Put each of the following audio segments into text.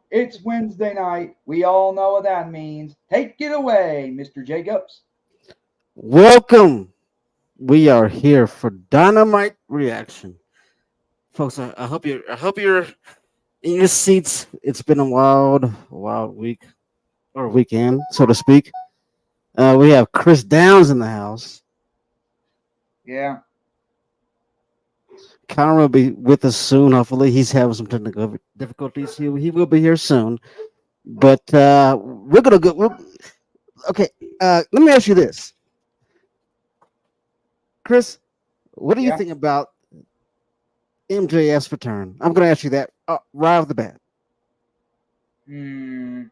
It's Wednesday night. We all know what that means. Take it away, Mr. Jacobs. Welcome. We are here for Dynamite reaction, folks. I hope you're in your seats. It's been a wild week or weekend, so to speak. We have Chris Downs in the house. Yeah, Connor will be with us soon. Hopefully, he's having some technical difficulties. He will be here soon. But we're gonna go. Okay. Let me ask you this, Chris. What do you yeah. think about MJF's return? I'm gonna ask you that right off the bat. Hmm.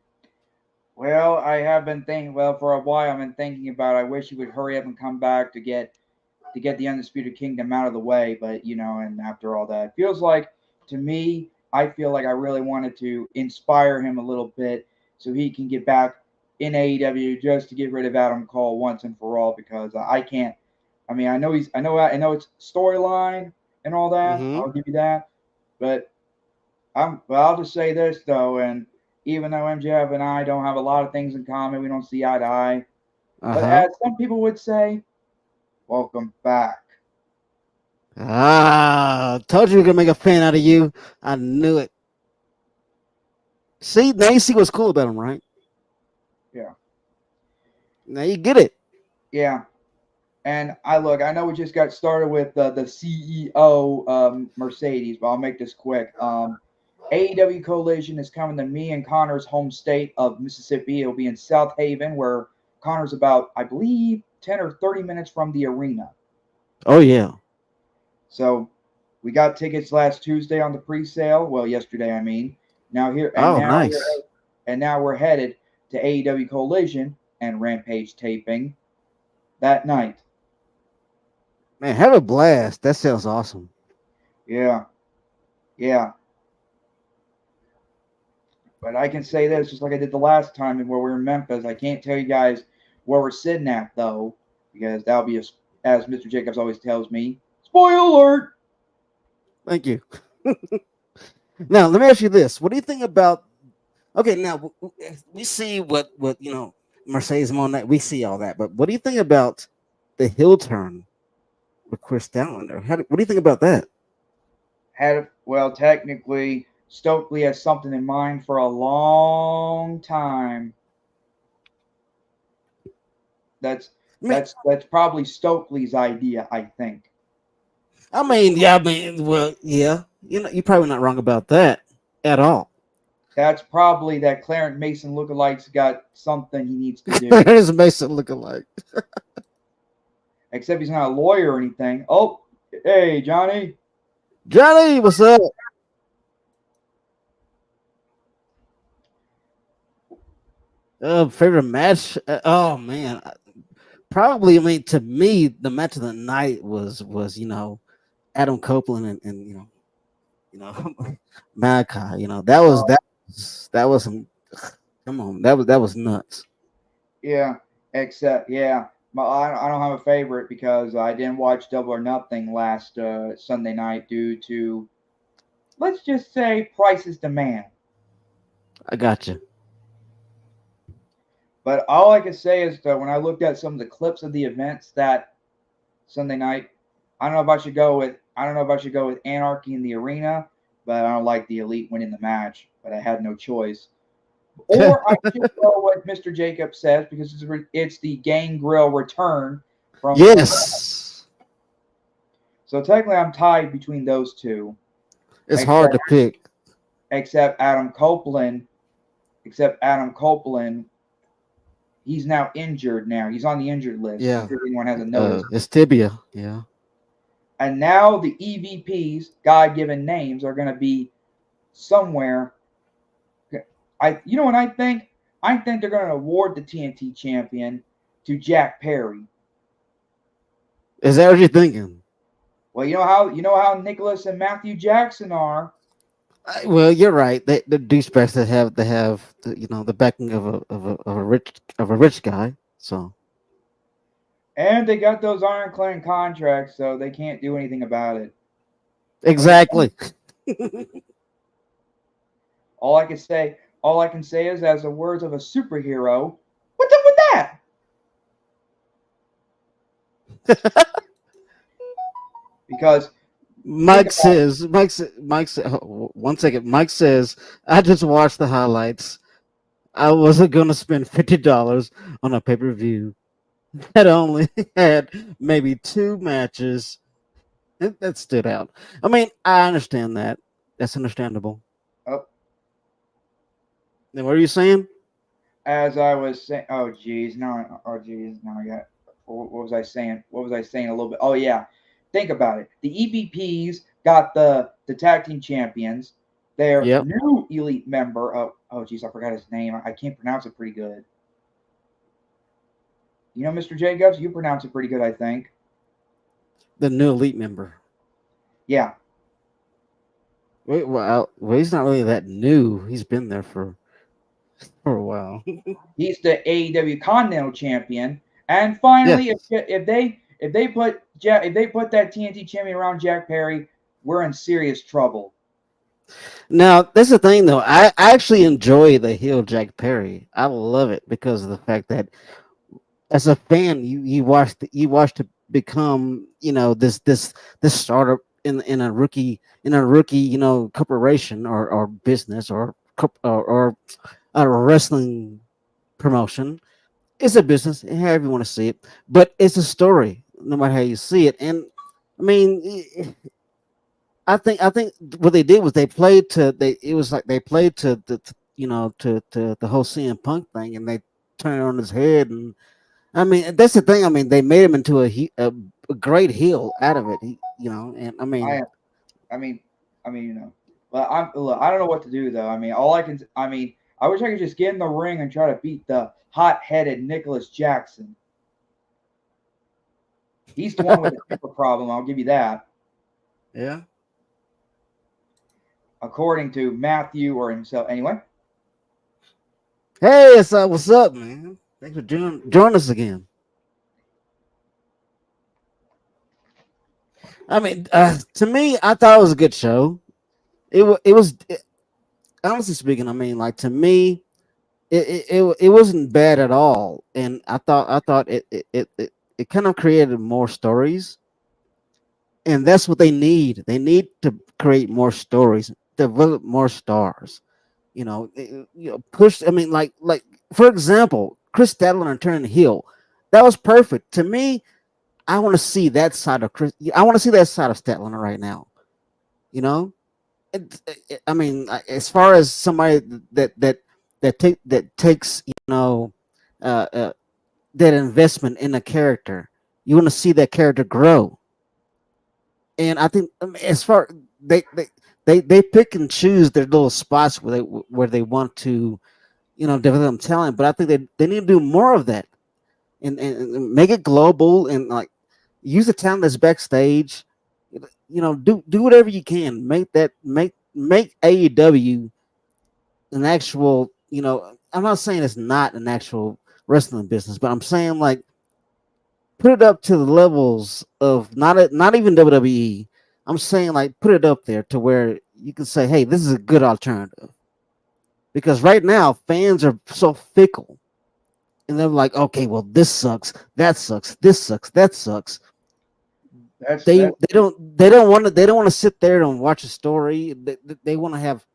Well, I have been thinking. Well, for a while, I've been thinking about. I wish he would hurry up and come back to get the Undisputed Kingdom out of the way. But and after all that, it feels like to me, I feel like I really wanted to inspire him a little bit so he can get back in AEW just to get rid of Adam Cole once and for all because I can't. I mean, I know it's storyline and all that. Mm-hmm. I'll give you that, but I'll just say this though, and even though MJF and I don't have a lot of things in common, we don't see eye to eye. Uh But huh. as some people would say, welcome back. Told you we are gonna make a fan out of you. I knew it. See, now you see what's cool about him, right? Yeah, Now you get it. yeah. And I know we just got started with the CEO Mercedes, but I'll make this quick. AEW Collision is coming to me and Connor's home state of Mississippi. It'll be in South Haven, where Connor's about, I believe, 10 or 30 minutes from the arena. Oh yeah. So we got tickets last Tuesday on the pre-sale. Well, yesterday, I mean. Now here and Oh, now nice. we're headed to AEW Collision and Rampage taping that night. Man, have a blast. That sounds awesome. Yeah, yeah. But I can say this just like I did the last time where we were in Memphis. I can't tell you guys where we're sitting at though, because that'll be as Mr. Jacobs always tells me, spoiler alert. Thank you. Now let me ask you this: what do you think about? Okay, now we see what Mercedes on that. We see all that, but what do you think about the heel turn with Chris Dowlander? What do you think about that? Had well, technically, Stokely has something in mind for a long time. That's I mean, that's probably Stokely's idea, I think. yeah, well, yeah. You're probably not wrong about that at all. That's probably that Clarence Mason lookalikes got something he needs to do. There's Mason looking like Except he's not a lawyer or anything. Oh, hey Johnny. Johnny. What's up? Favorite match? Oh man, probably. I mean, to me, the match of the night was Adam Copeland and you know Malachi. That was some. Come on, that was nuts. Yeah, except yeah, I don't have a favorite because I didn't watch Double or Nothing last Sunday night due to let's just say prices demand. I got you. But all I can say is that when I looked at some of the clips of the events that Sunday night, I don't know if I should go with Anarchy in the arena, but I don't like the Elite winning the match. But I had no choice. Or I should go what Mr. Jacobs says because it's the Gangrel return from the dead. Yes, So technically, I'm tied between those two, it's hard except to pick. except Adam Copeland. Except Adam Copeland, he's now injured. Now he's on the injured list. If Yeah, anyone hasn't noticed, it's tibia. Yeah. and now the EVPs, God-given names, are going to be somewhere. You know what I think? I think they're going to award the TNT champion to Jack Perry. Is that what you're thinking? Well, you know how Nicholas and Matthew Jackson are, Well, you're right. The douchebags that have the backing of a rich guy. So and they got those ironclad contracts, so they can't do anything about it. I mean, exactly. all I can say, all I can say is, as the words of a superhero, what's up with that? Because think about Mike says, one second. Mike says, I just watched the highlights. I wasn't going to spend $50 on a pay per view that only had maybe two matches that stood out. I mean, I understand that. That's understandable. oh, Then what are you saying? as I was saying, oh geez, now I got. What was I saying? What was I saying a little bit? Oh yeah, think about it. The EVPs got the tag team champions. Their Yep. new elite member. Oh geez, I forgot his name. I can't pronounce it pretty good. You know, Mr. Jacobs, you pronounce it pretty good, I think. The new elite member. Yeah, Wait, well, he's not really that new. He's been there for a while. he's the AEW Continental Champion. And Yeah. finally, if they put that TNT champion around Jack Perry, we're in serious trouble. Now, that's the thing, though. I actually enjoy the heel Jack Perry. I love it because of the fact that, as a fan, you watched it become, this startup in a rookie, corporation or business or a wrestling promotion. It's a business, however you want to see it, but it's a story, no matter how you see it. And I mean, I think what they did was they played to they. It was like they played to to the whole CM Punk thing, and they turned it on his head. And I mean, that's the thing. I mean, they made him into a great heel out of it. And I I mean, I mean, but look, I don't know what to do though. I mean, all I can, I mean, I wish I could just get in the ring and try to beat the hot-headed Nicholas Jackson. He's the one with the temper problem. I'll give you that, yeah. according to Matthew or himself. Anyway, Hey, so what's up, man? Thanks for joining us again. I mean, to me, I thought it was a good show. Honestly speaking, I mean, like, to me, it wasn't bad at all, and I thought it kind of created more stories, and that's what they need. They need to create more stories, develop more stars. Push. I mean, like for example, Chris Statlander turning heel. That was perfect to me. I want to see that side of Chris. I want to see that side of Statlander right now. You know, I mean, as far as somebody that takes uh, uh, that investment in a character, you want to see that character grow. And I think, as far they pick and choose their little spots where they want to develop talent, but I think they need to do more of that, and make it global, and like use the talent that's backstage. Do whatever you can. Make AEW an actual. I'm not saying it's not an actual wrestling business, but I'm saying, like, put it up to the levels of not even WWE. I'm saying, like, put it up there to where you can say, hey, this is a good alternative. Because right now fans are so fickle, and they're like, okay, well, this sucks, that sucks, this sucks, that sucks. that's They that. they don't want to sit there and watch a story. They want to have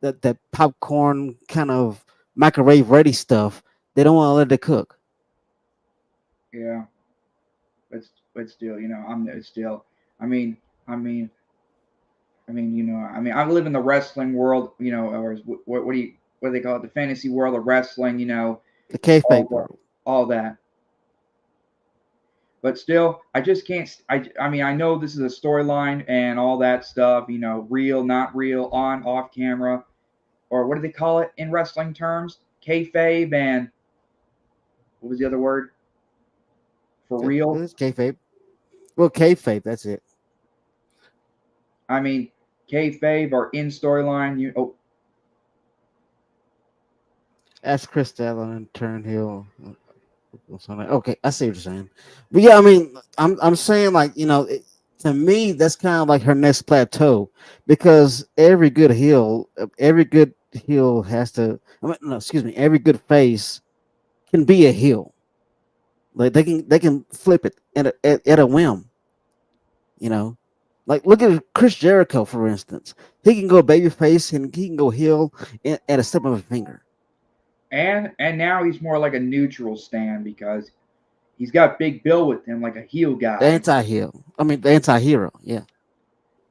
that popcorn kind of microwave ready stuff. They don't want to let it cook. Yeah, but still, I'm it's still. I mean, I mean, I live in the wrestling world, or what do they call it, the fantasy world of wrestling, The all kayfabe that, world. all that. But still, I just can't. I mean, I know this is a storyline and all that stuff. Real, not real, on, off camera, or what do they call it in wrestling terms? Kayfabe and what was the other word for real? It's kayfabe. Well, kayfabe. That's it. I mean, kayfabe or in storyline. Ask Chris Allen and turn heel. Okay, I see what you're saying. But yeah, I mean, I'm saying, like, to me that's kind of like her next plateau, because every good heel, every good heel has to. I mean, no, excuse me. Every good face can be a heel. Like they can flip it at a whim. You know, like look at Chris Jericho for instance. He can go babyface and he can go heel at a step of a finger. And now he's more like a neutral stand because he's got Big Bill with him, like a heel The guy. anti-heel. I mean, the anti-hero. Yeah.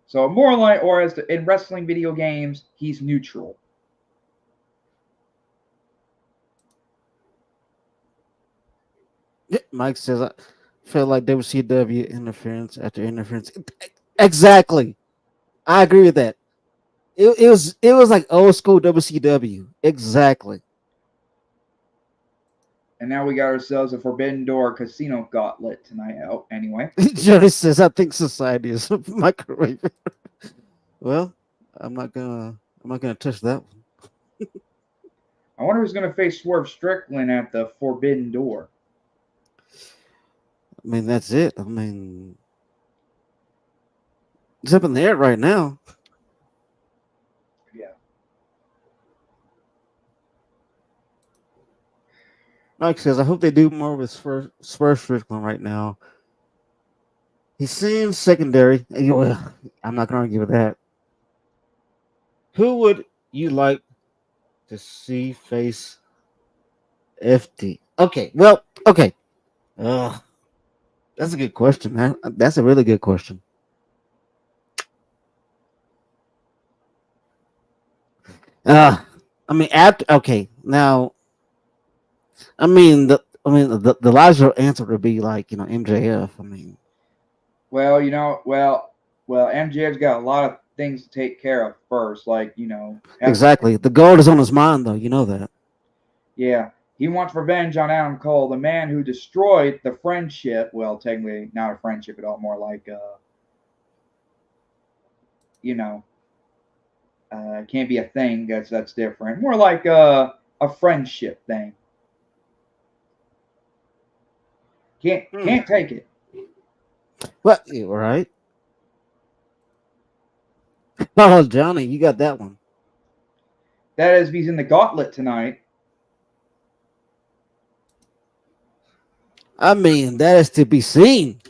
So more like, or as in wrestling video games, he's neutral. Yeah, Mike says I felt like WCW interference after interference. Exactly. I agree with that. It was like old school WCW. Exactly. And now we got ourselves a Forbidden Door Casino Gauntlet tonight. Oh, anyway, Johnny says I think society is microwave. Well, I'm not gonna touch that one. I wonder who's going to face Swerve Strickland at the Forbidden Door. I mean that's it. I mean it's up in the air right now. Yeah. Mike says I hope they do more with Swerve Strickland right now. He seems secondary. Well, I'm not gonna argue with that. Who would you like to see face FD? Okay, well, okay. That's a good question, man. That's a really good question. Uh, I mean, after okay, now the logical answer would be like MJF. I mean, Well, MJF's got a lot of things to take care of first. Like, has to, exactly. The gold is on his mind, though. You know that. yeah, he wants revenge on Adam Cole, the man who destroyed the friendship. Well, technically, not a friendship at all, more like, you know, can't be a thing. That's different. More like a friendship thing. Hmm. Can't take it. What? Yeah, right? Oh, Johnny, you got that one. That is, he's in the gauntlet tonight. I mean, that is to be seen.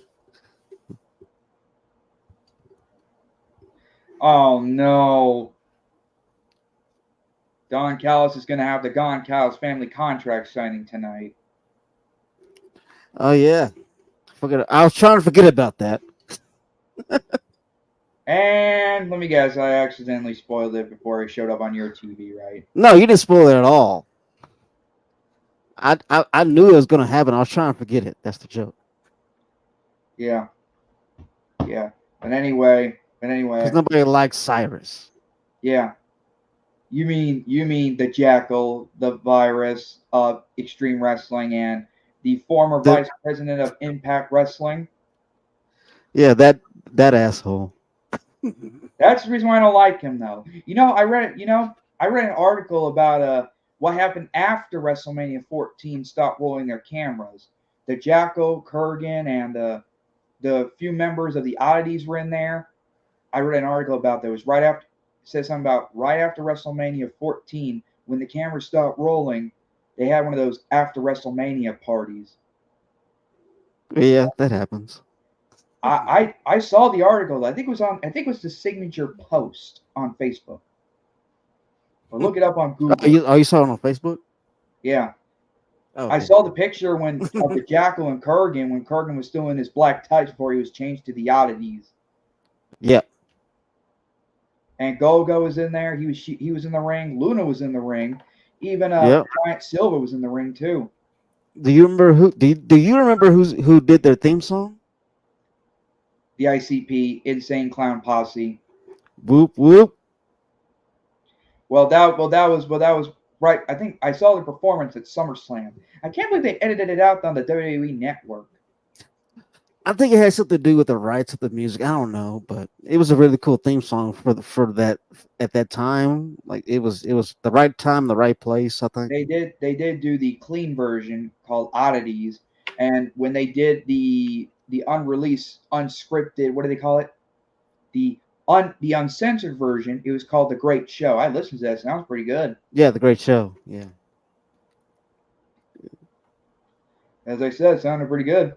Oh no, Don Callis is going to have the Don Callis family contract signing tonight. Oh yeah, forget. I was trying to forget about that. And let me guess, I accidentally spoiled it before it showed up on your TV, right? No, you didn't spoil it at all. I knew it was gonna happen. I was trying to forget it. That's the joke. Yeah, yeah. But anyway, Because nobody likes Cyrus. yeah. You mean the Jackal, the virus of Extreme Wrestling, and the former The vice president of Impact Wrestling? Yeah, that asshole. That's the reason why I don't like him, though. I read an article about what happened after WrestleMania 14 stopped rolling their cameras. The Jacko, Kurgan, and the few members of the Oddities were in there. I read an article about that. It was right after said something about right after WrestleMania 14 when the cameras stopped rolling. They had one of those after WrestleMania parties. Yeah, that happens. I saw the article. I think it was the signature post on Facebook. Or look it up on Oh, Google. you saw it on Facebook? Yeah. Oh, I okay. saw the picture when of the Jackal and Kurgan when Kurgan was still in his black tights before he was changed to the oddities. Yeah. And Gogo was in there. He was in the ring. Luna was in the ring. Even Yeah. Giant Silver was in the ring too. Do you remember who did their theme song? The ICP Insane Clown Posse. Whoop whoop. That was right. I think I saw the performance at SummerSlam. I can't believe they edited it out on the WWE Network. I think it had something to do with the rights of the music. I don't know, but it was a really cool theme song for that at that time. Like it was the right time, the right place. I think. They did do the clean version called Oddities, and when they did the unreleased unscripted, what do they call it? The On the uncensored version, it was called The Great Show. I listened to that. It sounds pretty good. Yeah, the great show. Yeah. As I said, it sounded pretty good.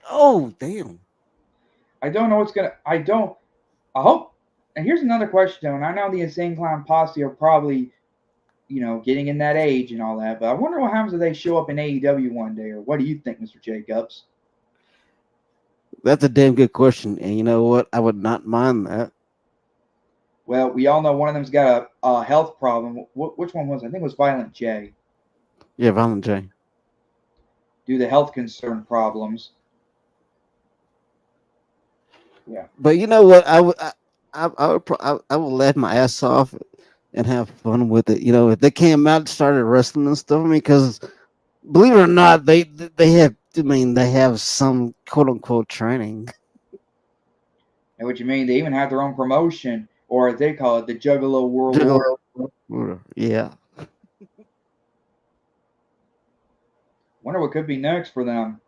Oh damn. I don't know what's gonna. I don't. I hope. And here's another question. And I know the Insane Clown Posse are probably, getting in that age and all that. But I wonder what happens if they show up in AEW one day. Or what do you think, Mr. Jacobs? That's a damn good question. And you know what? I would not mind that. Well, we all know one of them's got a health problem. Which one was it? I think it was Violent J. Yeah, Violent J. Due to health concern problems. Yeah. But you know what? I would laugh my ass off and have fun with it. You know, if they came out and started wrestling and stuff. I mean, because believe it or not, they have. I mean, they have some quote unquote training. And what you mean? They even have their own promotion, or as they call it, the Juggalo World Order. Juggalo. Yeah. Wonder what could be next for them.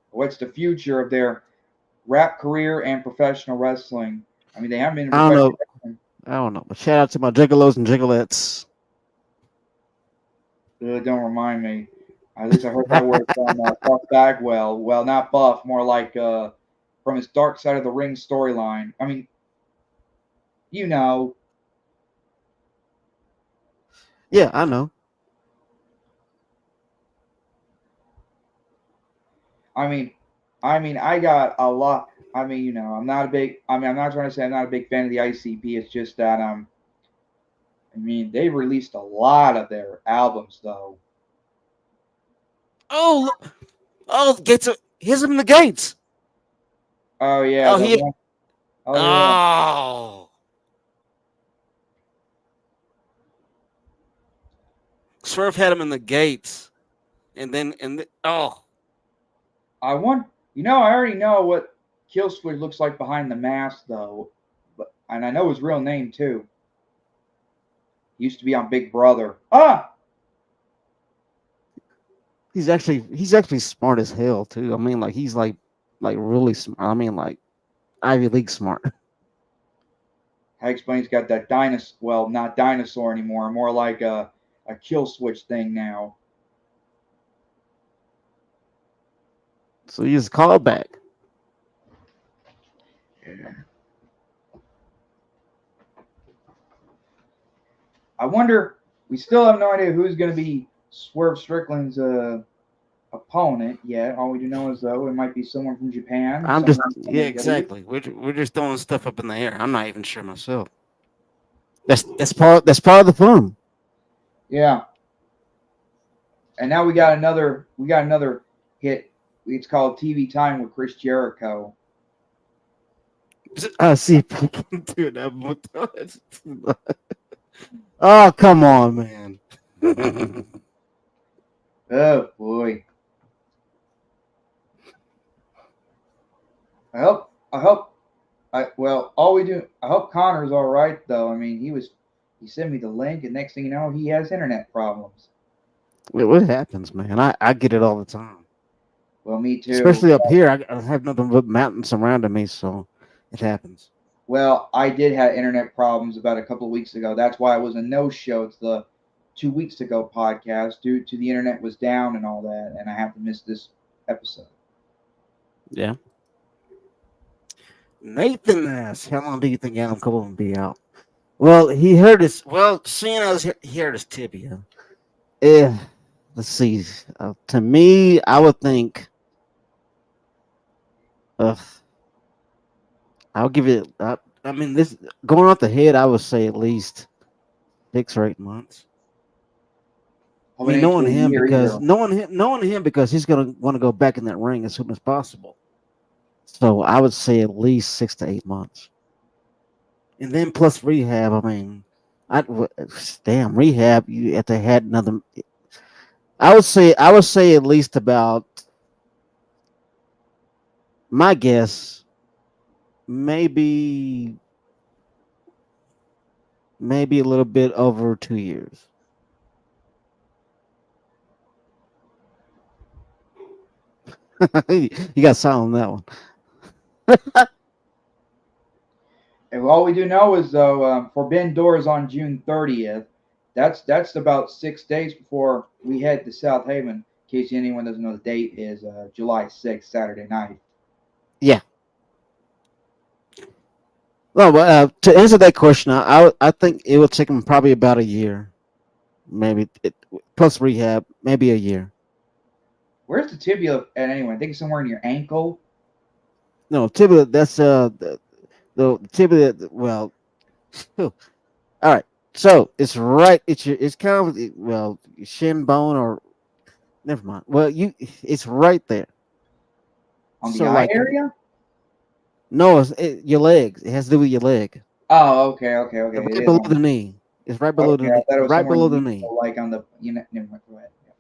What's the future of their rap career and professional wrestling? I mean, they haven't been in I don't professional know. wrestling. I don't know. But shout out to my juggalos and juggalettes. Don't remind me. At least I heard that word from Buff Bagwell. Well, not Buff, more like from his Dark Side of the Ring storyline. I mean, you know, Yeah, I know. I mean, I got a lot. I mean, I'm not a big. I mean, I'm not trying to say I'm not a big fan of the ICP. It's just that I mean, they released a lot of their albums though. Oh, oh, gates. Here's him in the gates. Oh yeah, Oh, the he. one oh yeah. Oh, Swerve had him in the gates, oh, I want. I already know what Killswitch looks like behind the mask though, and I know his real name too. He used to be on Big Brother. Ah, he's actually smart as hell too. I mean, like he's like really smart. I mean, like Ivy League smart. I explain he's got that dinosaur. Well, not dinosaur anymore. More like a kill switch thing now. So he just called back. I wonder. We still have no idea who's going to be Swerve Strickland's opponent yet. All we do know is though it might be someone from Japan, I'm just someone from yeah, AEW. exactly. We're just throwing stuff up in the air. I'm not even sure myself. That's part of the fun. Yeah, and now we got another hit. It's called TV Time with Chris Jericho. I see if we can do that. Oh come on, man. Oh boy. I hope all we do I hope Connor's all right though. I mean, he sent me the link and next thing you know, he has internet problems. What happens, man? I get it all the time. Well, me too. Especially up here, I have nothing but mountains surrounding me, so it happens. Well, I did have internet problems about a couple of weeks ago. That's why it was a no show. It's the 2 weeks ago podcast due to the internet was down and all that, and I have to miss this episode. Yeah. Nathan asks, how long do you think Adam Cole will be out? Well, he hurt his. Well, seeing as he hurt his tibia. Eh, let's see. To me, I would think. Uh, I'll give it. I mean, this going off the head, I would say at least 6 or 8 months. I mean, Hoping into a year either. knowing him because he's gonna want to go back in that ring as soon as possible. So I would say at least 6 to 8 months, and then plus rehab. I mean, damn rehab. You if they had another. I would say at least about my guess maybe maybe a little bit over 2 years. You got silent on that one. And all we do know is though, Forbidden Door is on June 30th. That's about 6 days before we head to South Haven. In case anyone doesn't know, the date is July 6th, Saturday night. Yeah. No, but to answer that question, I think it would take him probably about a year, maybe plus rehab, maybe a year. Where's the tibia at anyway? I think it's somewhere in your ankle. No, tibia. That's the tibia. Well, all right. So it's right. It's kind of well shin bone or never mind. Well, it's right there. On the So eye like area? no, your legs. It has to do with your leg. Oh, okay, okay, okay. It Right is below on. the knee. It's right below Okay, the I knee. thought it was Right somewhere in below the the knee, knee. like on the. Never mind. Go ahead. Yeah.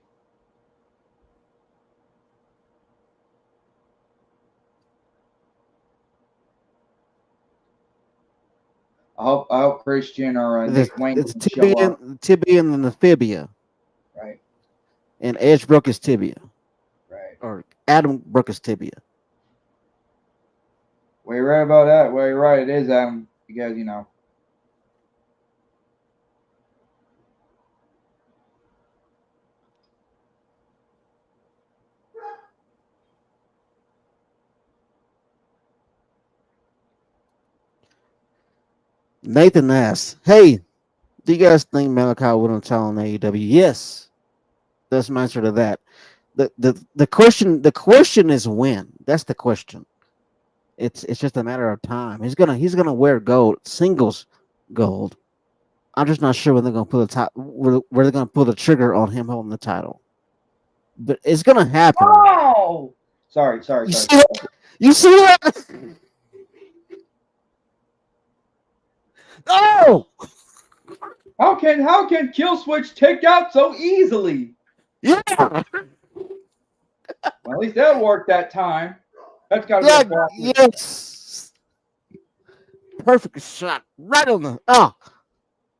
I hope Christian or There's Nick Wayne it's doesn't show up. tibia and the fibia, Right, and Edge broke his tibia, right. or Adam broke his tibia. Well, you're right about that. Well, you're right. It is Adam because you know. Nathan asks, "Hey, do you guys think Malachi wouldn't tell on AEW?" Yes, that's my answer to that. The question is when. That's the question. It's just a matter of time. He's gonna wear gold, singles gold. I'm just not sure when they're gonna pull the top where they're gonna pull the trigger on him holding the title. But it's gonna happen. Oh, sorry, sorry, You sorry. see that? You see that? Oh, How can Kill Switch take out so easily? yeah, Well, at least that worked that time. That's got to be a yeah, profit. yes. Perfect shot, right on the. Oh,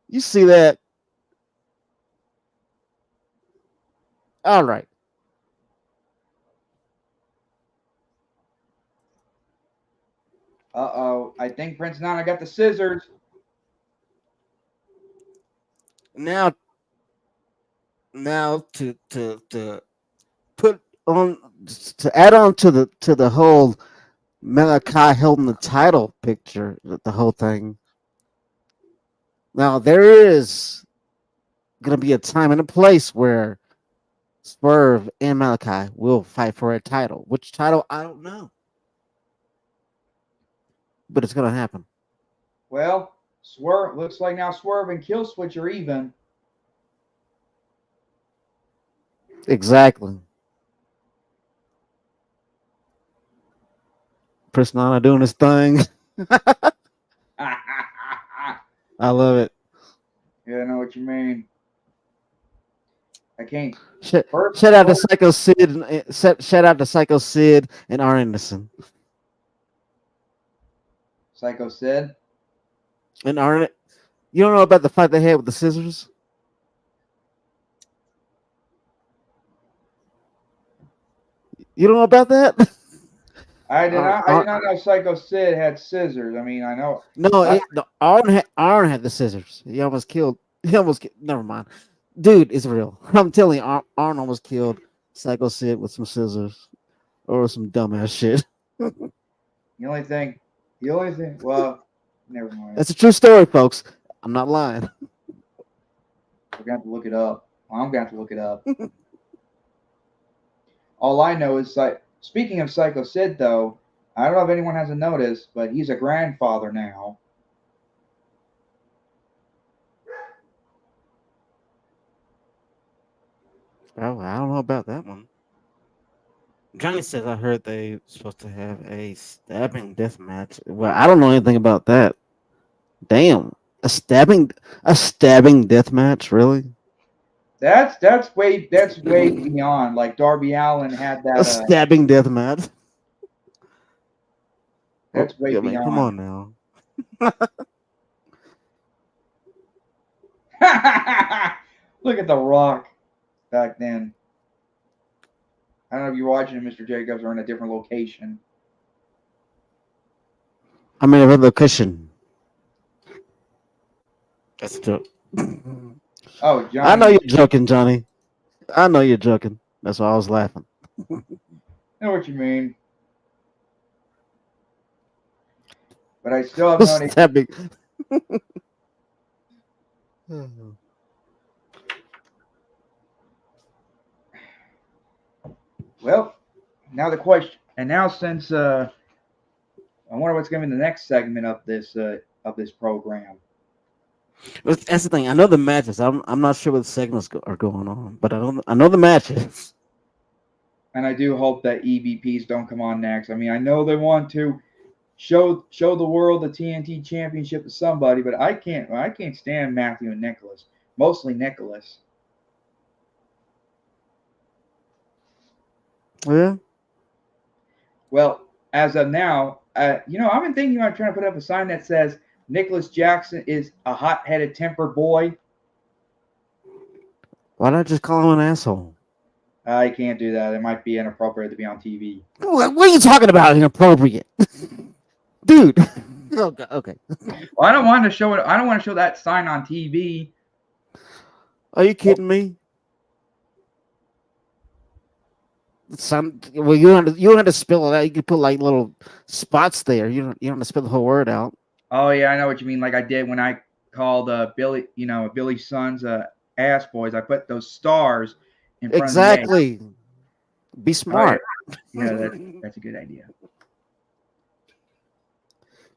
you see that? All right. Uh-oh. I think Prince Nana got the scissors. Now, now to put on to add on to the whole Malachi holding the title picture, the whole thing. Now there is gonna be a time and a place where Swerve and Malachi will fight for a title. Which title I don't know, but it's gonna happen. Well, Swerve looks like now Swerve and Kill Switch are even. Exactly. Prisnana doing his thing. Yeah, I love it. I know what you mean. I can't. Sh- First, Shout out to first Psycho Sid. Shout out to Psycho Sid and R. Anderson. Psycho said. And R. You don't know about the fight they had with the scissors? You don't know about that? I did not know Psycho Sid had scissors. I mean, I know. No, I, no, Arn had the scissors. He almost killed. He almost. Never mind, dude. It's real. I'm telling you, Arn almost killed Psycho Sid with some scissors or some dumbass shit. the only thing, well, never mind. That's a true story, folks. I'm not lying. We're gonna have to look it up. Well, I'm gonna have to look it up. All I know is like speaking of Psycho Sid though, I don't know if anyone hasn't noticed, but he's a grandfather now. Oh, I don't know about that one. Johnny says I heard they supposed to have a stabbing death match. Well, I don't know anything about that. Damn, a stabbing death match, really? That's way beyond. Like Darby Allen had A that. stabbing death match? Well, That's way I mean, come beyond. on now. Look at the Rock back then. I don't know if you're watching it, Mr. Jacobs, or in a different location. I mean, a regular cushion. That's a joke. Oh, I know Johnny, you're joking, Johnny. I know you're joking. That's why I was laughing. I know what you mean, but I still have no What's idea. that big? Well, now the question, and now since I wonder what's going to be the next segment of this program. That's the thing. I know the matches. I'm not sure what segments are going on, but I know the matches. And I do hope that EVPs don't come on next. I mean, I know they want to show the world the TNT Championship to somebody, but I can't stand Matthew and Nicholas. Mostly Nicholas. Yeah. Well, as of now, I've been thinking about trying to put up a sign that says Nicholas Jackson is a hot-headed, tempered boy. Why not just call him an asshole? I can't do that. It might be inappropriate to be on TV. What are you talking about? Inappropriate, dude. Okay. Okay. Well, I don't want to show it. I don't want to show that sign on TV. Are you kidding me? Some well, you don't have to spell it out. You can put like little spots there. You don't have to spell the whole word out. Oh yeah, I know what you mean. Like I did when I called Billy, Billy's son's ass boys. I put those stars in front of the A. Exactly. Be Oh yeah, smart. yeah, that's a good idea.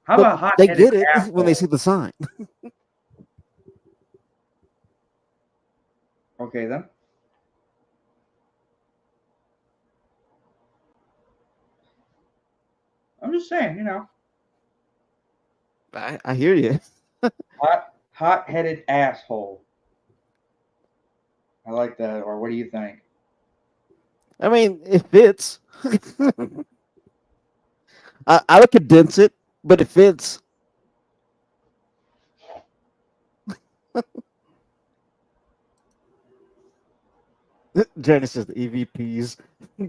How But about they hot-headed get it when they asshole? see the sign. Okay then. I'm just saying, I hear you. hot-headed asshole. I like that. Or what do you think? I mean, it fits. I would condense it, but it fits. Johnny says the EVPs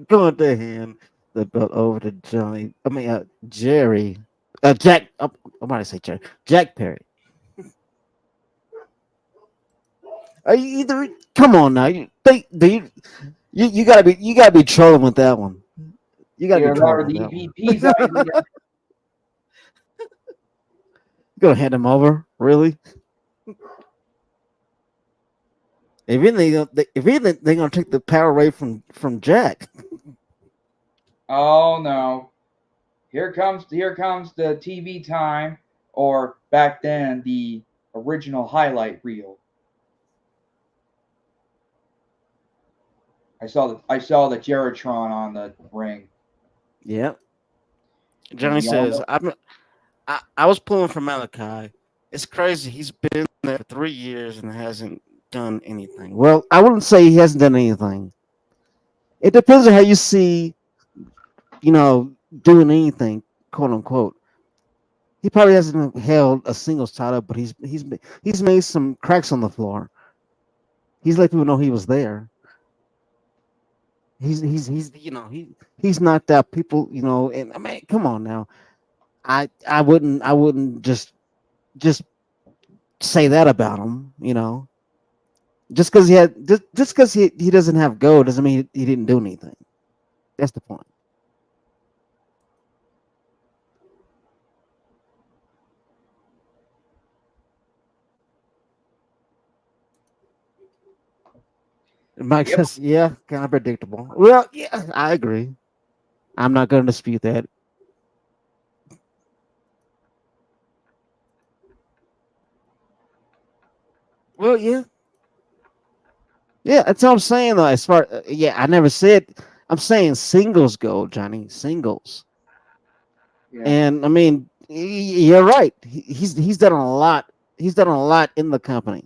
going to hand the belt over to Johnny. I mean, Jerry. Jack. I'm about to say Jerry. Jack Perry. Are you either? Come on now. You gotta be trolling with that one. You gotta be Yeah, trolling remember with the that one. EVPs out here. You gonna hand him over? Really? If anything, they're gonna take the power away from Jack. Oh no. Here comes the TV time, or back then the original highlight reel. I saw the Geritron on the ring. Yeah. And Johnny we all says, know. I was pulling for Malachi. It's crazy. He's been there for 3 years and hasn't done anything. Well, I wouldn't say he hasn't done anything. It depends on how you see, doing anything, quote unquote. He probably hasn't held a singles title, but he's made some cracks on the floor. He's let people know he was there. He's knocked out people, and I mean, come on now. I wouldn't just say that about him. Just because he doesn't have gold doesn't mean he didn't do anything. That's the point. Mike Yep. says, "Yeah, kind of predictable." Well, yeah, I agree. I'm not going to dispute that. Well, yeah, yeah. That's what I'm saying though. As far, yeah, I never said. I'm saying singles gold, Johnny. Singles, Yeah. and I mean, you're right. He's done a lot. He's done a lot in the company.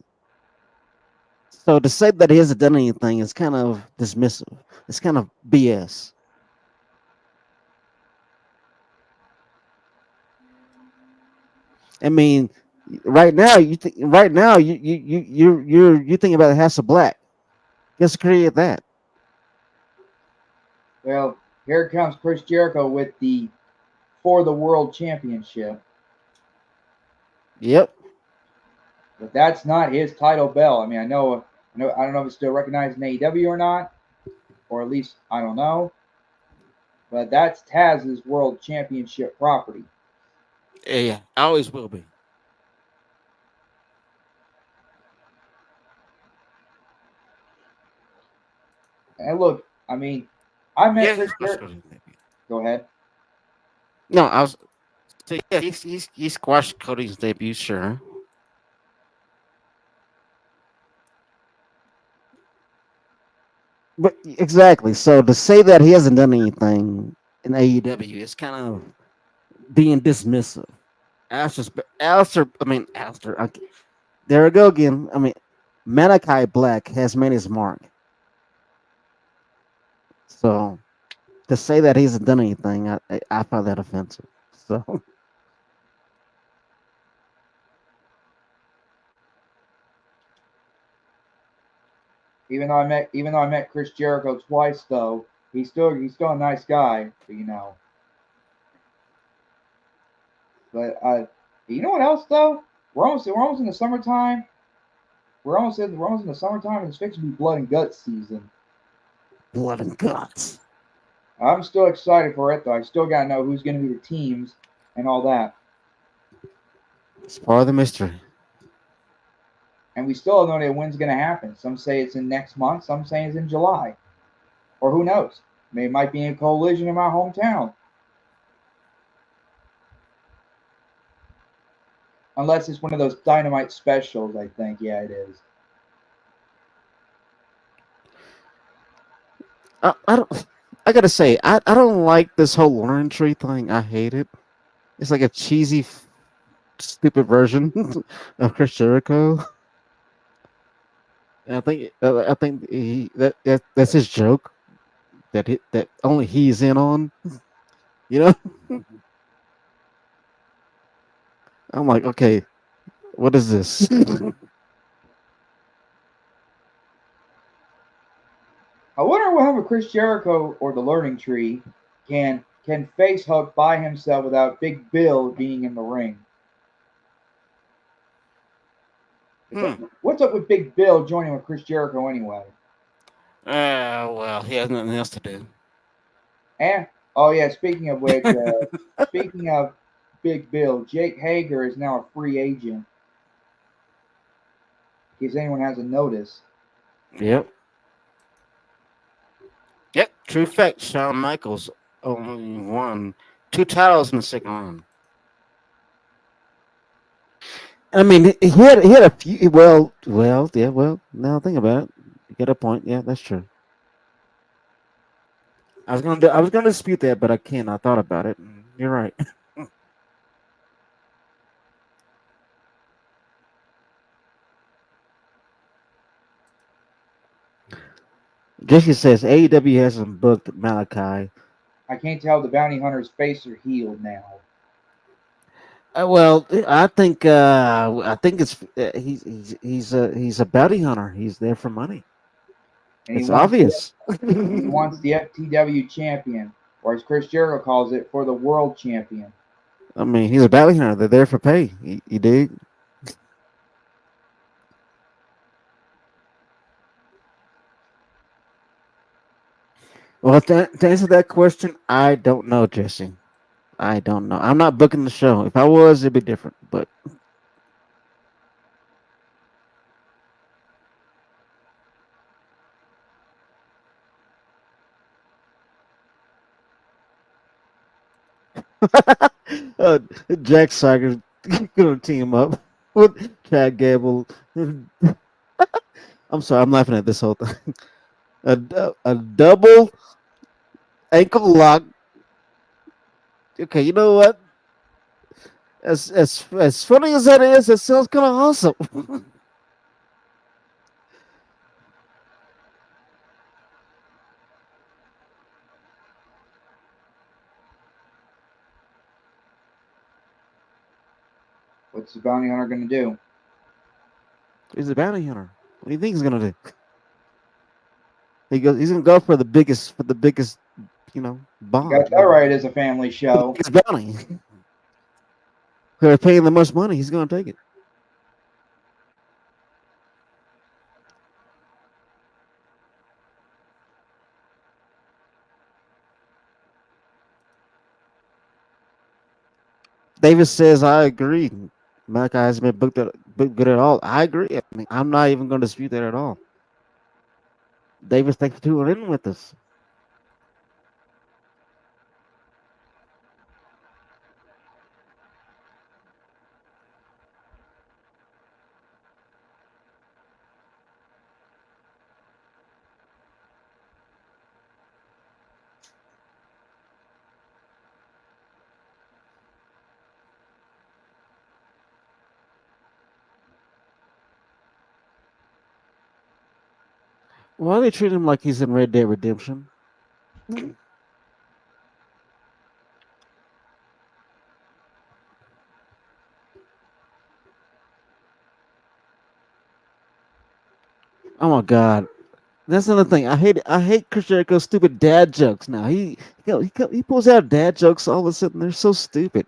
So to say that he hasn't done anything is kind of dismissive. It's kind of BS. I mean, right now you think about the House of Black. Just create that. Well, here comes Chris Jericho with the For the World Championship. Yep. but that's not his title belt. I mean, I don't know if it's still recognized in AEW or not, or at least I don't know, but that's Taz's world championship property. Yeah, yeah. Always will be. And look, I mean, I met Yeah, Chris he's Jericho. frustrated maybe. Go ahead. No, I was so yeah, he squashed Cody's debut, sure. But exactly. So to say that he hasn't done anything in AEW is kind of being dismissive. Alistair. There we go again. I mean, Malachi Black has made his mark. So to say that he hasn't done anything, I find that offensive. So Even though I met Chris Jericho twice, though, he's still a nice guy. But you know what else though? We're almost in the summertime. We're almost in the summertime, and it's fixing to be blood and guts season. blood and guts. I'm still excited for it though. I still gotta know who's gonna be the teams and all that. It's part of the mystery. And we still don't know when's gonna happen. Some say it's in next month. Some say it's in July, or who knows? It might be in Collision in my hometown, unless it's one of those Dynamite specials. I think, yeah, it is. I don't. I gotta say, I don't like this whole learning tree thing. I hate it. It's like a cheesy, stupid version of Chris Jericho. And I think that's his joke that only he's in on. You know, I'm like, okay, what is this? I wonder what happened Chris Jericho or the Learning Tree can face hug by himself without Big Bill being in the ring. Hmm. What's up with Big Bill joining with Chris Jericho anyway? Well, he has nothing else to do. And oh yeah, speaking of which, speaking of Big Bill, Jake Hager is now a free agent. In case anyone hasn't noticed, Yep. Yep. True fact. Shawn Michaels only won two titles in the second round. I mean, he had a few. Yeah. Well, now think about it. You get a point. Yeah, that's true. I was gonna dispute that, but I can't. I thought about it. You're right. Jesse says AEW hasn't booked Malachi. I can't tell the bounty hunter's face or healed now, Well, I think it's he's a bounty hunter. He's there for money. and he It's wants obvious. he wants the FTW champion, or as Chris Jericho calls it, for the world champion. I mean, he's a bounty hunter. They're there for pay. You dig? Well, to answer that question, I don't know, Jesse. I don't know. I'm not booking the show. If I was, it'd be different. But uh, Jack Sager's gonna team up with Chad Gable. I'm sorry, I'm laughing at this whole thing. A double ankle lock. Okay, you know what? As funny as that is, it sounds kind of awesome. What's the bounty hunter going to do? He's a bounty hunter. What do you think he's gonna do? He's gonna go for the biggest, You got bond, that right. As a family show. biggest bounty. Whoever's paying the most money, he's going to take it. Davis says, I agree. Malachi hasn't been booked good at all. I agree. I mean, I'm not even going to dispute that at all. Davis, thanks for tuning in with us. Why do they treat him like he's in Red Dead Redemption? Oh my God. That's another thing. I hate Chris Jericho's stupid dad jokes now. He pulls out dad jokes all of a sudden. They're so stupid.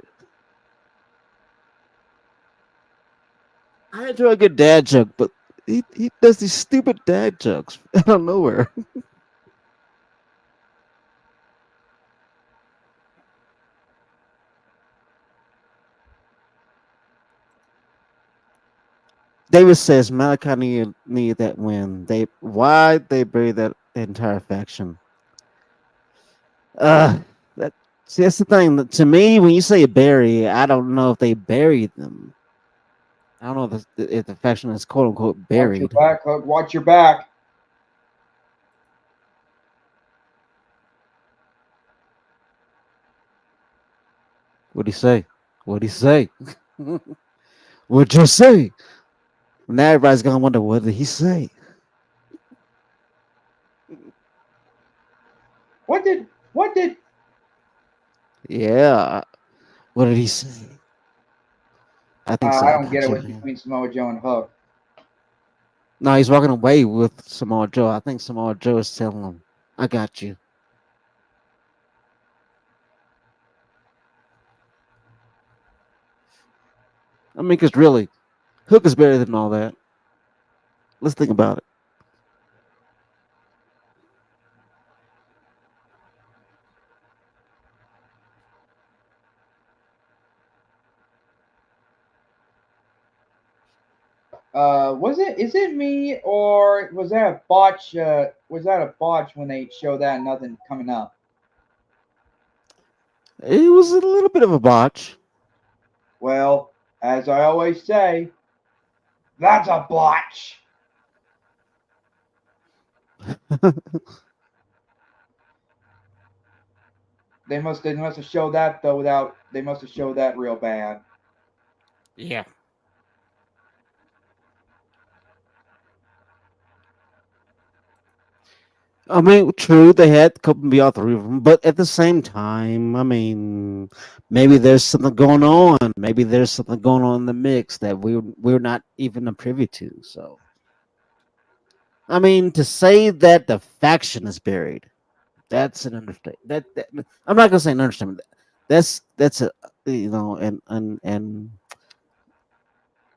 I enjoy a good dad joke, but he does these stupid dad jokes out of nowhere. Davis says Malachi need that win. Why they buried that entire faction? That see that's the thing. To me, when you say bury, I don't know if they buried them. I don't know if the faction is quote unquote Watch your buried. back, Hook. Watch your back. What'd he say? What'd he say? What'd you say? Now everybody's gonna wonder what did he say? What did Yeah. What did he say? I think so. I I don't get got it you, with man. between Samoa Joe and Hook. No, he's walking away with Samoa Joe. I think Samoa Joe is telling him, I got you. I mean, because really, Hook is better than all that. Let's think about it. Was it? Is it me or was that a botch? Was that a botch when they show that and nothing coming up? It was a little bit of a botch. Well, as I always say, that's a botch. They must have showed that though without they must have showed that real bad. Yeah. I mean, true, they had a couple be all three of them, but at the same time, I mean, maybe there's something going on. Maybe there's something going on in the mix that we're not even privy to. So, I mean, to say that the faction is buried, that's an understatement. That I'm not gonna say an understatement. That's a and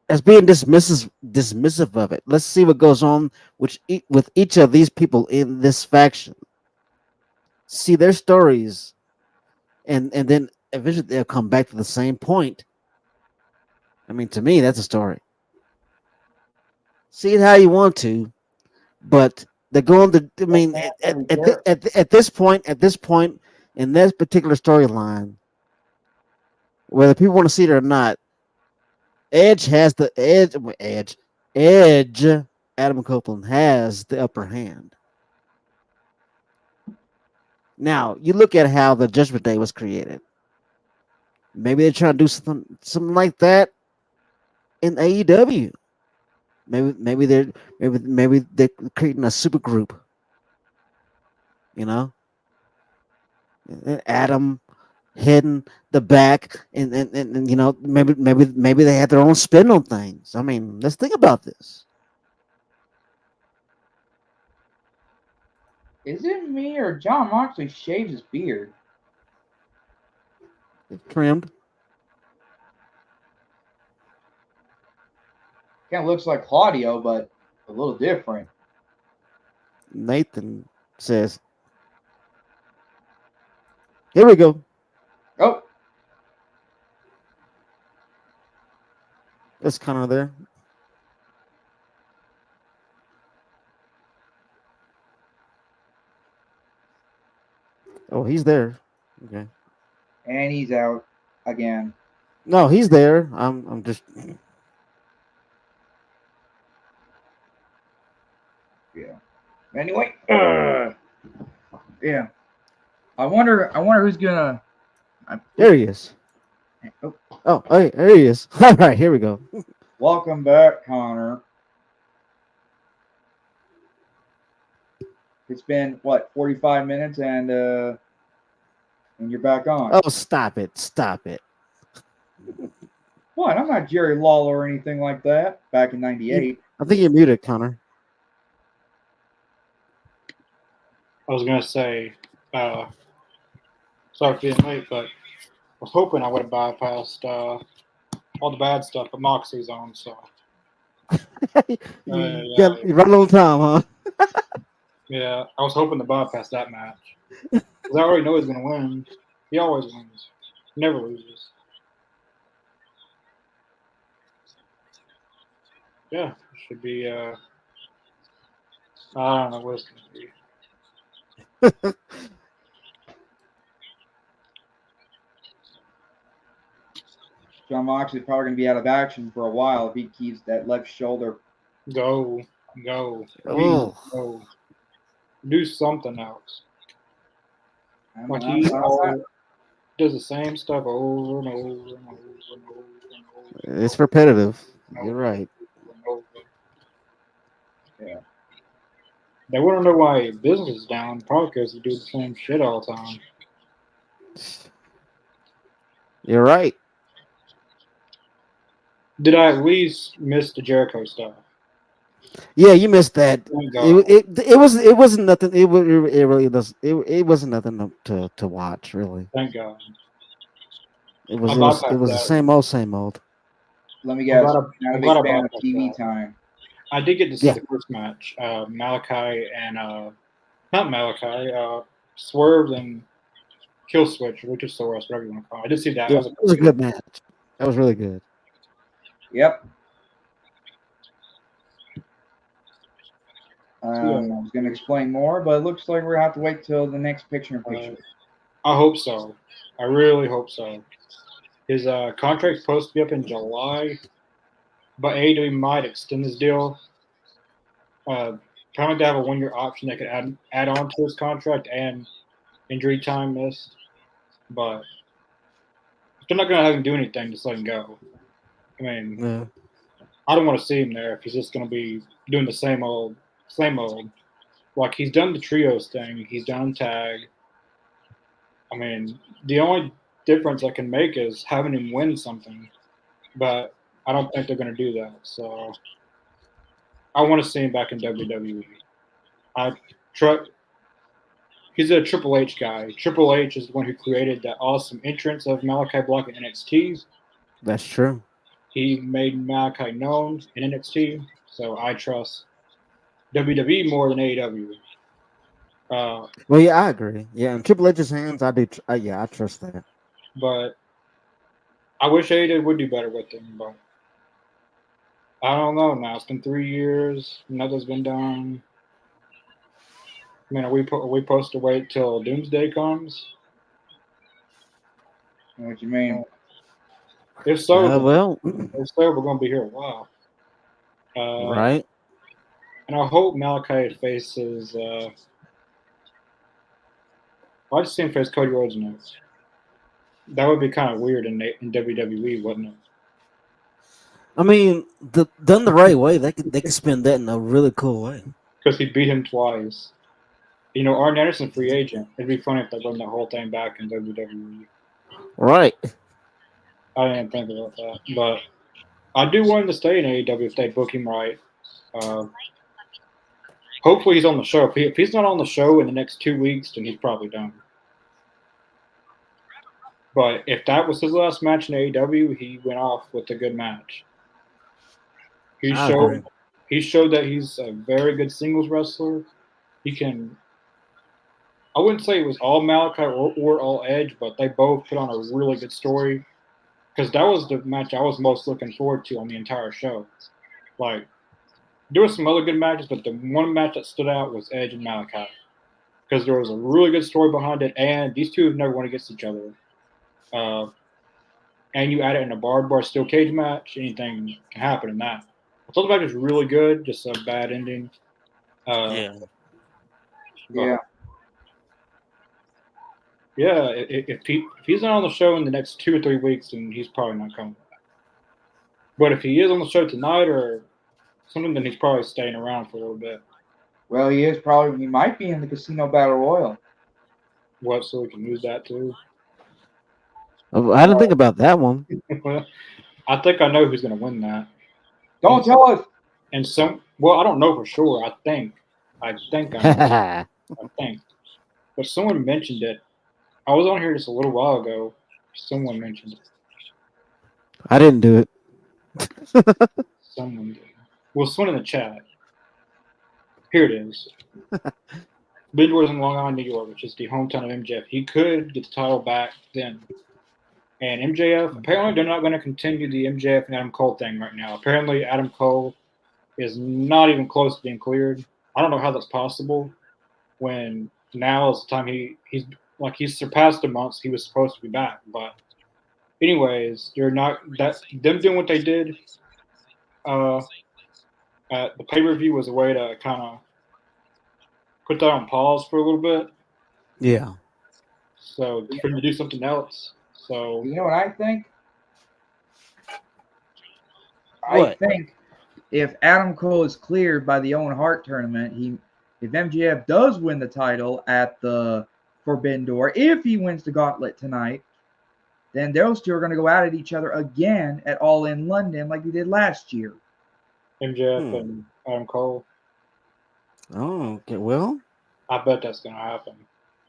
as being dismissive of it. Let's see what goes on with each of these people in this faction. See their stories, and then eventually they'll come back to the same point. I mean, to me, that's a story. See it how you want to, but they're going to. I But mean, man, really care. at this point in this particular storyline, whether people want to see it or not, Edge has the Edge. Adam Copeland has the upper hand. Now you look at how the Judgment Day was created. Maybe they're trying to do something like that in AEW. Maybe they're creating a super group. You know, Adam heading the back, and maybe they had their own spin on things. I mean, let's think about this. Is it me or John Moxley shaved his beard? Trimmed. Kind of looks like Claudio, but a little different. Nathan says, "Here we go. Oh, It's kind of there. Oh, he's there. Okay. and he's out again. No, he's there. I'm just Yeah. Anyway, yeah. I wonder who's gonna. I, there. He is. oh, Oh, hey, there he is. All right, here we go. welcome back, Connor. It's been what 45 minutes, and you're back on. Oh, stop it! Stop it! What? I'm not Jerry Lawler or anything like that. Back in '98. I think you're muted, Connor. I was gonna say, sorry for being late, but I was hoping I would have bypassed all the bad stuff that Moxie's on. So yeah, You run a little time, huh? yeah, I was hoping to bypass that match because I already know he's gonna win. He always wins, he never loses. Yeah, it should be. I don't know what it's gonna be. John Moxley's probably going to be out of action for a while if he keeps that left shoulder. Go, go, please, Oh, go. Do something else. I'm, Like I'm, he I'm, does the same stuff over and over and over and over and over. it's repetitive. And You're over right. and over. yeah. They wouldn't know why business is down. Probably because you do the same shit all the time. You're right. Did I at least miss the Jericho stuff? Yeah, you missed that. Thank God. It wasn't nothing. It really does. It wasn't nothing to watch really. Thank God. It was I'm it glad was it was the that. same old same old. Let me I'm guess. glad Not a I'm big glad I fan brought of that TV up. time. I did get to see Yeah, the first match. Malachi and not Malachi. Swerve and Kill Switch, which is Soros, whatever you want to call it. I did see that. yeah. I was It like, was a good match. That was really good. Yep. yeah. I was going to explain more, but it looks like we're going to have to wait till the next picture in picture. I hope so. I really hope so. His contract's supposed to be up in July, but AEW might extend his deal. Kind of to have a 1 year option that could add on to his contract and injury time missed. But if they're not going to have him do anything, just let him go. I mean, Yeah. I don't want to see him there if he's just going to be doing the same old, same old. Like he's done the trios thing, he's done tag. I mean, the only difference I can make is having him win something, but I don't think they're going to do that. So I want to see him back in WWE. I try. He's a Triple H guy. Triple H is the one who created that awesome entrance of Malachi Black in NXT. That's true. He made Malachi known in NXT, so I trust WWE more than AEW. Well, yeah, I agree. Yeah, in Triple H's hands, I do. Yeah, I trust that. But I wish AEW would do better with him. But I don't know now. It's been 3 years. Nothing's been done. I mean, are we supposed to wait till Doomsday comes? You know what you mean? If so, Well, we're going to be here a while. right. And I hope Malachi faces. Well, I just see him face Cody Rhodes next. That would be kind of weird in WWE, wouldn't it? I mean, done the right way, they could spin that in a really cool way. Because he beat him twice. You know, Arn Anderson, free agent. It'd be funny if they run that whole thing back in WWE. Right. I didn't think about that. But I do want him to stay in AEW if they book him right. Hopefully he's on the show. If he's not on the show in the next 2 weeks, then he's probably done. But if that was his last match in AEW, he went off with a good match. He I agree. showed that he's a very good singles wrestler. He can. I wouldn't say it was all Malachi or all Edge, but they both put on a really good story. Because that was the match I was most looking forward to on the entire show. Like there were some other good matches, but the one match that stood out was Edge and Malachi because there was a really good story behind it, and these two have never went against each other. Uh, and you add it in a barbed steel cage match, anything can happen in that. I thought the match was really good, just a bad ending. Uh, Yeah. Yeah. but yeah, if he's not on the show in the next 2 or 3 weeks, then he's probably not coming. But if he is on the show tonight or something, then he's probably staying around for a little bit. Well, he might be in the Casino Battle Royal. What, so we can use that too? Oh, I didn't think about that one. Well, I think I know who's going to win that. Don't tell us. And well, I don't know for sure. I think I know. I I think, but someone mentioned it. I was on here just a little while ago. Someone mentioned it. didn't do it. Someone did. Well, someone in the chat. Here it is. Bidwell's in Long Island, New York, which is the hometown of MJF. He could get the title back then. And MJF, apparently they're not going to continue the MJF and Adam Cole thing right now. Apparently Adam Cole is not even close to being cleared. I don't know how that's possible when now is the time he's surpassed the months he was supposed to be back. But anyways, they're not them doing what they did at the pay-per-view was a way to kind of put that on pause for a little bit. Yeah. So for him to do something else. So You know what I think? What? I think if Adam Cole is cleared by the Owen Hart tournament, if MJF does win the title at the Forbidden Door, if he wins the Gauntlet tonight, then those two are going to go out at each other again at All In London like they did last year. MJF and Adam Cole. Oh, okay. Well, I bet that's going to happen.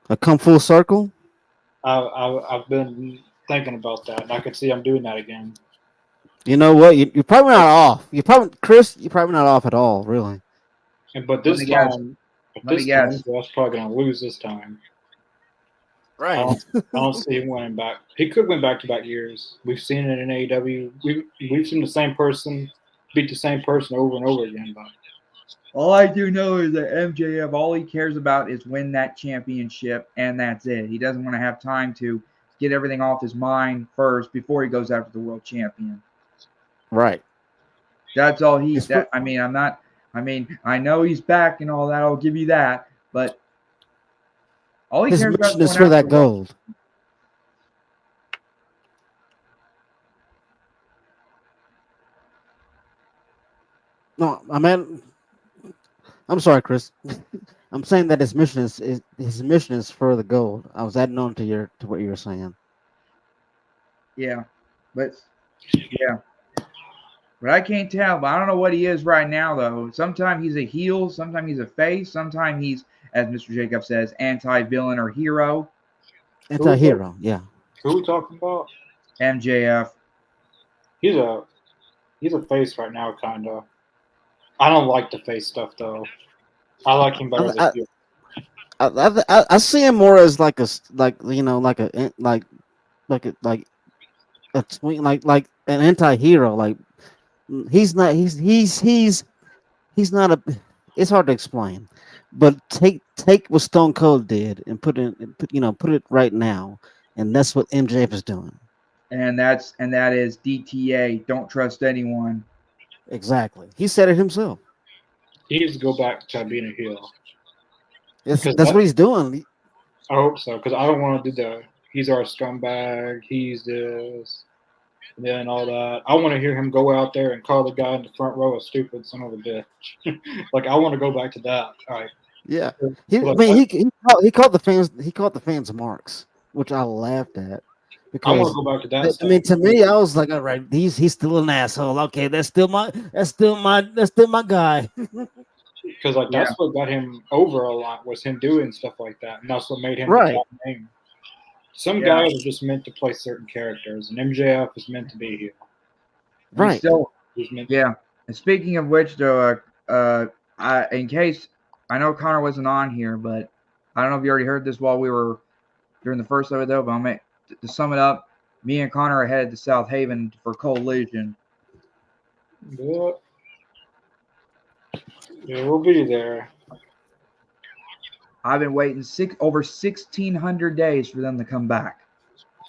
I come full circle. I've been thinking about that, and I can see I'm doing that again. You know what? You're probably not off. Chris. You're probably not off at all, really. But this time, guess. MJF's probably going to lose this time. Right. I don't see him winning back. He could win back-to-back years. We've seen it in AEW. We've seen the same person beat the same person over and over again. But all I do know is that MJF, all he cares about is win that championship, and that's it. He doesn't want to have time to get everything off his mind first before he goes after the world champion. Right. That's all he's. I know he's back and all that. I'll give you that, but all he His cares about mission is for that gold. No, I'm sorry, Chris. I'm saying that his mission is for the gold. I was adding on to what you were saying. Yeah, but I can't tell. But I don't know what he is right now, though. Sometimes he's a heel, sometimes he's a face, sometimes he's, as Mr. Jacob says, anti-villain or hero. Anti-hero, yeah. who are we talking about? MJF. He's a face right now, kind of. I don't like the face stuff though. I like him better as a heel. I see him more as like an anti-hero. Like he's not a. It's hard to explain, but take what Stone Cold did and put it right now, and that's what MJF is doing. And that is DTA. Don't trust anyone. Exactly. He said it himself. He needs to go back to being a heel. That's what he's doing. I hope so, because I don't want to do he's our scumbag, he's this, and then all that. I want to hear him go out there and call the guy in the front row a stupid son of a bitch. Like, I want to go back to that. All right. Yeah. He called the fans marks, which I laughed at. I want to go back to that. I mean, to me, I was like, all right, he's still an asshole. Okay, that's still my guy. Because that's what got him over a lot, was him doing stuff like that, and that's what made him right. the top name. Some guys are just meant to play certain characters, and MJF is meant to be here. Right. He's meant to. And speaking of which, though, in case I know Connor wasn't on here, but I don't know if you already heard this while we were during the first of it, though. But to sum it up, me and Connor are headed to South Haven for Collision. Yeah, yeah, we'll be there. I've been waiting over 1,600 days for them to come back.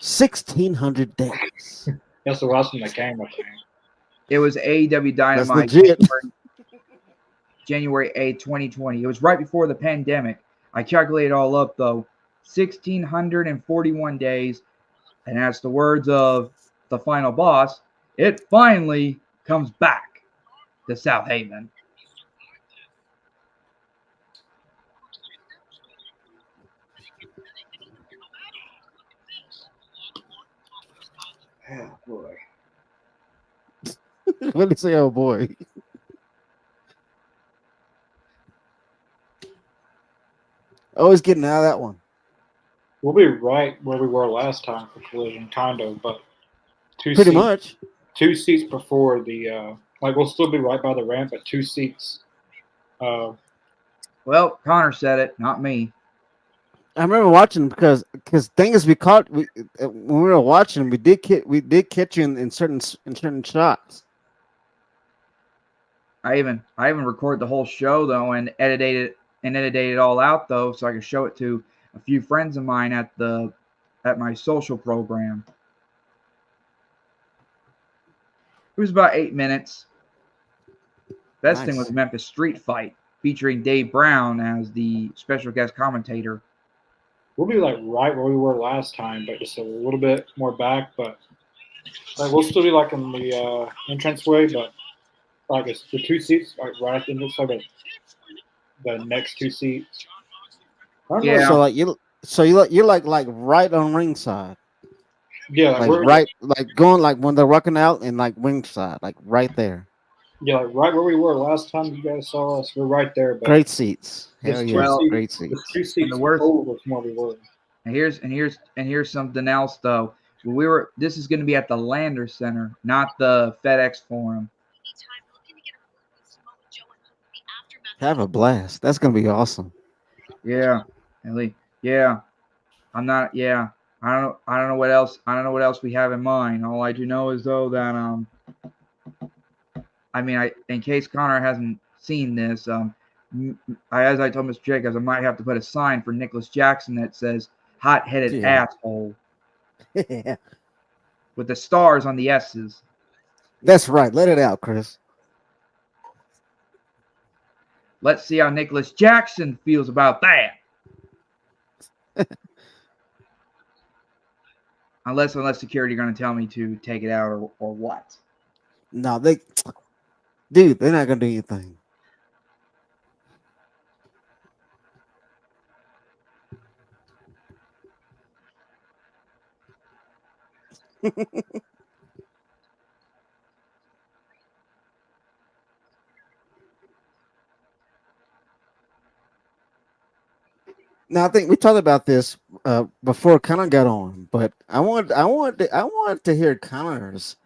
1,600 days. That's the last one that came, I think. It was AEW That's Dynamite legit. January 8th, 2020. It was right before the pandemic. I calculated all up though. 1,641 days. And as the words of the final boss, it finally comes back to South Haven. Oh boy. What did he say? Oh boy. Always getting out of that one. We'll be right where we were last time for Collision, kind of, but two Pretty seats, much. 2 seats before the like we'll still be right by the ramp, but 2 seats. Well, Connor said it, not me. I remember watching because thing is we caught when we were watching we did catch you in certain shots. I even recorded the whole show though and edited it all out though so I could show it to a few friends of mine at my social program. It was about 8 minutes. Best thing was Nice. Memphis Street Fight featuring Dave Brown as the special guest commentator. We'll be like right where we were last time, but just a little bit more back. But like we'll still be like in the entranceway, but like it's the 2 seats like right in the next 2 seats. I don't know. Yeah. You're like right on ringside. Yeah, Like right like going like when they're rocking out and like ringside, like right there. yeah, like right where we were last time you guys saw us. We're right there, but Great seats. Hell it's yeah. Well, Great it's seats. 2 seats the worst- over from where we were. And here's something else though. This is going to be at the Lander Center, not the FedEx Forum. Have a blast. That's gonna be awesome. Yeah, Ellie. Yeah, I'm not. Yeah, I don't know what else. I don't know what else we have in mind. All I do know is though that I mean, in case Connor hasn't seen this, as I told Mr. Jacobs, I might have to put a sign for Nicholas Jackson that says "hot-headed Yeah. asshole" with the stars on the S's. That's right. Let it out, Chris. Let's see how Nicholas Jackson feels about that. unless security are going to tell me to take it out or what. No, they're not gonna do anything. Now I think we talked about this before Connor got on, but I want to hear Connor's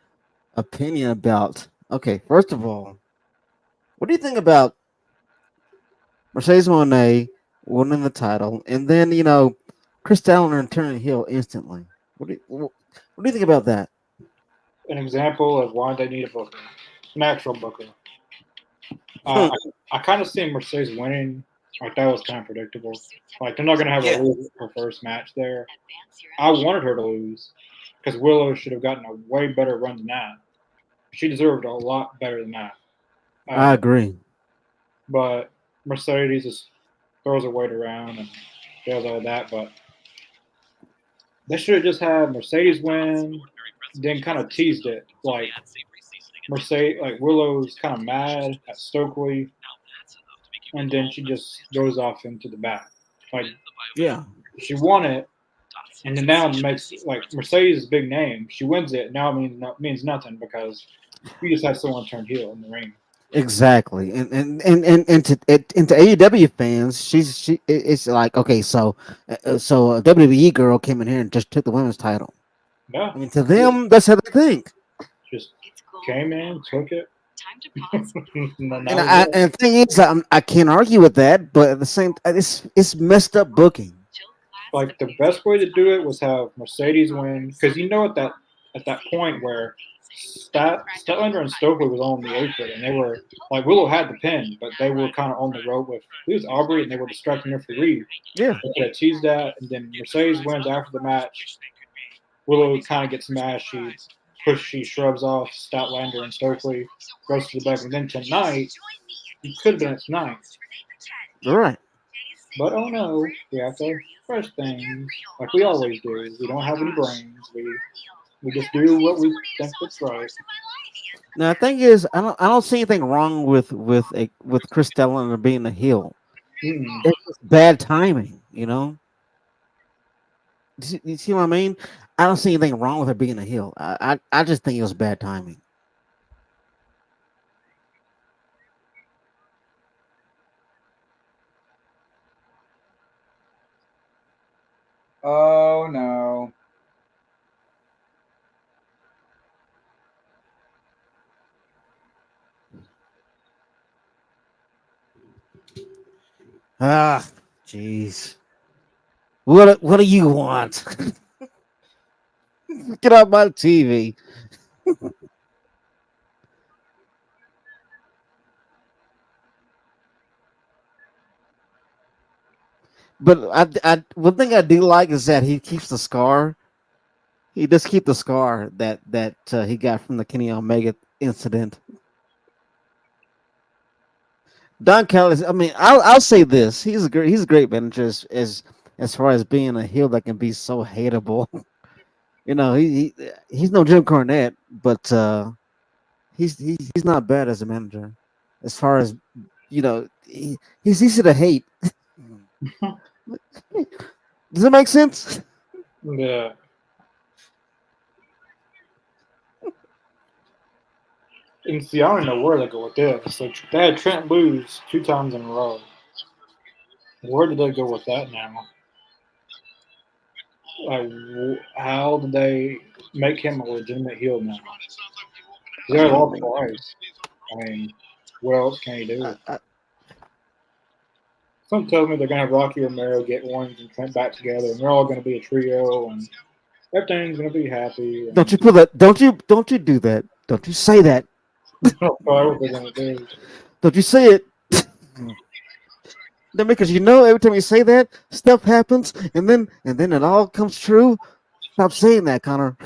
opinion about. Okay, first of all, what do you think about Mercedes Moné winning the title, and then Chris Statlander turning heel instantly? What do you think about that? An example of why they need a booker, an actual booker. I, I kind of see Mercedes winning. Like that was kind of predictable. Like they're not gonna have her lose her first match there. I wanted her to lose because Willow should have gotten a way better run than that. She deserved a lot better than that. I agree. But Mercedes just throws her weight around and does all that. But they should have just had Mercedes win, then kind of teased it. Like Mercedes, like Willow's kind of mad at Stokely, and then she just goes off into the back. Like Yeah, she won it, and then now it makes like Mercedes is a big name. She wins it now. It means nothing because you just have someone turn heel in the ring. exactly. And to AEW fans, it's like okay, so a WWE girl came in here and just took the women's title. Yeah, I mean, to them, that's how they think. just came in, took it. Now we will. And the thing is, I can't argue with that, but at the same time, it's messed up booking. Like the best way to do it was have Mercedes win because you know at that point where Statlander and Stokely was on the apron and they were like Willow had the pin, but they were kind of on the road with it was Aubrey and they were distracting her for Reed. Yeah, They could have teased that, and then Mercedes wins after the match. Willow kind of gets mad. She shrubs off Statlander and Stokely, goes to the back, and then tonight you could have been at tonight, you're right. but oh no, we have to fresh things like we always do. We don't have any brains. We just do what we think that's right. Now the thing is, I don't see anything wrong with Chris Stellan being a heel. Mm. It's just bad timing, you know. You see what I mean? I don't see anything wrong with her being a heel. I just think it was bad timing. Oh no. Ah, jeez. What do you want? Get off my TV. But one thing I do like is that he keeps the scar. He does keep the scar that he got from the Kenny Omega incident. Don Callis. I mean, I'll say this: he's a great manager as far as being a heel that can be so hateable. You know, he's no Jim Cornette, but he's not bad as a manager. As far as he's easy to hate. Does it make sense? Yeah. And see, I don't know where they go with this. So they had Trent lose 2 times in a row. Where did they go with that now? Like, how did they make him a legitimate heel now? They're lost twice. I mean, what else can he do? Some tells me they're gonna have Rocky Romero get Owens and Trent back together, and they're all gonna be a trio, and everything's gonna be happy. Don't And you put that? Don't you do that? Don't you say that? probably what they're gonna do. Don't you say it? Then because you know every time you say that, stuff happens, and then it all comes true. Stop saying that, Connor.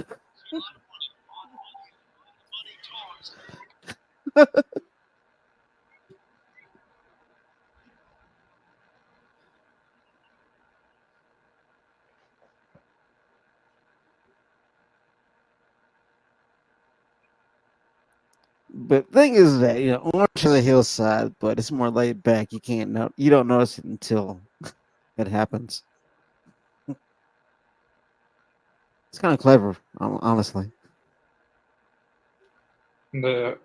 But thing is that Orange is a hillside, but it's more laid back. You don't notice it until it happens. It's kind of clever, honestly. The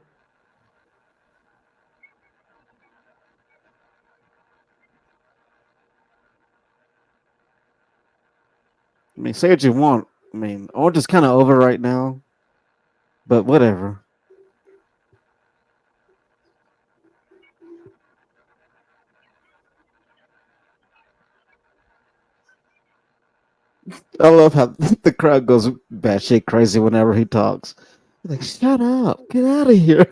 I mean, say what you want. I mean, Orange is kind of over right now, but whatever. I love how the crowd goes batshit crazy whenever he talks. Like, shut up, get out of here.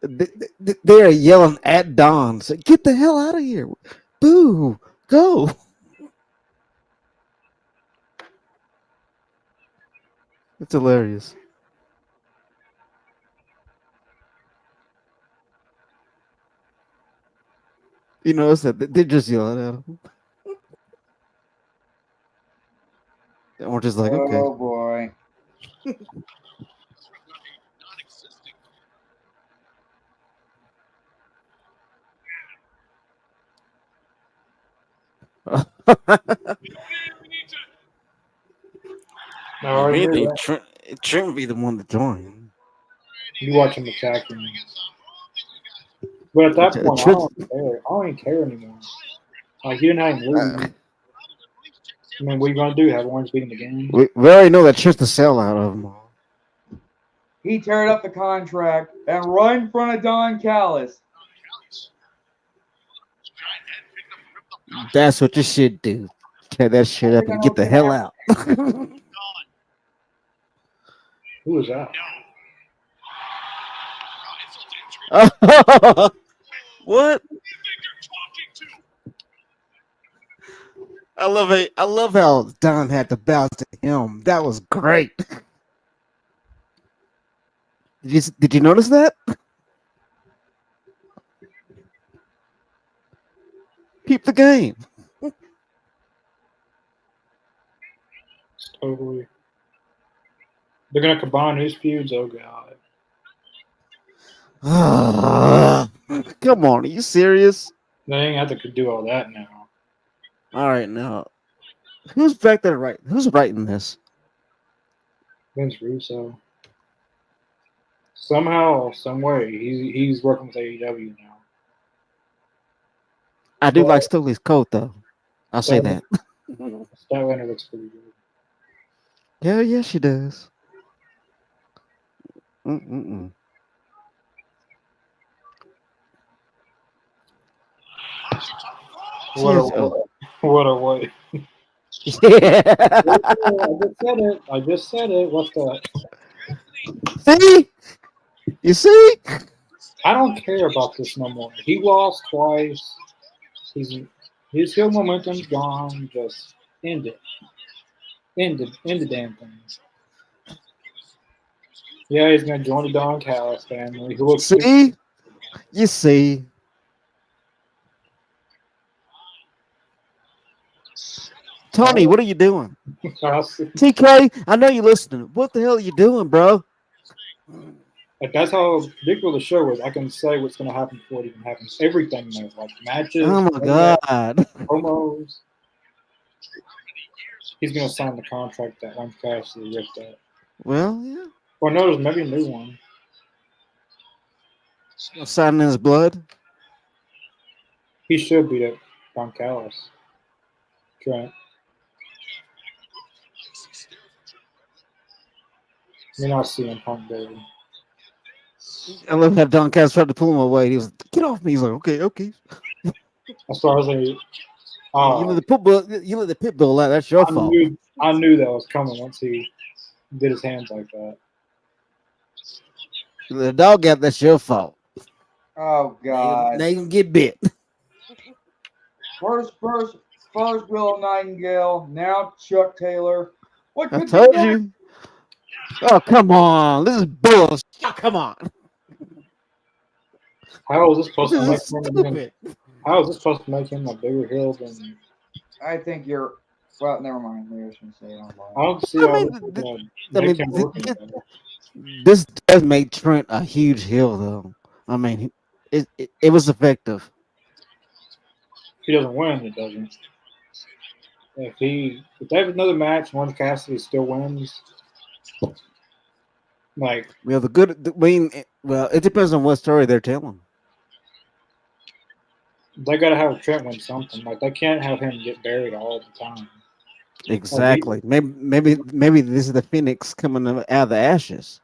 They're yelling at Don, say, get the hell out of here. Boo, go. It's hilarious. You notice that they're just yelling at him. And we're just like, okay. Oh boy. no, I agree. Really, Trent would be the one to join. You watch him attack him, but at that point, I Trent, don't care. I don't even care anymore. Like you didn't have him lose. I mean, what are you gonna do? Have Orange beat him again? we already know that Trent's the sellout of them all. he teared up the contract and right in front of Don Callis. That's what you should do. Tear that shit I up think I and know get what's the gonna hell happen. out. Who was that? What? I love it. I love how Don had to bow to him. That was great. Did you notice that? Keep the game. Totally. They're gonna combine these feuds. Oh god. Come on, are you serious? They ain't have to do all that now. All right, now who's back there? Right? Who's writing this? Vince Russo. Somehow, some way, he's working with AEW now. I do like But Stokely's coat, though. I'll say that. Statlander looks pretty good. Yeah, yeah, she does. Mm-mm-mm. She What a is. Oh, what a way. yeah. I just said it. I just said it. What the? See, you see. I don't care about this no more. He lost twice. He's his heel momentum's gone. Just end it. End the damn thing. Yeah, he's gonna join the Don Callis family. Who looks good. See, you see. Tony, what are you doing? TK, I know you're listening. What the hell are you doing, bro? Like that's how ridiculous the show is. I can say what's gonna happen before it even happens. Everything there, like matches, Oh my god. promos. He's gonna sign the contract that Orange Cassidy ripped up. Well, yeah. Or no, there's maybe a new one. Signing his blood. He should beat up Don Callis. Trent. You're not seeing Punk, baby. I love how Don Cass tried to pull him away. He was like, get off me. He's like, okay, okay. As far as You let the pit bull. You let the pit bull out. That's your fault. I knew that was coming once he did his hands like that. You let the dog out. That's your fault. Oh God! Now you can get bit. First Willow Nightingale. Now Chuck Taylor. What I could told be next? you. Oh come on! This is bullshit. Oh, come on! How is this supposed This to make is him? stupid. How is this supposed to make him a bigger heel than? I think you're. Well, never mind. Maybe I shouldn't say it out I loud. don't see I how mean, this is gonna I make mean, him look any better. this does make Trent a huge heel, though. I mean, it was effective. If he doesn't win, it doesn't. If they have another match, and Orange Cassidy still wins, like Well, I mean, well, it depends on what story they're telling. they gotta have Trent win something. Like they can't have him get buried all the time. Exactly. Maybe this is the Phoenix coming out of the ashes.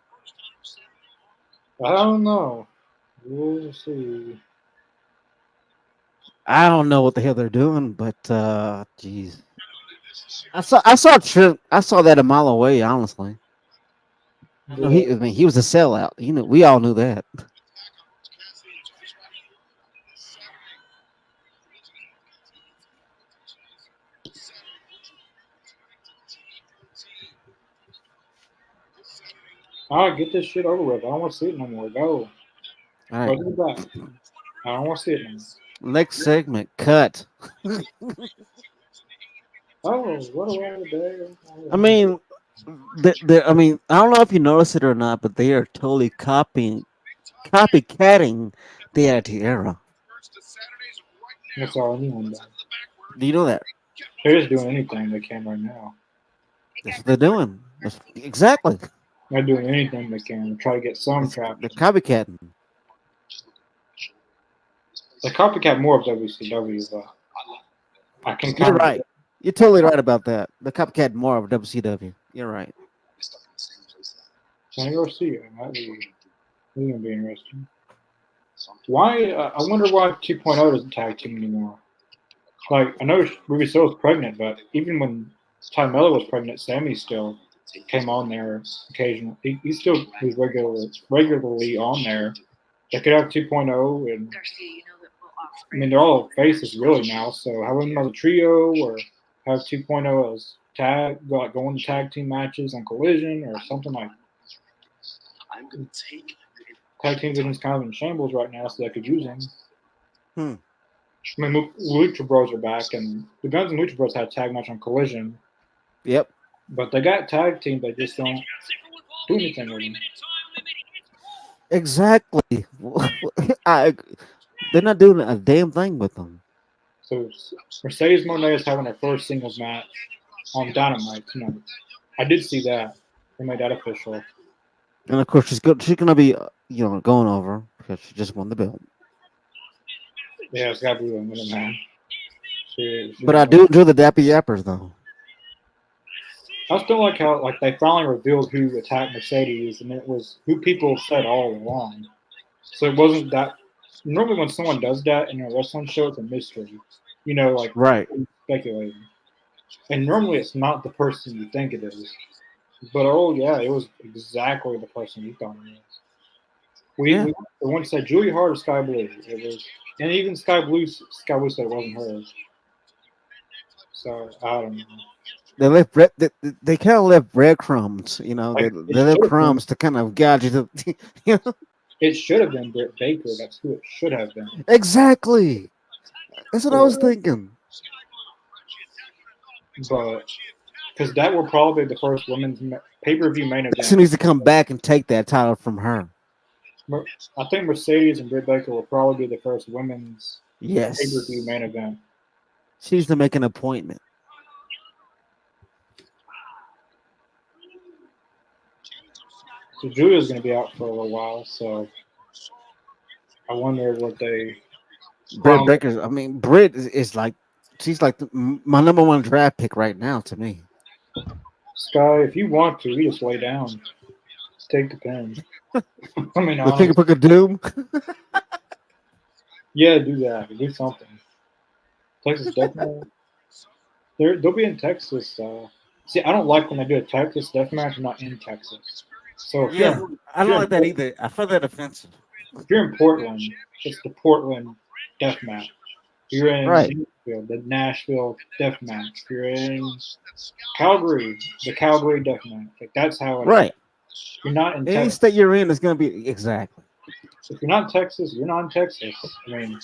I don't know. We'll see. I don't know what the hell they're doing, but jeez, I saw Trent. I saw that a mile away. Honestly, no, Yeah. I mean, he was a sellout. You know, we all knew that. All right, get this shit over with. I don't want to see it no more. Go. All Go right, to the back. I don't want to see it no more. next segment cut. Oh, what a random day. I mean, I mean, I don't know if you noticed it or not, but they are totally copycatting the Attitude Era. That's all anyone does. Do you know that? They're just doing anything they can right now. That's what they're doing. Exactly. They're doing anything they can to try to get some They're traction. copycatting. They copycat more of WCW, but I can You're kind of. right. You're totally right about that. The copycat more of WCW. You're right. Tony Garcia. That's gonna be interesting. Why? I wonder why 2.0 doesn't tag team anymore. Like I know Ruby Soho was pregnant, but even when Ty Miller was pregnant, Sammy still came on there occasionally. He still was regularly on there. They could have 2.0, and I mean they're all faces really now. So have them as a trio, or have 2.0 as go into tag team matches on Collision or something like. Tag team division's kind of in shambles right now, so they could use him. Hmm. I mean, Lucha Bros are back, and the Guns and Lucha Bros had a tag match on Collision, Yep. but they got tag team. They just don't do anything with them. Exactly. I, they're not doing a damn thing with them. So Mercedes Moné is having her first singles match on Dynamite tonight. I did see that. They made that official. And of course, she's good. She's gonna be, going over because she just won the belt. Yeah, it's got to be a minute, man. She But I do enjoy the Dappy Yappers, though. I still like how they finally revealed who attacked Mercedes, and it was who people said all along. So it wasn't that. Normally, when someone does that in a wrestling show, it's a mystery. Like Right. speculating. And normally, it's not the person you think it is. But oh yeah, it was exactly the person you thought it was. Yeah. We once said Julie Hart or Sky Blue. It was, and even Sky Blue said it wasn't her. So I don't know. They left they kind of left breadcrumbs, Like they left crumbs to kind of guide you to, it should have been Britt Baker. That's who it should have been. Exactly. That's what I was thinking. But because that will probably be the first women's pay-per-view main She event. needs to come back and take that title from her. I think Mercedes and Britt Baker will probably be the first women's Yes. pay-per-view main event. She needs to make an appointment. So Julia's going to be out for a little while, so I wonder what they. Britt Baker's. I mean, Britt is like, she's like my number one draft pick right now to me. Sky, if you want to, you just lay down. Take the pen. I mean, The fingerprint of doom. Yeah, do that. Do something. Texas definitely. They'll be in Texas. See, I don't like when they do a Texas death match not in Texas. So if Yeah, I don't like that Portland- either. I find that offensive. If you're in Portland, it's the Portland death match. If you're in Right. Nashville, the Nashville death match. If you're in Calgary, the Calgary death match. Like that's how it is. Right. You're not in Any Texas. state you're in is going to be exactly. If you're not in Texas, you're not in Texas. I mean,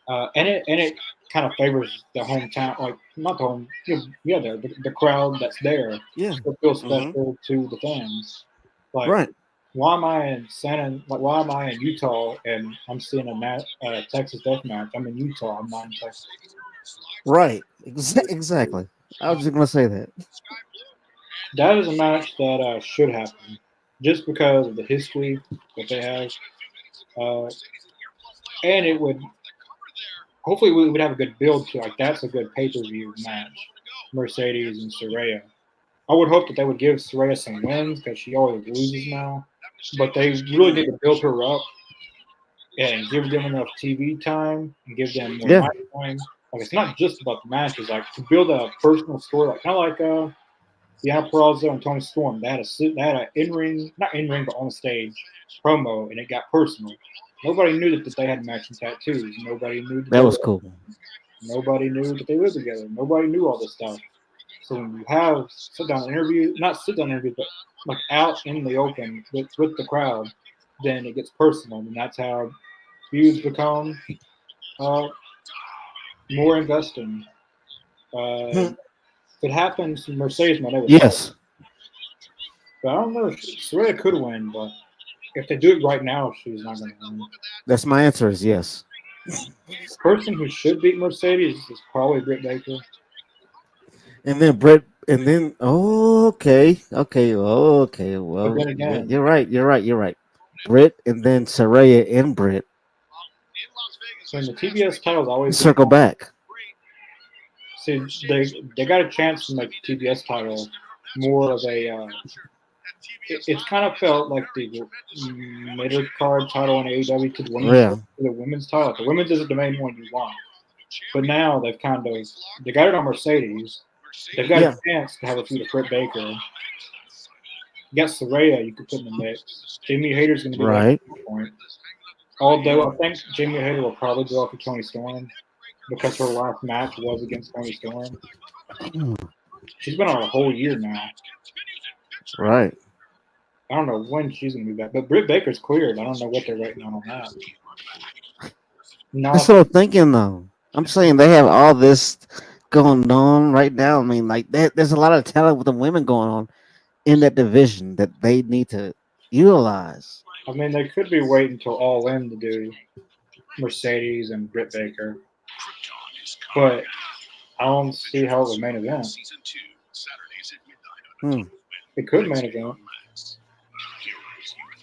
and it kind of favors the hometown, like not the home, yeah, the crowd that's there. Yeah. It feels special to the fans. Like, Right. why am I in why am I in Utah and I'm seeing a Texas death match? I'm in Utah. I'm not in Texas. Right. Exactly. I was just going to say that. That is a match that should happen, just because of the history that they have, and it would. Hopefully, we would have a good build to that's a good pay-per-view match. Mercedes and Saraya. I would hope that they would give Saraya some wins because she always loses now. But they really need to build her up and give them enough TV time and give them more Yeah. match time. Like it's not just about the matches. Like to build a personal story, like kind of like Deanna Purrazzo and Tony Storm. They had a in-ring, not in-ring, but on stage promo, and it got personal. Nobody knew that they had matching tattoos. Nobody knew That was cool. Nobody knew that they lived together. Nobody knew all this stuff. So when you have sit-down interviews, not sit-down interviews, but like out in the open with the crowd, then it gets personal, and that's how feuds become more investing. If it happens, Mercedes might never. Yes. But I don't know. Saraya could win, but if they do it right now, she's not going to win. That's my answer is yes. The person who should beat Mercedes is probably Britt Baker. And then Brett, and then okay. Well, But then again, you're right. Britt, and then Saraya and Britt so the TBS title's always circle back. See, they got a chance to make the TBS title more of a it's kind of felt like the middle card title in AEW Yeah. to the women's title. The women's is the main one you want, but now they got it on Mercedes. They've got a Yeah. chance to have a feud with Britt Baker. You got Saraya you could put in the mix. Jamie Hayter's going to be back at Right. some point. Although I think Jamie Hayter will probably go off with Tony Storm because her last match was against Tony Storm. Mm, She's been on a whole year now. right. I don't know when she's going to be back, but Britt Baker's cleared. I don't know what they're waiting on that. That's No, what I'm thinking, though. I'm saying they have all this going on right now. I mean, like there's a lot of talent with the women going on in that division that they need to utilize. I mean they could be waiting until All In to do Mercedes and Britt Baker, but I don't see how it would main event. Hmm. It could main event.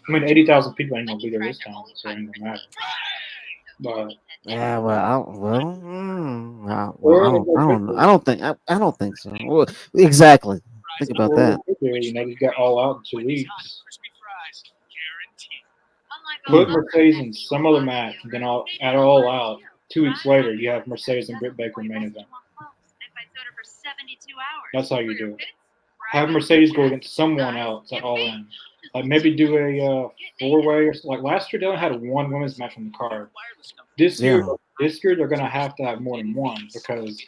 I mean, 80,000 people ain't gonna be there this time, so it ain't gonna matter. But Yeah, well, or I don't think, I don't think so. Well, exactly. Think about that. they could do, they got All Out in 2 weeks. Hmm. Put Mercedes in some other match, and then at All Out 2 weeks later, you have Mercedes and Britt Baker main event. That's how you do it. Have Mercedes go against someone else at All In. Like maybe do a 4-way or something. Like last year, they only had one women's match on the card. This year, Yeah. they're gonna have to have more than one because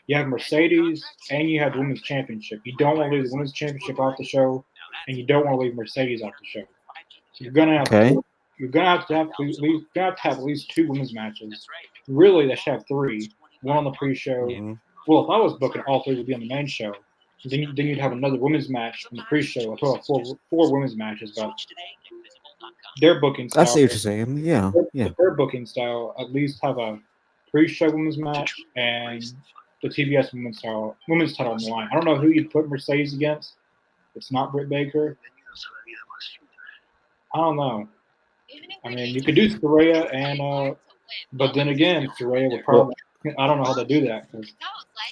you have Mercedes and you have the women's championship. You don't want to leave the women's championship off the show, and you don't want to leave Mercedes off the show. So Okay. you're gonna have at least two women's matches. Really, they should have three. One on the pre-show. Mhm. Well, if I was booking, all three would be on the main show. Then you'd have another women's match on the pre-show. A total of four women's matches, but their booking I style, see what you're saying. Yeah. Yeah. their booking style, at least have a pre-show women's match and the TBS women's title on the line. I don't know who you'd put Mercedes against. It's not Britt Baker. I don't know. I mean, you could do Saraya but then again, Saraya would Well, probably. I don't know how they do that.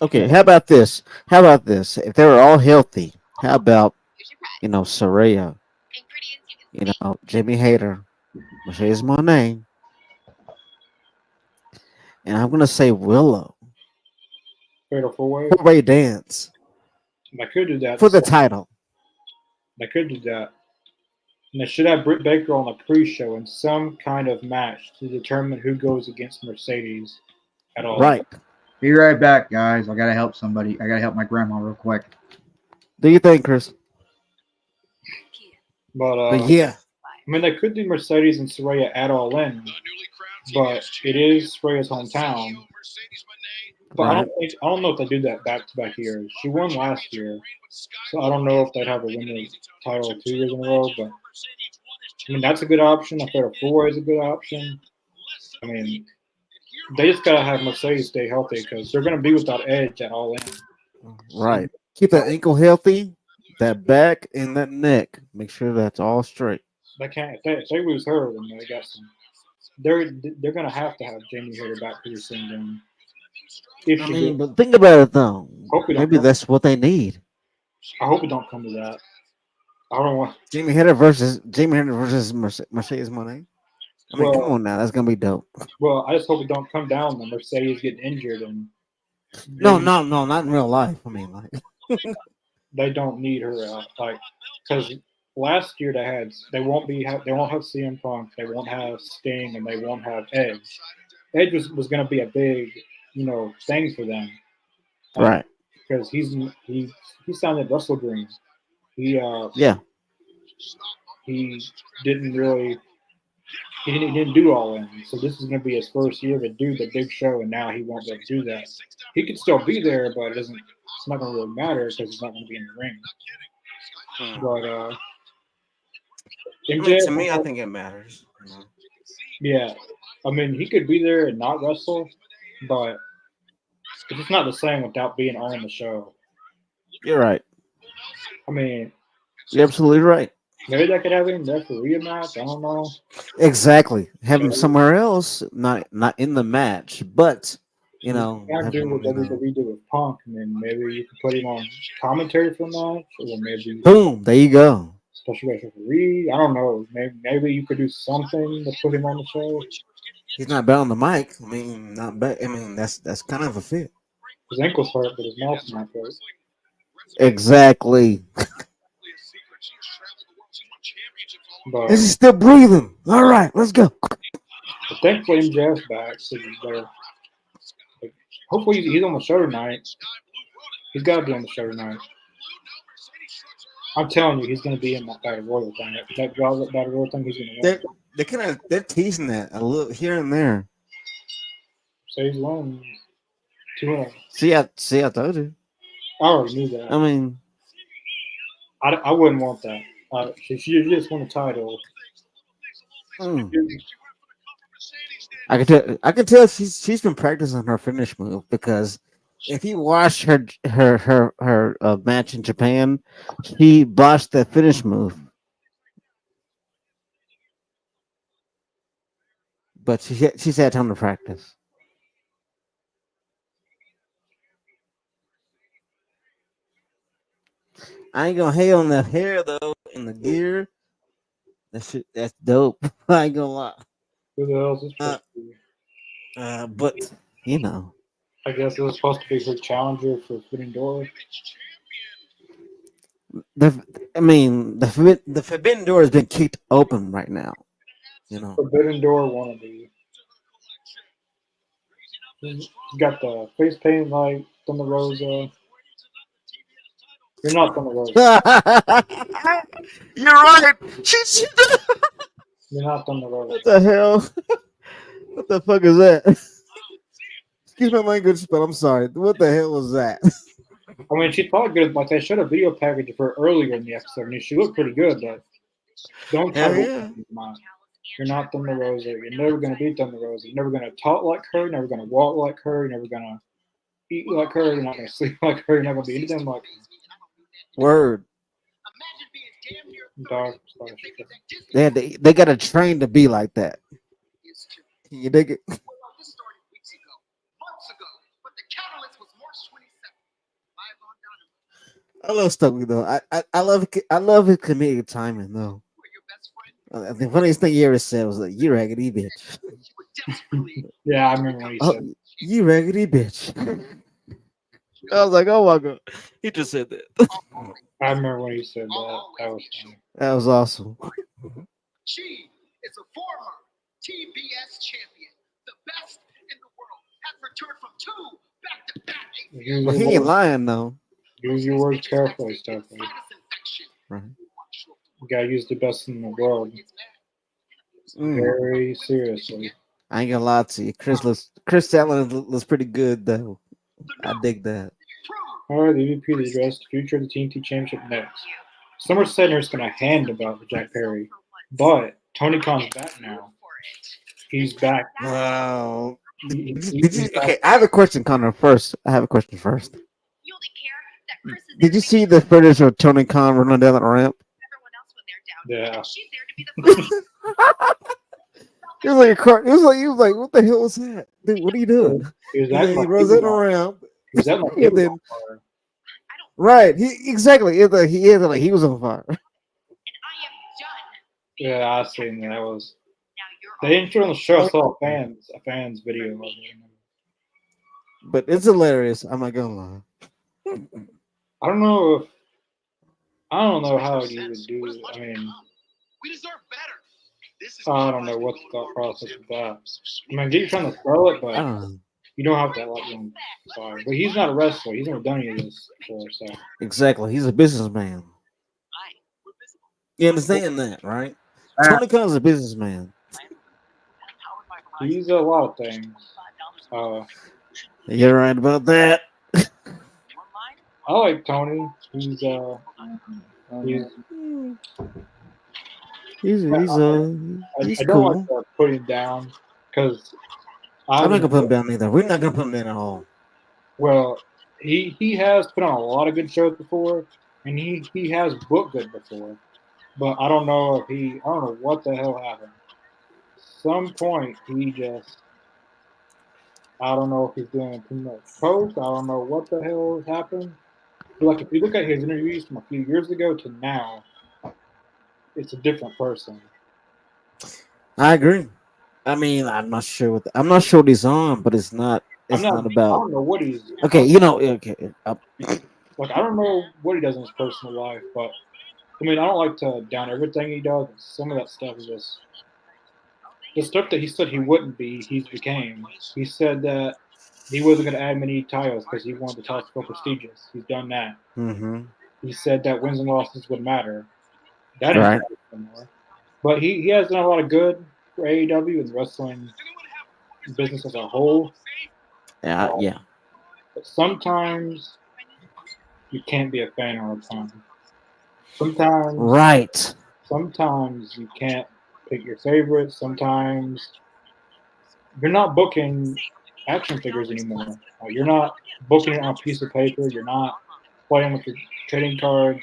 okay. How about this? How about this? If they were all healthy, how about Saraya, Jimmy Hater, Mercedes Monet, and I'm gonna say Willow, Fatal four-way. 4-way dance They could do that. for the title. They could do that. And they should have Britt Baker on the pre-show in some kind of match to determine who goes against Mercedes at all. Right. Be right back, guys. I gotta help somebody. I gotta help my grandma real quick. Do you think, Chris? But But yeah. I mean, they could do Mercedes and Saraya at All In, but it is Saraya's hometown. But Right. I don't know if they do that back to back years. She won last year, so I don't know if they'd have a women's title 2 years in a row. But I mean, that's a good option. I thought a 4-way is a good option. I mean, they just gotta have Mercedes stay healthy because they're gonna be without Edge at All In. Right. Keep that ankle healthy, that back and that neck. Make sure that's all straight. They can't. If they lose her, then they got some. They're gonna have to have Jamie Hayter back pretty soon. Then, if I she mean, do, but think about it though. hope we don't. Maybe that's what they need. I hope it don't come to that. I don't want. Jamie Hader versus Mercedes Monet. I mean, come Well, on now, that's gonna be dope. well, I just hope it don't come down to Mercedes getting injured and No, then no, no, not in real life. I mean, like, they don't need her out. Like, because last year they won't have CM Punk, they won't have Sting, and they won't have Edge. Edge was going to be a big thing for them. right? Because he signed at Wrestle Dream. He Yeah, he didn't really he didn't do All In. So this is going to be his first year to do the big show, and now he won't be able to do that. He could still be there, but it's not going to really matter because he's not going to be in the ring. But I MJ, mean, to me, I think it matters. yeah, I mean he could be there and not wrestle, but it's just not the same without being on the show. You're right. I mean, You're absolutely right. maybe they could have him referee a match. I don't know. Exactly. Have him somewhere else, not in the match, but You can have do him, what WWE did with Punk, and then maybe you could put him on commentary for a match, or maybe boom, there you go. special guest referee. I don't know. Maybe you could do something to put him on the show. He's not bad on the mic. I mean, not bad. I mean, that's kind of a fit. His ankle's hurt, but his mouth's not hurt. Exactly. But, Is he still breathing? All right, let's go. thankfully MJF's back, so he's better. Like, hopefully he's on the show tonight. He's got to be on the show tonight. I'm telling you, he's going to be in that Battle Royal thing. That Battle Royal thing, he's going to win. They're teasing that a little here and there. So he's won 200. See, I told you. I already knew that. I mean, I wouldn't want that. She just won the title. I can tell she's been practicing her finish move because if you watch her match in Japan, she botched that finish move. But she's had time to practice. I ain't gonna hate on the hair though and the gear. That's dope. I ain't gonna lie. Who the hell is this supposed to be? But you know, I guess it was supposed to be her challenger for Forbidden Door. the forbidden door has been kicked open right now. You know, Forbidden Door wannabe. He's got the face paint like Thunder Rosa. You're not Thunder Rosa. you're right. She You're not Thunder Rosa. What the hell? What the fuck is that? Excuse my language, but I'm sorry. What the hell was that? I mean, she's probably good. Like, they showed a video package of her earlier in the episode, and she looked pretty good, but don't tell me you're not Thunder Rosa. You're never going to be Thunder Rosa. You're never going to talk like her. You're never going to walk like her. You're never going to eat like her. You're not going to sleep like her. You're not going to be anything like her. Word. Dark. They got to train to be like that. Can you dig it? I love Stokely though. I love his comedic timing though. The funniest thing he ever said was like, "You raggedy bitch." Yeah, I remember when he said, "You raggedy bitch." I was like, "Oh my god," he just said that. I remember when he said that. That was funny. That was awesome. She is a former TBS champion, the best in the world. Has returned from 2 back-to-back. Well, he ain't lying though. Use your words carefully, Stephanie. Right. You gotta use the best in the world. Very seriously. I ain't gonna lie to you. Chris Allen looks pretty good though. I dig that. Alright, the EVP to address the future of the TNT Championship next. Some are saying they're just gonna hand about to Jack Perry, but Tony Khan's back now. He's back. Wow. Okay, I have a question, Connor. First, Did you see the footage of Tony Khan running down the ramp? Yeah. He was like, what the hell was that? Dude, what are you doing? He was He acting like runs he in was on- around. he was acting like he And was then- on fire. Right. He exactly. He acted like he was on fire. Yeah, I seen that. That was. They didn't show on the show. I saw a fans video of it. But it's hilarious. I'm not gonna lie. I don't know how you would do it. I mean, We deserve better. I don't know what the thought process of that. I mean, you're trying to sell it, I but don't know. you don't have to let him fire. But he's not a wrestler. He's never done any of this before, so. Exactly. He's a businessman. You understand that, right? Tony Khan's a businessman. He's a lot of things. You're right about that. I like Tony. He's He's I don't cool. like to put him down because I'm not gonna put him down either. We're not gonna put him down at all. Well, he has put on a lot of good shows before, and he has booked good before, but I don't know what the hell happened. Some point he just, I don't know if he's doing too much post. I don't know what the hell happened. But like if you look at his interviews from a few years ago to now, it's a different person. I agree. I mean, I'm not sure what he's on, but it's not. I'm It's not. not I about. don't know what he's. Okay, okay. Like I don't know what he does in his personal life, but I mean I don't like to down everything he does. Some of that stuff is just the stuff that he said he wouldn't be. He's became. He said that he wasn't going to add many titles because he wanted the titles to feel prestigious. He's done that. Mm-hmm. He said that wins and losses would matter. That ain't Right. matter anymore. But he has done a lot of good for AEW and wrestling business as a whole. Yeah. Uh, Yeah. but sometimes you can't be a fan all the time. Sometimes, Right. sometimes you can't pick your favorites. Sometimes you're not booking action figures anymore. You're not booking it on a piece of paper. You're not playing with your trading cards.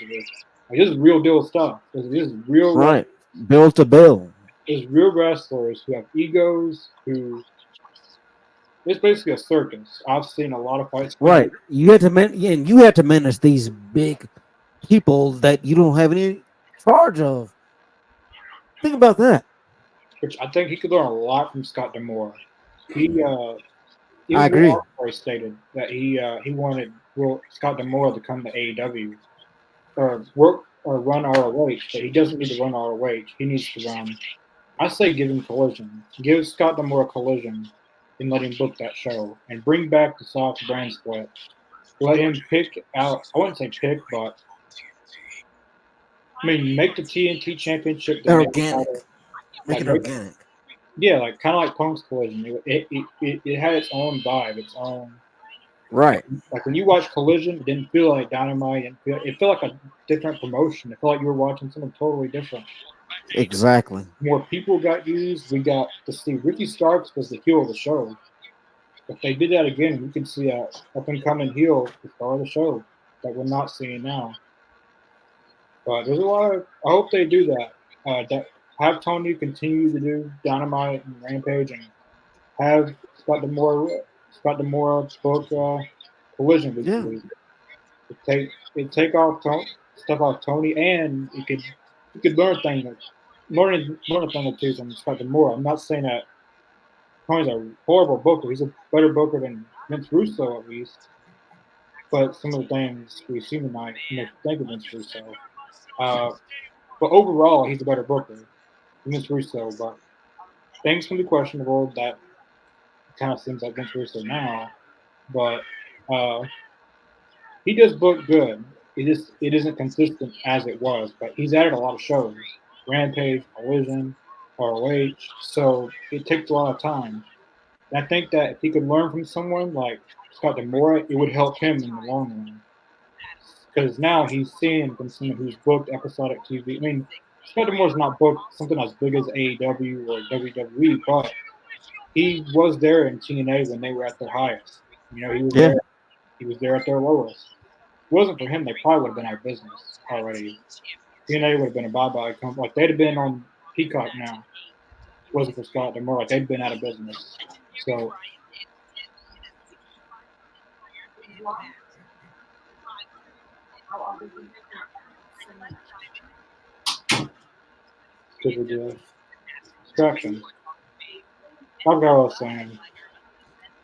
This is real deal stuff. This is real. Right. Bill to bill. There's real wrestlers who have egos. Who it's basically a circus. I've seen a lot of fights, Right. You had to yeah, and you had to manage these big people that you don't have any charge of. Think about that. which I think he could learn a lot from Scott Demore. He I even agree. Will Ospreay stated that he wanted Scott Demore to come to AEW or work or run ROH, but he doesn't need to run ROH. He needs to run. I say give him Collision. Give Scott Demore Collision and let him book that show and bring back the soft brand split. Let him pick out. I wouldn't say pick, but I mean make the TNT Championship the main Organic. title. Make it Make organic. yeah, like kind of like Punk's Collision. It had its own vibe, its own. Right. Like when you watch Collision, it didn't feel like Dynamite. It felt like a different promotion. It felt like you were watching something totally different. Exactly. More people got used. We got to see Ricky Starks was the heel of the show. If they did that again, we could see a up and coming heel to start the show that we're not seeing now. But there's a lot of. I hope they do that. That have Tony continue to do Dynamite and Rampage, and have Scott Demore book Collision week to Yeah. week. It take off stuff off Tony, and it could learn things, learn a thing or two from Scott Demore. I'm not saying that Tony's a horrible booker. He's a better booker than Vince Russo at least. But some of the things we've seen tonight make me think of Vince Russo. Uh, but overall, he's a better booker than Vince Russo. But things can be questionable. That kind of seems like Vince Russo now. But uh, he does book good. It isn't consistent as it was, but he's added a lot of shows. Rampage, Collision, ROH. So it takes a lot of time. And I think that if he could learn from someone like Scott Demora, it would help him in the long run. Because now he's seeing from someone who's booked episodic TV. I mean, Scott Demora's not booked something as big as AEW or WWE, but he was there in TNA when they were at their highest. He was Yeah. there. He was there at their lowest. If it wasn't for him, they probably would have been out of business already. TNA would have been a bye-bye company. Like they'd have been on Peacock now. If it wasn't for Scott Demore, like they'd been out of business. So because of the distraction. I forgot what I was saying.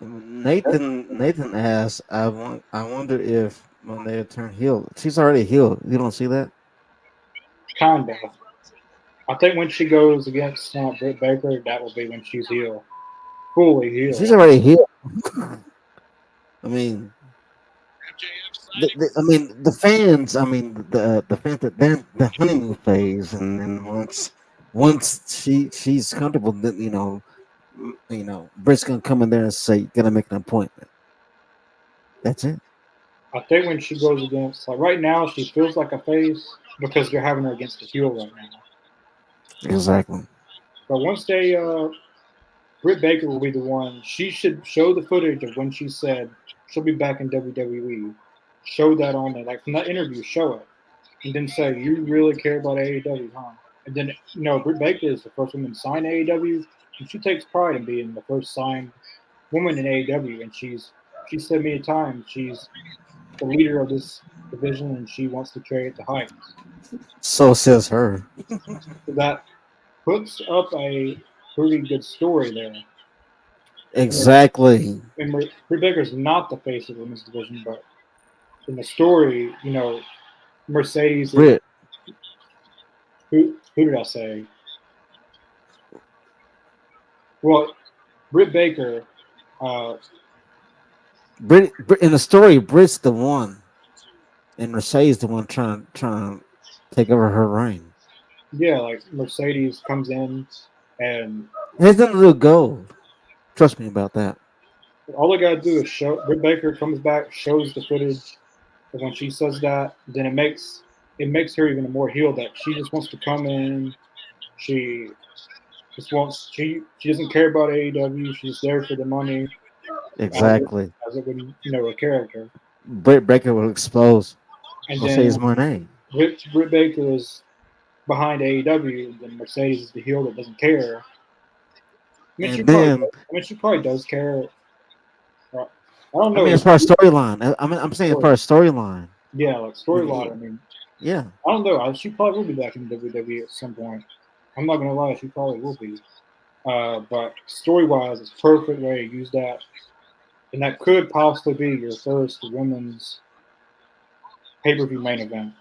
Nathan asked, I wonder if when they turn heel, she's already healed. You don't see that? Kind of. I think when she goes against Britt Baker, that will be when she's heel, fully She's heel. already healed. I mean, the fans. I mean, the fans that then the honeymoon phase, and then once she's comfortable, then Britt's gonna come in there and say, "Gonna make an appointment." That's it. I think when she goes against, like right now, she feels like a face because they're having her against the heel right now. Exactly. But once they, Britt Baker will be the one. She should show the footage of when she said she'll be back in WWE. Show that on there, like from that interview. Show it, and then say you really care about AEW, huh? And then Britt Baker is the first woman to sign AEW, and she takes pride in being the first signed woman in AEW. And she said many times she's the leader of this division, and she wants to carry it to heights. So says her. That puts up a pretty good story there. Exactly. And Britt Baker's not the face of the women's division, but in the story, Mercedes is Britt, who did I say? Well, Britt Baker, uh, In the story, Britt's the one, and Mercedes the one trying to take over her reign. yeah, like Mercedes comes in and It has nothing to do with gold. Trust me about that. all they gotta do is show Britt Baker comes back, shows the footage, and when she says that, then it makes her even more heel that she just wants to come in. She she doesn't care about AEW. She's there for the money as it, Exactly. as it would a character. Britt Baker will expose And Mercedes then Moné. Britt Baker is behind AEW, then Mercedes is the heel that doesn't care. And then, She probably does care. I don't I mean, know. as far as storyline, I'm saying as far as storyline. Yeah, like storyline. I mean, Yeah. I don't know. She probably will be back in WWE at some point. I'm not gonna lie, she probably will be. But story wise, it's perfect way to use that, and that could possibly be your first women's pay per view main event.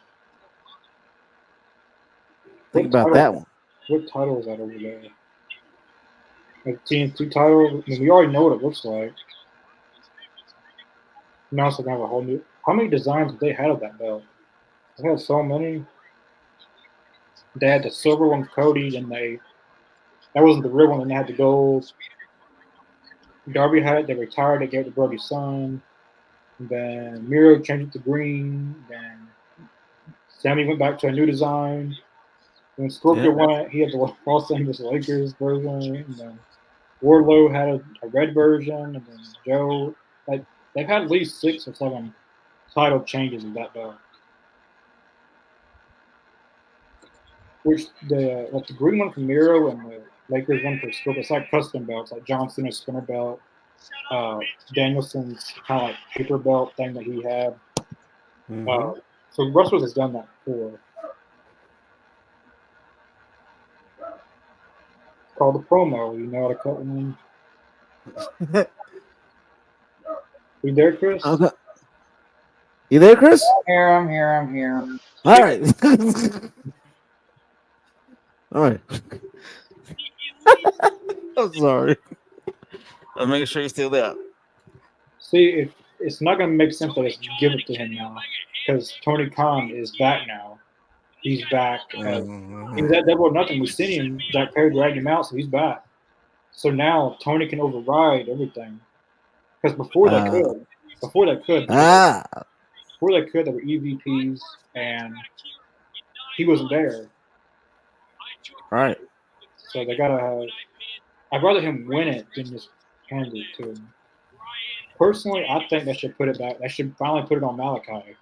Think about that one. What title is that over there? A TNT title. I mean, we already know what it looks like. Now it's gonna have a whole new. How many designs have they had of that belt? They had so many. They had the silver one with Cody, and that wasn't the real one, and they had the gold. Darby had it. They retired. They gave it to Brody's son. And then Miro changed it to green. Then Sammy went back to a new design. When Scorpio won it, he had the Los Angeles Lakers version. And then Wardlow had a red version. And then Joe, like they've had at least 6 or 7 title changes in that belt. Which the green one for Miro and the Lakers one for Scorpio, it's like custom belts, like John Cena's spinner belt, uh, Danielson's kind of like paper belt thing that he had. Mm-hmm. So Wrestlers has done that before. It's called a promo. You know how to cut one. You there, Chris? Okay. You there, Chris? I'm here. I'm here. All right. All right. I'm sorry. I'm making sure you're still there. See, it's not gonna make sense to just give it to him now, because Tony Khan is back now. He's back. He was at Double or Nothing. We seen him. Jack Perry dragged him out, so he's back. So now Tony can override everything. Because before they could, Ah. there were EVPs, and he wasn't there. Right. So they gotta have. I'd rather him win it than just hand it to him. Personally, I think they should put it back. They should finally put it on Malachi.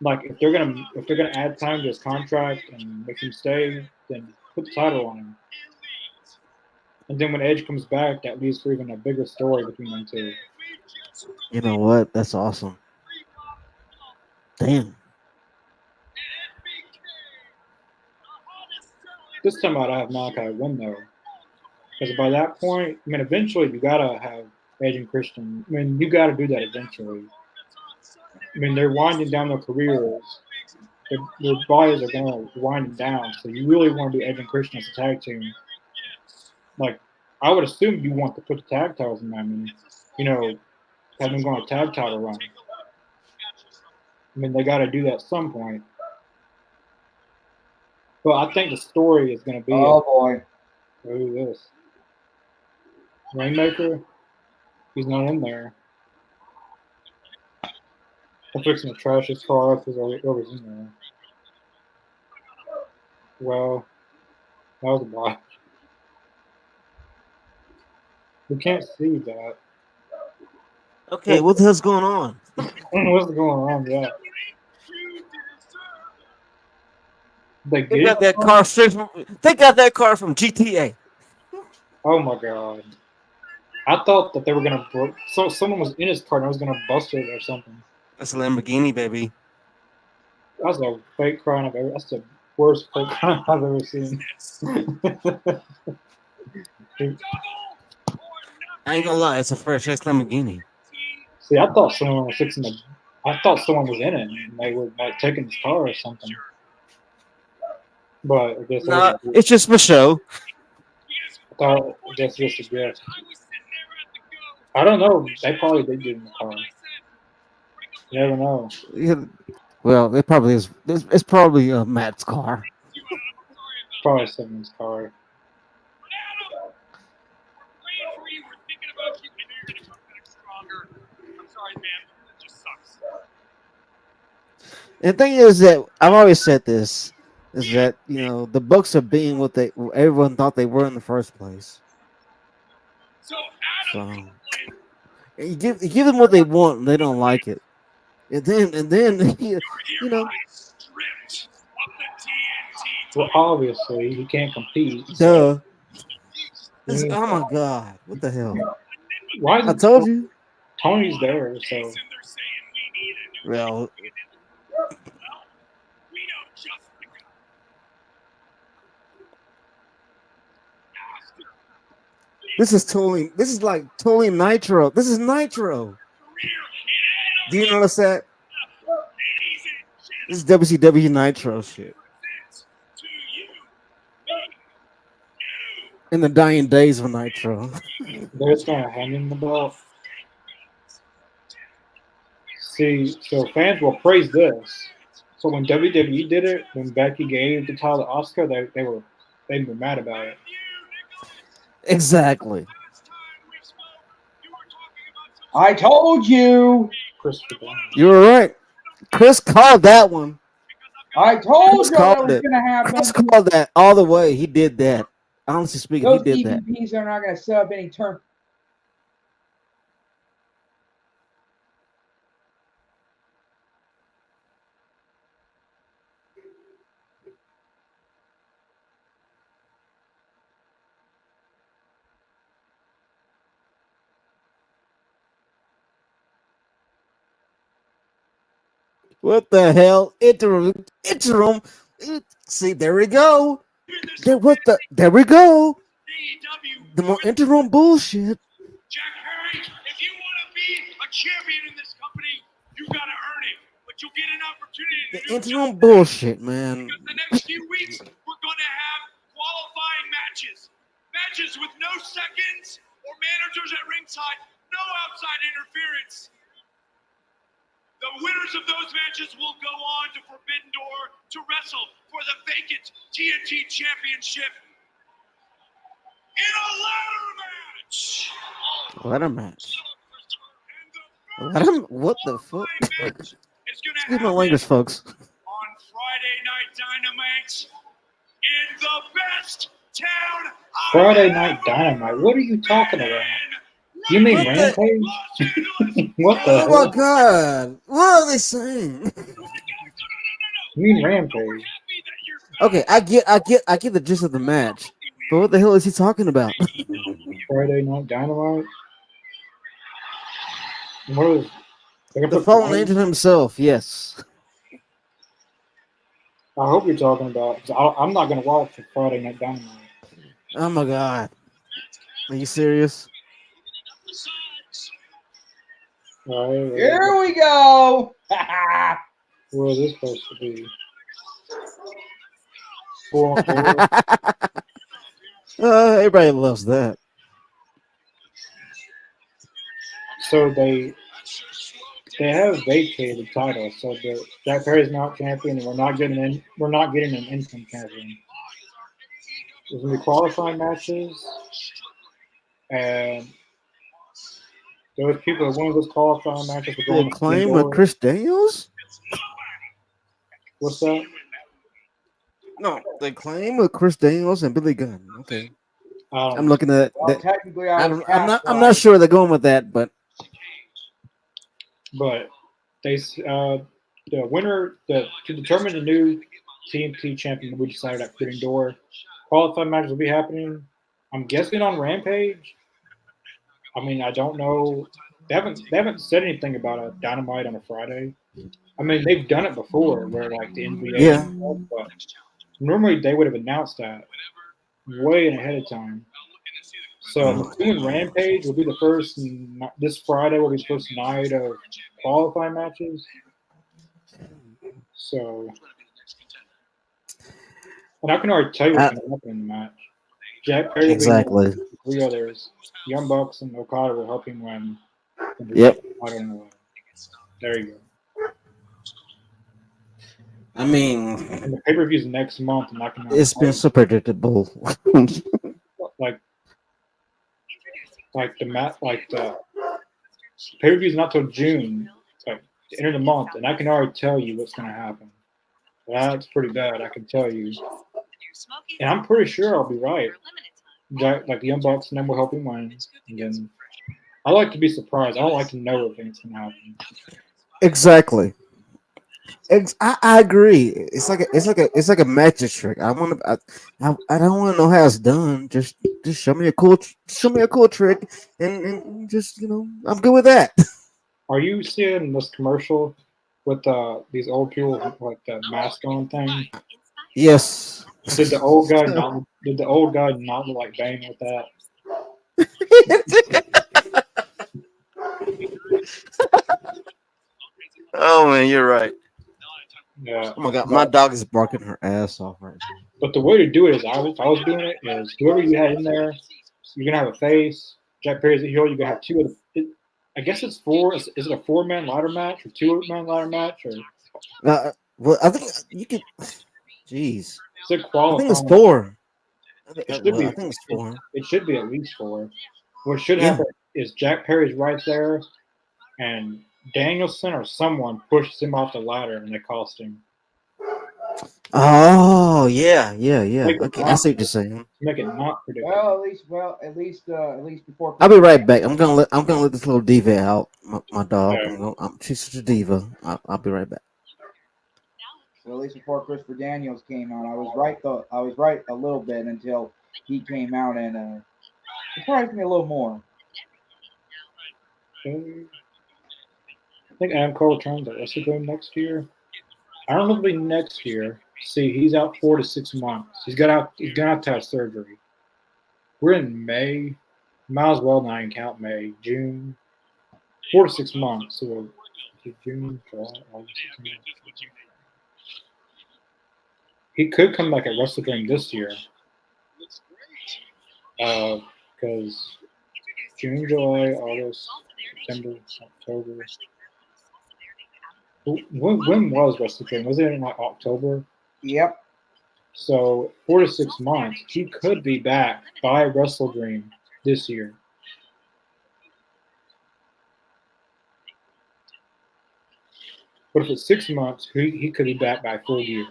Like if they're gonna add time to his contract and make him stay, then put the title on him. And then when Edge comes back, that leaves for even a bigger story between them two. You know what? That's awesome. Damn. This time I'd have Malachi win though, because by that point, I mean, eventually you gotta have Edge and Christian. I mean, you gotta do that eventually. I mean, they're winding down their careers. Their bodies are going to wind down. So you really want to do Edge and Christian as a tag team. Like, I would assume you want to put the tag titles in them and, have them go on a tag title run. I mean, they got to do that at some point. But I think the story is going to be. Oh boy. Who is this? Rainmaker? He's not in there. I'm fixing to trash his car up because whoever's in there. Well, that was a botch. We can't see that. Okay, what the hell's going on? What's going on? Yeah. They got that car straight from. They got that car from GTA. Oh my god! I thought that they were gonna. So someone was in his car and I was gonna bust it or something. That's a Lamborghini, baby. That's a fake crying I've ever. That's the worst fake crying I've ever seen. I ain't gonna lie, it's a fresh X Lamborghini. See, I thought someone was fixing the. I thought someone was in it and they were like taking his car or something. But I guess that was Nah, a it's just for show. I guess just a gift. I don't know. They probably did get in the car. You never know. Yeah, well, it probably is. It's probably Matt's car. Probably someone's car. And the thing is that I've always said this is that the Bucks are being what they everyone thought they were in the first place. So you give them what they want, and they don't like it, and then you know, Well, obviously he can't compete. So duh. Oh my god, what the hell? why I is told you. Tony's there? So Well, this is totally. This is like totally Nitro. This is Nitro. Do you notice that? This is WCW Nitro shit. In the dying days of Nitro. they're just gonna hang him the belt. See, so fans will praise this. So when WWE did it, when Becky gave the title to Oscar, they were mad about it. Exactly. I told you. Christopher Daniels. You were right. Chris called that one. I told Chris you that called was it. going to Chris happen. called that all the way. He did that. Honestly speaking, he Those did that. EVPs are not going to set up any term. What the hell? Interim. See, there we go. There we go. The more interim bullshit. Jack Perry, if you want to be a champion in this company, you got to earn it. But you'll get an opportunity to The do just interim that. bullshit, man. Because the next few weeks, we're going to have qualifying matches. Matches with no seconds or managers at ringside, no outside interference. The winners of those matches will go on to Forbidden Door to wrestle for the vacant TNT Championship in a ladder match. Let him match. And the Let first him. What the fuck? qualifying match is going to Excuse my happen language, folks. on Friday Night Dynamite in the best town Friday I've Night ever Dynamite. What are you talking been about? in. You mean What the? Rampage? Los Angeles. What the Oh my hell? god! What are they saying? You mean Rampage? Okay, I get the gist of the match, but what the hell is he talking about? Friday Night Dynamite? What is? They gonna The put fallen Friday? angel himself. Yes. I hope you're talking about. I'm not gonna watch the Friday Night Dynamite. Oh my god. Are you serious? Right? Here we go. Where is this supposed to be? 4-on-4. Everybody loves that. So they have vacated the title. So Jack Perry's not champion, and we're not getting an interim champion. There's gonna be qualifying matches, and those people that won those qualifying matches will go The on the Forbidden acclaim with Door. Chris Daniels? What's that? No, the acclaim with Chris Daniels and Billy Gunn. Okay, I'm Know. looking at Well, that. technically, I was cast I'm not sure they're going with that, but But the winner to determine the new TNT champion will be decided at Forbidden Door. Qualifying matches will be happening. I'm guessing on Rampage. I mean, I don't know. They haven't said anything about a Dynamite on a Friday. I mean, they've done it before, where like the NBA and Yeah. stuff, but normally they would have announced that way ahead of time. So I'm Uh, assuming Rampage will be the first. This Friday will be the first night of qualifying matches. So, and I can already tell you what's I, going to happen in the match. Jack Perry will be in exactly. the three others. Young Bucks and Okada will help him win. And the Yep. title in the way. There you go. I mean, And the pay per view is next month, and I can already it's tell been you, so predictable. like the pay per view is not till June, like the end of the month, and I can already tell you what's going to happen. That's pretty bad. I can tell you, and I'm pretty sure I'll be right. Jack, like the Young Bucks, and then we'll help him win. And then I like to be surprised. I don't like to know if it's going to happen. Exactly. I agree. It's like a magic trick. I don't want to know how it's done. Just show me a cool trick, and just I'm good with that. Are you seeing this commercial with these old people with like the mask on thing? Yes. Did the old guy not? Did the old guy not look like Bane with that? Oh man, you're right. Yeah, Oh my god, my but dog is barking her ass off right the way to do it is, if I was doing it, is whoever you had in there, you're gonna have a face. Jack Perry's a heel. You're gonna have two of the. I guess it's four. Is it a 4-man ladder match or 2-man ladder match or is now. Well, I think you could. Jeez, it I think it's qualifying? 4. It should Well, be. I think it's 4. It should be at least 4. What should Yeah. happen is Jack Perry's right there, and Danielson or someone pushes him off the ladder, and they cost him. Oh yeah. Make it Okay, I not. see what you're saying. Make it not Well, predictable. at least before I'll be Christmas. right back. I'm gonna let this little diva out. My dog. Yeah. She's such a diva. I'll be right back. Well, at least before Christopher Daniels came out, I was right though. I was right a little bit until he came out and surprised me a little more. I think Adam Cole returns at WrestleMania next year. I don't know if it'll be next year. See, he's out 4 to 6 months. He's gonna have to have surgery. We're in May. Might as well not even count May. June. 4 to 6 months. So June, July, August, September. He could come back at WrestleMania this year. Because June, July, August, September, October. When was WrestleMania? Was it in like October? Yep. So 4 to 6 months, he could be back by Wrestle Dream this year. But if it's 6 months, he could be back by full year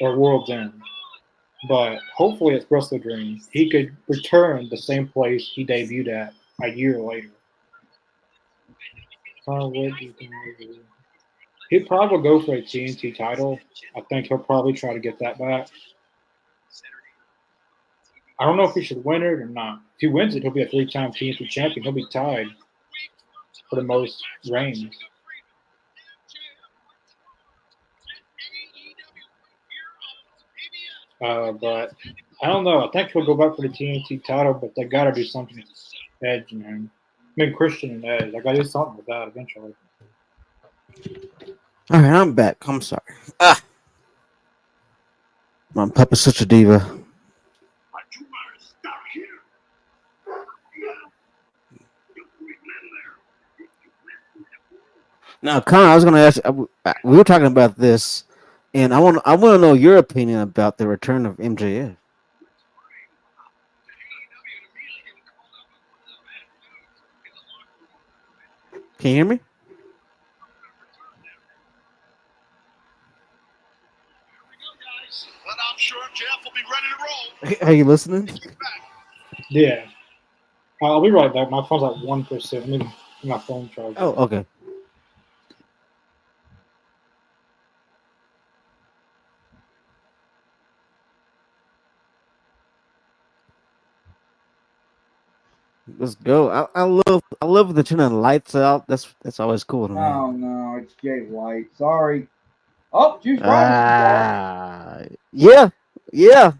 or World's End. But hopefully it's Wrestle Dream. He could return the same place he debuted at a year later. He'd probably go for a TNT title. I think he'll probably try to get that back. I don't know if he should win it or not. If he wins it, he'll be a 3-time TNT champion. He'll be tied for the most reigns. But I don't know. I think he'll go back for the TNT title, but they got to do something with Edge and him. I mean, Christian and Edge. I got to do something with that eventually. All right, I'm back. I'm sorry. Ah, my puppet's such a diva. Now, Connor, I was going to ask. We were talking about this, and I want to know your opinion about the return of MJF. Can you hear me? But I'm sure Jeff will be ready to roll. Are you listening? Yeah. I'll be right back. My phone's like 1%. I mean, my phone charger. Oh, okay. Let's go. I love the turning the lights out. That's always cool to me. Oh no, it's Jay White. Sorry. Oh, Juice Robinson's back. Ah, yeah, yeah.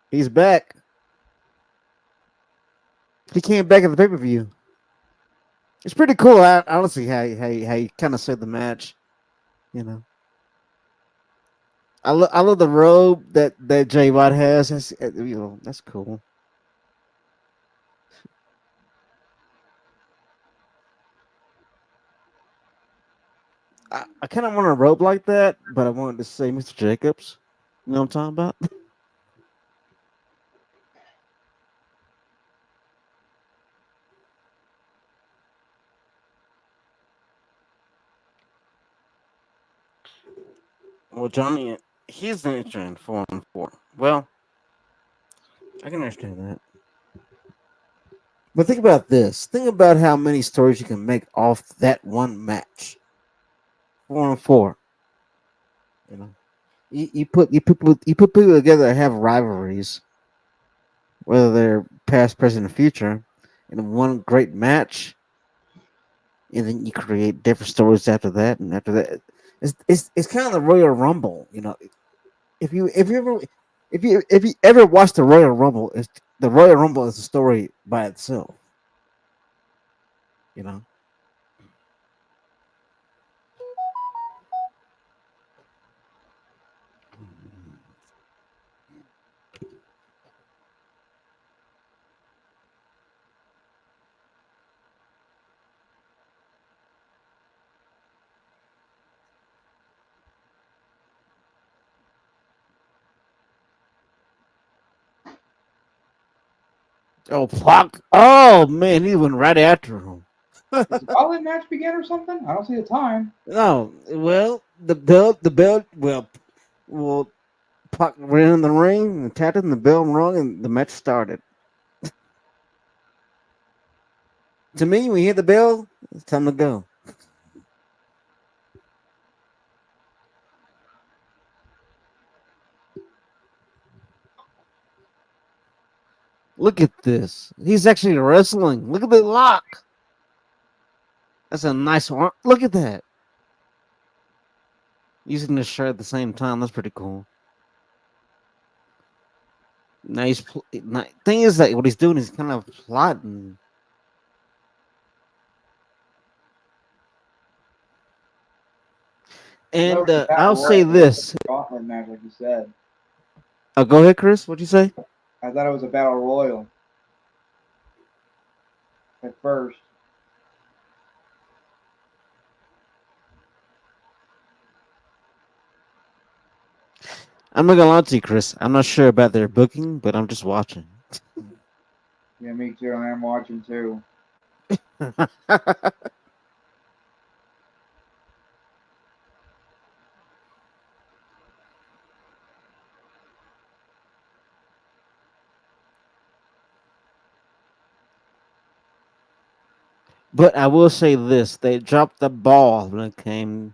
He's back. He came back at the pay per view. It's pretty cool. Honestly, how he kind of saved the match. You know, I love the robe that Jay White has. That's cool. I kind of want a robe like that, but I wanted to say Mr. Jacobs. You know what I'm talking about? Well, Johnny, he's entering 4-4. Well, I can understand that. But think about this. Think about how many stories you can make off that one match. 4-4. You know, you put people together that have rivalries, whether they're past, present, or future, in one great match, and then you create different stories after that, and after that, it's kind of the Royal Rumble. You know, if you ever watch the Royal Rumble, the Royal Rumble is a story by itself. You know. Oh, fuck. Oh, man, he went right after him. Is the gauntlet match begin or something? I don't see the time. No, well, well, Pac ran in the ring and tapped it, and the bell rung, and the match started. To me, when you hit the bell, it's time to go. Look at this. He's actually wrestling. Look at the lock. That's a nice one. Look at that. Using the shirt at the same time. That's pretty cool. Nice. Thing is that what he's doing is kind of plotting. I thought it And was a I'll battle say royal. It wasn't this. a gauntlet match, like you said. Oh, go ahead, Chris. What'd you say? I thought it was a battle royal at first. I'm not gonna lie to you, Chris. I'm not sure about their booking, but I'm just watching. Yeah, me too. I am watching too. But I will say this: they dropped the ball when it came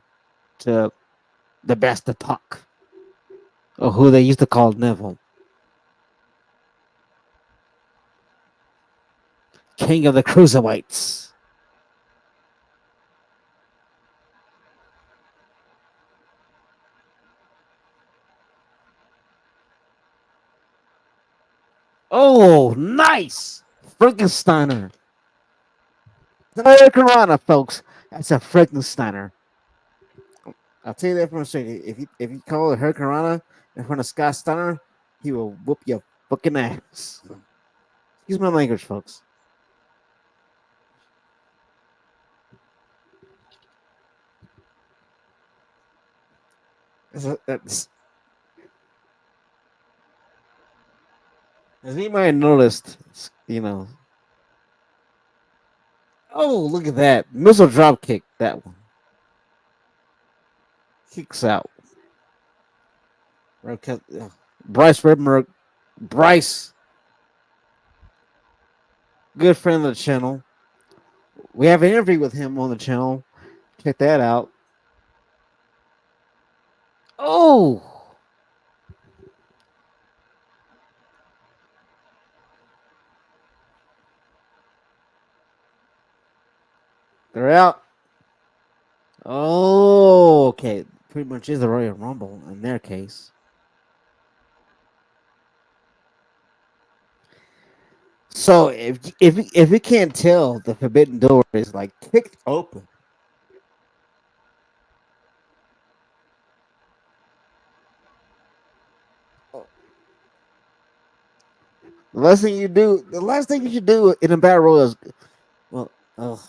to the best of Puck, or who they used to call Neville, King of the Cruiserweights. Oh, nice! Frankensteiner. It's not a Karana, folks. That's a Frankensteiner. I'll tell you that from a straight. If you call it Hurricanrana in front of Scott Steiner, he will whoop your fucking ass. Excuse my language, folks. That's, as anybody noticed, you know. Oh, look at that missile drop kick. That one kicks out. Bryce Redmer, Bryce, good friend of the channel. We have an interview with him on the channel. Check that out. Oh, They're out. Oh, okay. Pretty much is the Royal Rumble in their case. So if you can't tell, the forbidden door is like kicked open. Oh, the last thing you should do in a battle royal is well, oh,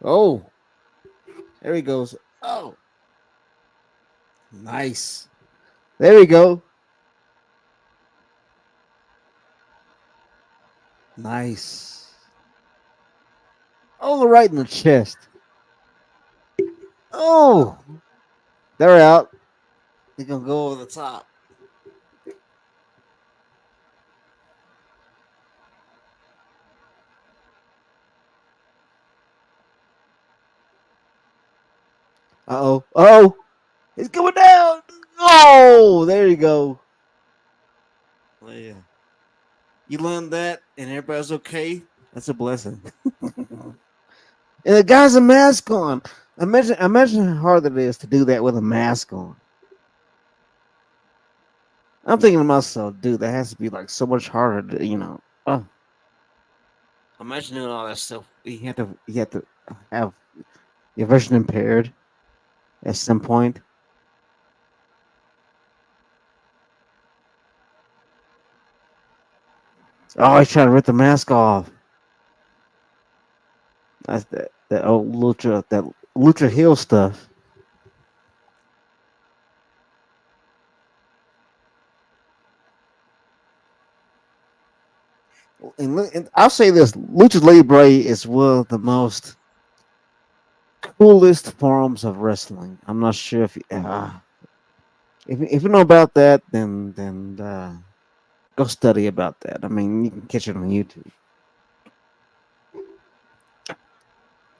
oh, there he goes. Oh, nice. There we go. Nice. Oh, right in the chest. Oh, they're out. They're gonna go over the top. Uh oh. Oh, he's going down. Oh, there you go. Oh, yeah. You learned that, and everybody's okay. That's a blessing. And the guy's a mask on. Imagine how hard it is to do that with a mask on. I'm thinking to myself, dude, that has to be like so much harder. Oh, imagine doing all that stuff. You have to have your vision impaired at some point. Oh, he's trying to rip the mask off. That's that old Lucha Hill stuff. And I'll say this: Lucha Libre is one of the most coolest forms of wrestling. I'm not sure if you know about that, then go study about that. I mean, you can catch it on YouTube.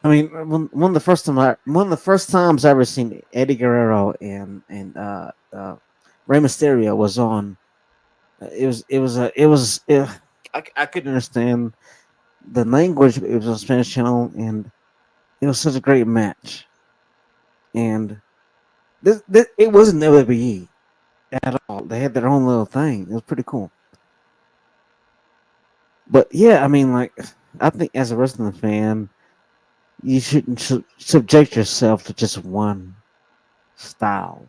I mean, one of the first times I ever seen Eddie Guerrero and Rey Mysterio was on. I couldn't understand the language. It was on Spanish channel, and it was such a great match. And this it wasn't WWE at all. They had their own little thing. It was pretty cool. But yeah, I mean, like, I think as a wrestling fan, you shouldn't subject yourself to just one style.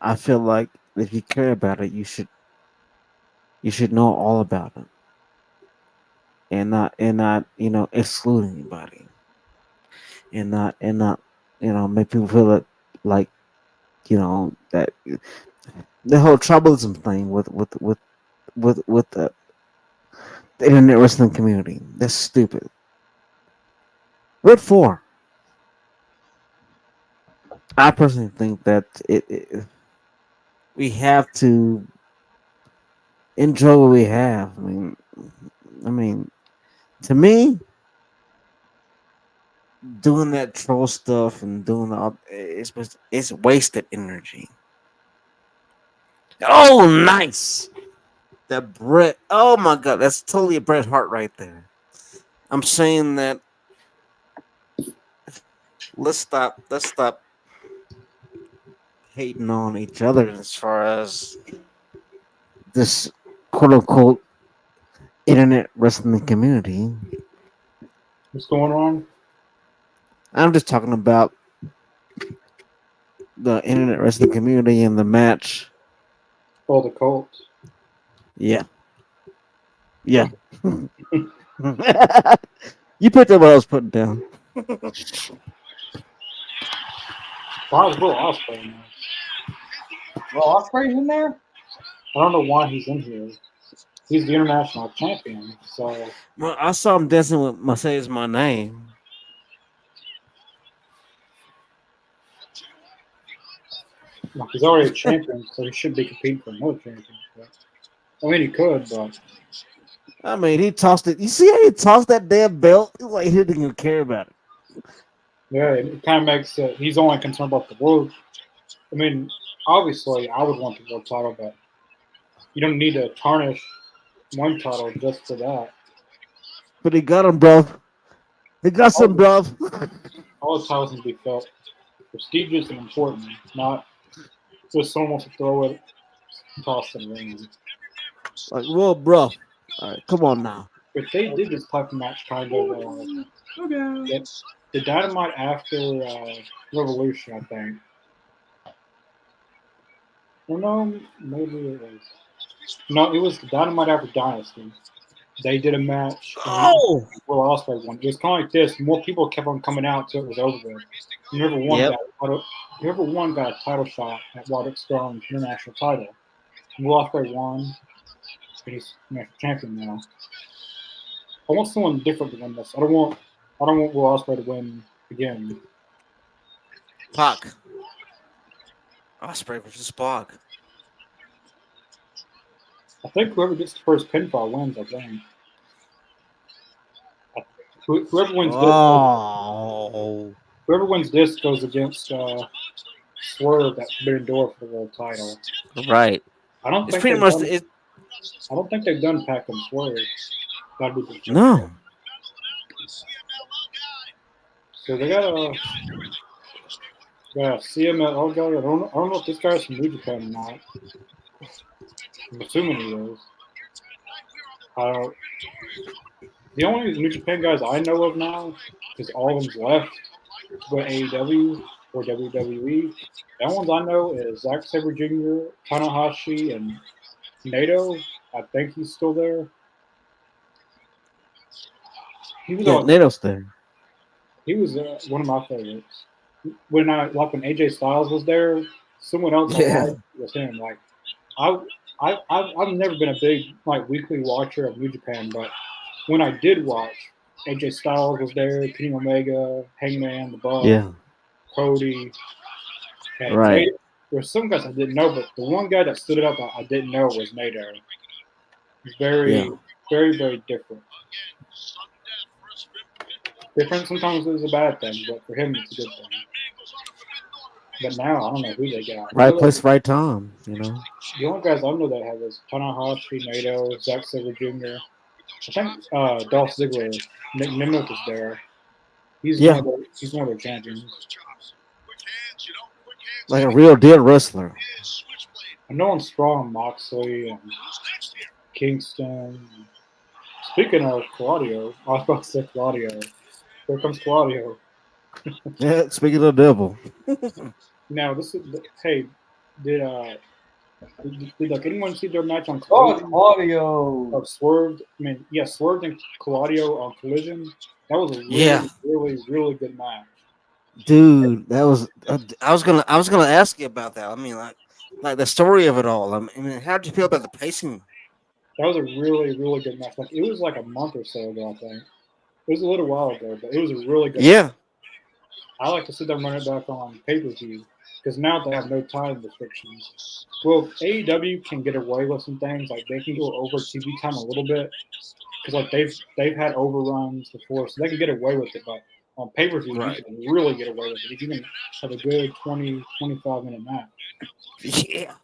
I feel like if you care about it, you should know all about it, and not exclude anybody, and not make people feel it like that the whole tribalism thing with the internet wrestling community. That's stupid. What for? I personally think that we have to enjoy what we have. I mean, to me, doing that troll stuff and doing all it's wasted energy. Oh, nice. That Bret. Oh my God, that's totally a Bret Hart right there. I'm saying that let's stop hating on each other as far as this quote unquote internet wrestling community. What's going on? I'm just talking about the internet wrestling community and the match. Oh, the Colts. Yeah. Yeah. You picked up what I was putting down. Why is Will Ospreay in there? Well, Osprey's in there. I don't know why he's in here. He's the international champion, so Well, I saw him dancing with Mercedes my name. he's already a champion, so he should be competing for another championship. I mean, he could, but I mean, he tossed it. You see how he tossed that damn belt? Like he didn't even care about it. yeah, it kind of makes he's only concerned about the world. I mean, obviously, I would want the world title, but you don't need to tarnish one title just for that. But he got him, bro. He got All some, the, bro. all the titles need to be felt prestigious and important, not just someone wants to throw it, toss it around. Like, whoa, bro. All right, come on now. But they did this type of match kind of the Dynamite after Revolution, I think. Well, no, maybe it was. No, it was the Dynamite after Dynasty. They did a match and Oh, Will Ospreay won. It was kind of like this. More people kept on coming out until it was over with. yep. Whoever won got a title shot at Roderick Strong's international title. Will Ospreay won, and he's national champion now. I want someone different to win this. I don't want Will Ospreay to win again. Pac. Osprey versus Pac. I think whoever gets the first pinfall wins. I think. Whoever wins Oh. whoever wins this goes against Swerve at Forbidden Door for the world title. Right. I don't It's think pretty they've much done. it. I don't think they've done Pac and Swerve. That'd be the No. So they got a CML guy. I don't know if this guy's from New Japan or not. I'm assuming he is. Uh, the only New Japan guys I know of now, because all of them's left to go to AEW or WWE. The only ones I know is Zack Sabre Jr., Tanahashi, and Nato. I think he's still there. He was Yeah, on. NATO's there. He was one of my favorites. When AJ Styles was there, someone else I Yeah. liked was him. Like I, I've never been a big weekly watcher of New Japan, but when I did watch, AJ Styles was there, Kenny Omega, Hangman, The Buck, Yeah. Cody, and Right. Nate. There were some guys I didn't know, but the one guy that stood up I didn't know was Nato. He's very, Yeah. very, very different. Different sometimes is a bad thing, but for him it's a good thing. But now I don't know who they got. Right place, right time. The only guys I know that have is Tanahashi, Nato, Zack Sabre Jr. I think Dolph Ziggler, Nick Nimnik is there. He's Yeah. he's one of their champions. Like a real deal wrestler. I know I'm strong Moxley and Kingston. Speaking of Claudio, I was about to say Claudio. Here comes Claudio. Yeah. Speaking of the devil. Now this is hey, did anyone see their match on Oh, it's Collision? Claudio. Or Swerved? I mean, yeah, Swerved and Claudio on Collision. That was a really, Yeah. really, really good match. Dude, that was. I was gonna ask you about that. I mean, like the story of it all. I mean, how did you feel about the pacing? That was a really, really good match. Like it was like a month or so ago, I think. It was a little while ago, but it was a really good match. Yeah. I like to see them run it back on pay per view because now they have no time restrictions. Well, AEW can get away with some things like they can go over TV time a little bit because like they've had overruns before, so they can get away with it. But on pay per view, Right. you can really get away with it if you can have a good 20, 25-minute match. Yeah.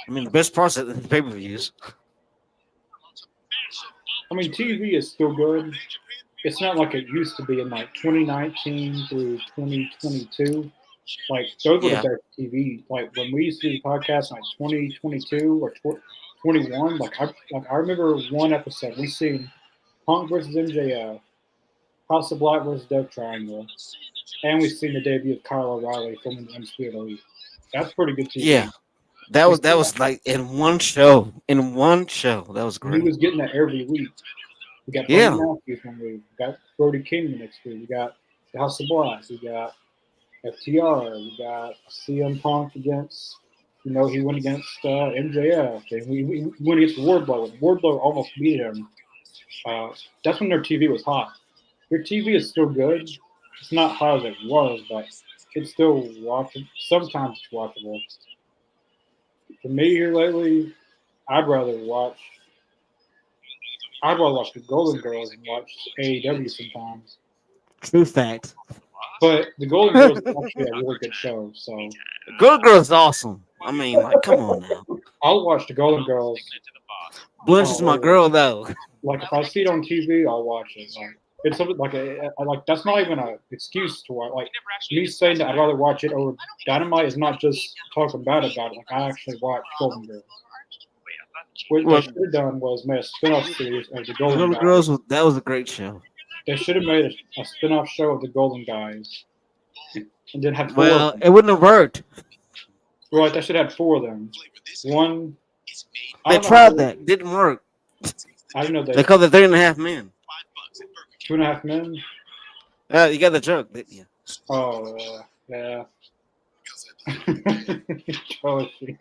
I mean, the best parts of the pay-per-views. I mean, TV is still good. It's not like it used to be in like 2019 through 2022. Like those were the Yeah. best TV. Like when we used to do podcasts in like 2022 or 21. I remember one episode we seen Punk versus MJF, House of Black versus Death Triangle, and we seen the debut of Kyle O'Reilly filming the Undisputed Elite. That's pretty good TV. Yeah. That was like in one show. In one show. That was And he great. was getting that every week. We got Yeah. Buddy Matthews one week. We got Brody King the next week. We got the House of Black. We got FTR. We got CM Punk against, he went against MJF. And we went against Wardlow. And Wardlow almost beat him. That's when their TV was hot. Their TV is still good. It's not hot as it was, but it's still watchable. Sometimes it's watchable. For me here lately, I'd rather watch the Golden Girls and watch AEW sometimes. True fact. But the Golden Girls is actually a really good show, so Good Girl's awesome. I mean, like, come on now. I'll watch the Golden Girls Blanche is my Oh, girl though. like if I see it on TV, I'll watch it. Like it's something like like that's not even a excuse to watch. Like me saying that I'd rather watch it over Dynamite is not just talking bad about it. Like I actually watch Golden Girls. What they Well, should have done was made a spin-off series of the Golden Golden Guys. Girls that was a great show. They should have made a spin-off show of the Golden Guys, and then had four of Well, them. it wouldn't have worked. Right, they should have had four of them. One, I They don't know. tried that, didn't work. I didn't know They they called it 3.5 Men. 2.5 Men. You got the joke, didn't you? Oh yeah. Oh, shit.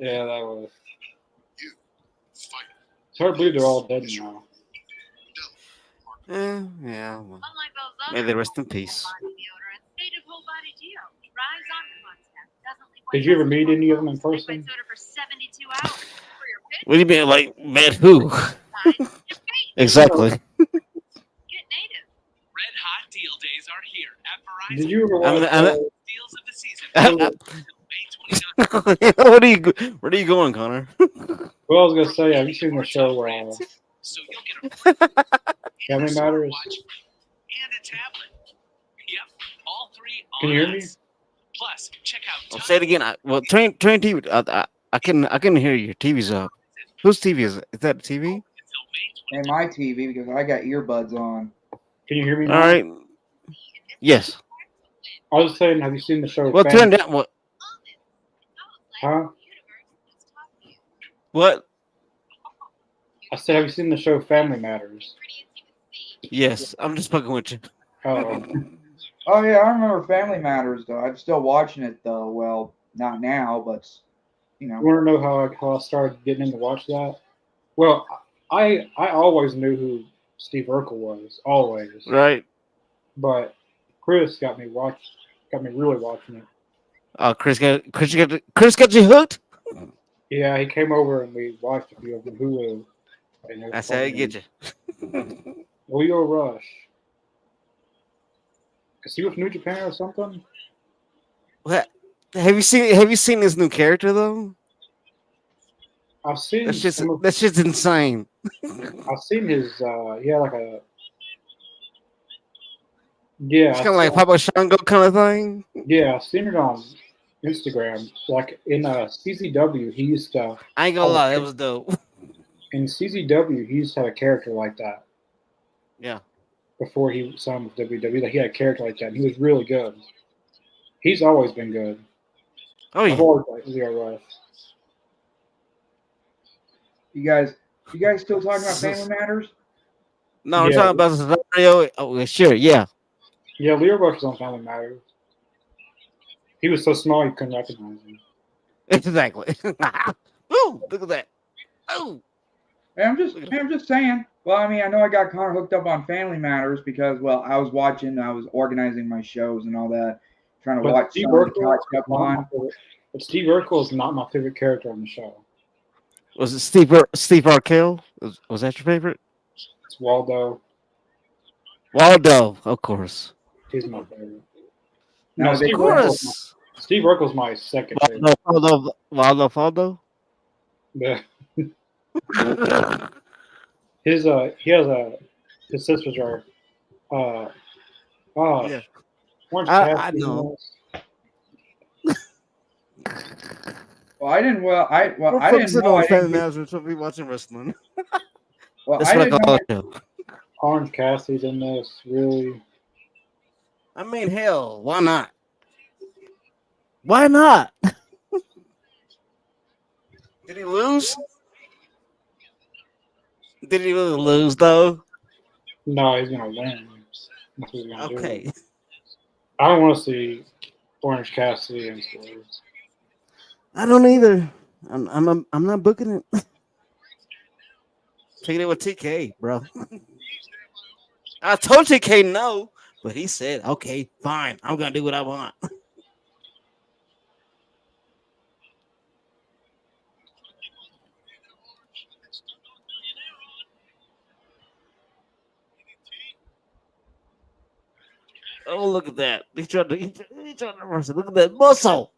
Yeah, that was. It's hard to believe they're all dead now. Yeah. Well, may they rest in peace. Did you ever meet any of them in person? What do you mean, like, met who? Exactly. Red hot deal days are here at Verizon. Did you ever watch? Deals of the season. May 29th. Where are you going, Connor? Well, I was gonna say, have you seen the show So you'll get a Family Matters? and a tablet. Yep, all three on Can you hear me? us. Plus, check out I'll say it again. Train TV. I can hear you. Your TV's up. Whose TV is it? Is that a TV? And my TV because I got earbuds on. Can you hear me? All Now? right. Yes. I was saying, have you seen the show? Well, turn down. What? Huh? What? I said, have you seen the show Family Matters? Yes. I'm just fucking with you. Oh, Oh yeah, I remember Family Matters though. I'm still watching it though. Well, not now, but you you know. want to know how I started getting into watch that? Well, I always knew who Steve Urkel was, always. Right. But Chris got me really watching it. Oh, Chris got you hooked. Yeah, he came over and we watched a few of them. Hulu. That's how you get you. Leo Rush. Is he with New Japan or something? What? Have you seen this new character though? I've seen That's just insane. I've seen his he had like a yeah. It's kind of like Papa Shango kind of thing. Yeah, I've seen it on Instagram. Like in CZW, he used to. I ain't gonna lie, that was dope. In CZW, he used to have a character like that. Yeah. Before he signed with WWE, like he had a character like that. And he was really good. He's always been good. Oh I've yeah. always liked Leo Rush. You guys still talking about Family Matters? No, we're Yeah. talking about the scenario. Oh, sure, yeah. Yeah, Leo Rush was on Family Matters. He was so small you couldn't recognize him. Exactly. Ooh, look at that. Oh. I'm just saying. Well, I mean, I know I got Connor hooked up on Family Matters because, well, I was organizing my shows and all that, trying to But watch Steve some to Urkel catch up on. But Steve Urkel is not my favorite character on the show. Was it Steve Arkell? Was that your favorite? It's Waldo. Waldo, of course. He's my favorite. No, No, they- Steve Of Urkel's course. Steve Urkel's my second favorite. Waldo. Yeah. His he has his sisters are Yeah. Orange I Cassidy know. Well, I didn't. Well, I We're didn't focusing know. on I family didn't, matters. We're supposed to be watching wrestling. well, That's I what I didn't call know. it. Orange Cassidy's in this, really. I mean, hell, why not? Why not? Did he lose? Did he really lose though? No, he's gonna win. That's what he's gonna do. Okay. I don't want to see Orange Cassidy in stores. I don't either. I'm not booking it. Taking it with TK, bro. I told TK no, but he said, "Okay, fine. I'm gonna do what I want." Oh, look at that! He tried to reverse it. Look at that muscle.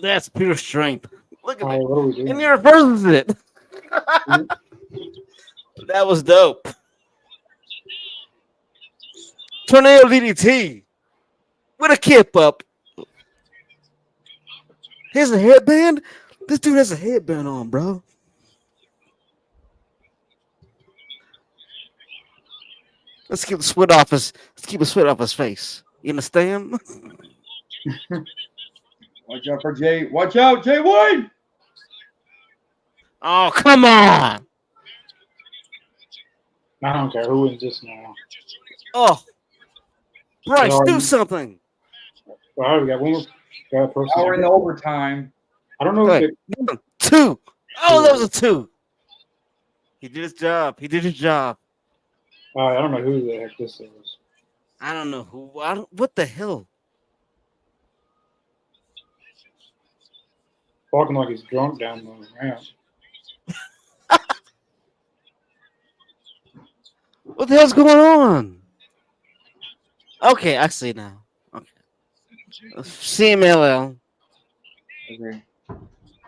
That's pure strength. Look at All that. right, what are we And doing? he reverses it. That was dope. Tornado DDT with a kip up. Here's a headband. This dude has a headband on, bro. Let's keep the sweat off his. Let's keep the sweat off his face. You understand? Watch out for Jay. Watch out, Jay White. Oh, come on. I don't care who wins this now. Oh, Bryce, Well, do something. all right, we got one more. Got a person. Now we're in the overtime. I don't know Go if ahead. it, 1, 2. Oh, that was a 2. He did his job. He did his job. I don't know who the heck this is. I don't know who. What the hell? Walking like he's drunk down the ramp. What the hell's going on? Okay, I see now. Okay. CMLL. Okay.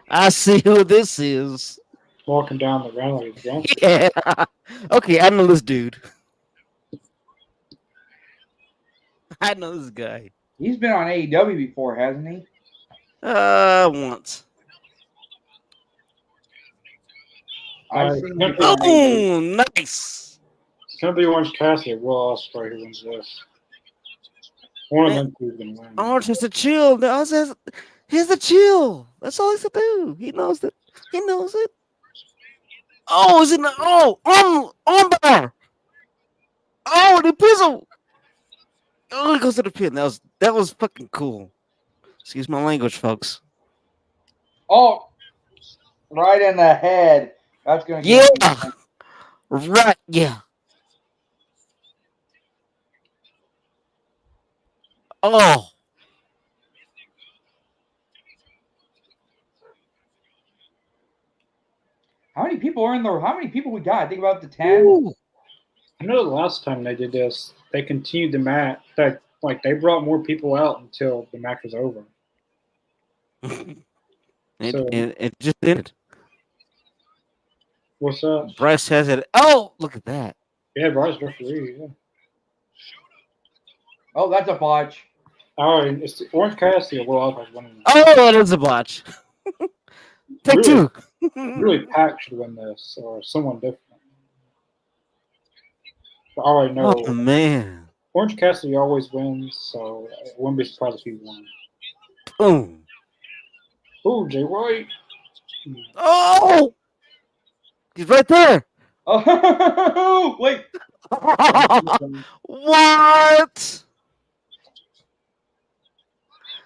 I see who this is. Walking down the ramp like he's drunk. Yeah. Okay, I know this dude. I know this guy. He's been on AEW before, hasn't he? Once. I've seen him Alright. before on AEW. Oh, nice. It's gonna be Orange Cassidy or Will Ospreay who wins this. One of them two is gonna win. Orange has to chill. He has to chill. That's all he has to do. He knows that. He knows it. Oh, is it? On bar. Oh, the pizzle. Oh, he goes to the pin. That was fucking cool. Excuse my language, folks. Oh, right in the head. That's gonna Yeah. get him. Right. Yeah. Oh. How many people are in there? How many people we got? I think about the 10. Ooh. I know the last time they did this, they continued the match. That like they brought more people out until the match was over. So- It just did. What's that? Bryce has it. Oh, look at that. Yeah, Bryce referee. Yeah. Oh, that's a botch. All right, it's Orange Cassidy or Will Ospreay winning. Oh, that is a botch. Take Really? 2. Really, Pac should win this or someone different. But I already know Oh man. Orange Cassidy always wins, so I wouldn't be surprised if he won. Boom. Ooh, Jay White. Oh, he's right there. Oh, wait. What?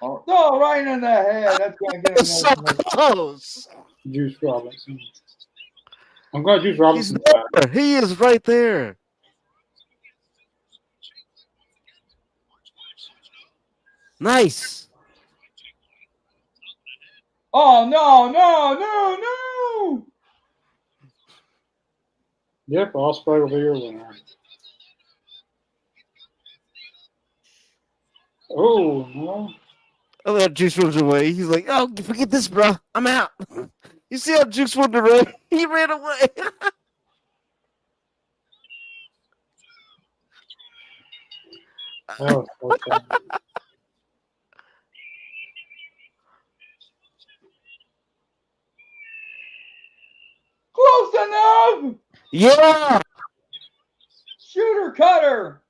Oh, no, right in the head. That's gonna get him. It's so close. Juice Robinson. I'm glad Juice He's Robinson's back. there. He is right there. Nice. Oh no, no, no, no. Yep, Ospreay will be your winner. Oh, no. Oh, that Juice runs away. He's like, oh, forget this, bro. I'm out. You see how Juice went away? He ran away. That was so funny. Close enough. Yeah. Shooter cutter.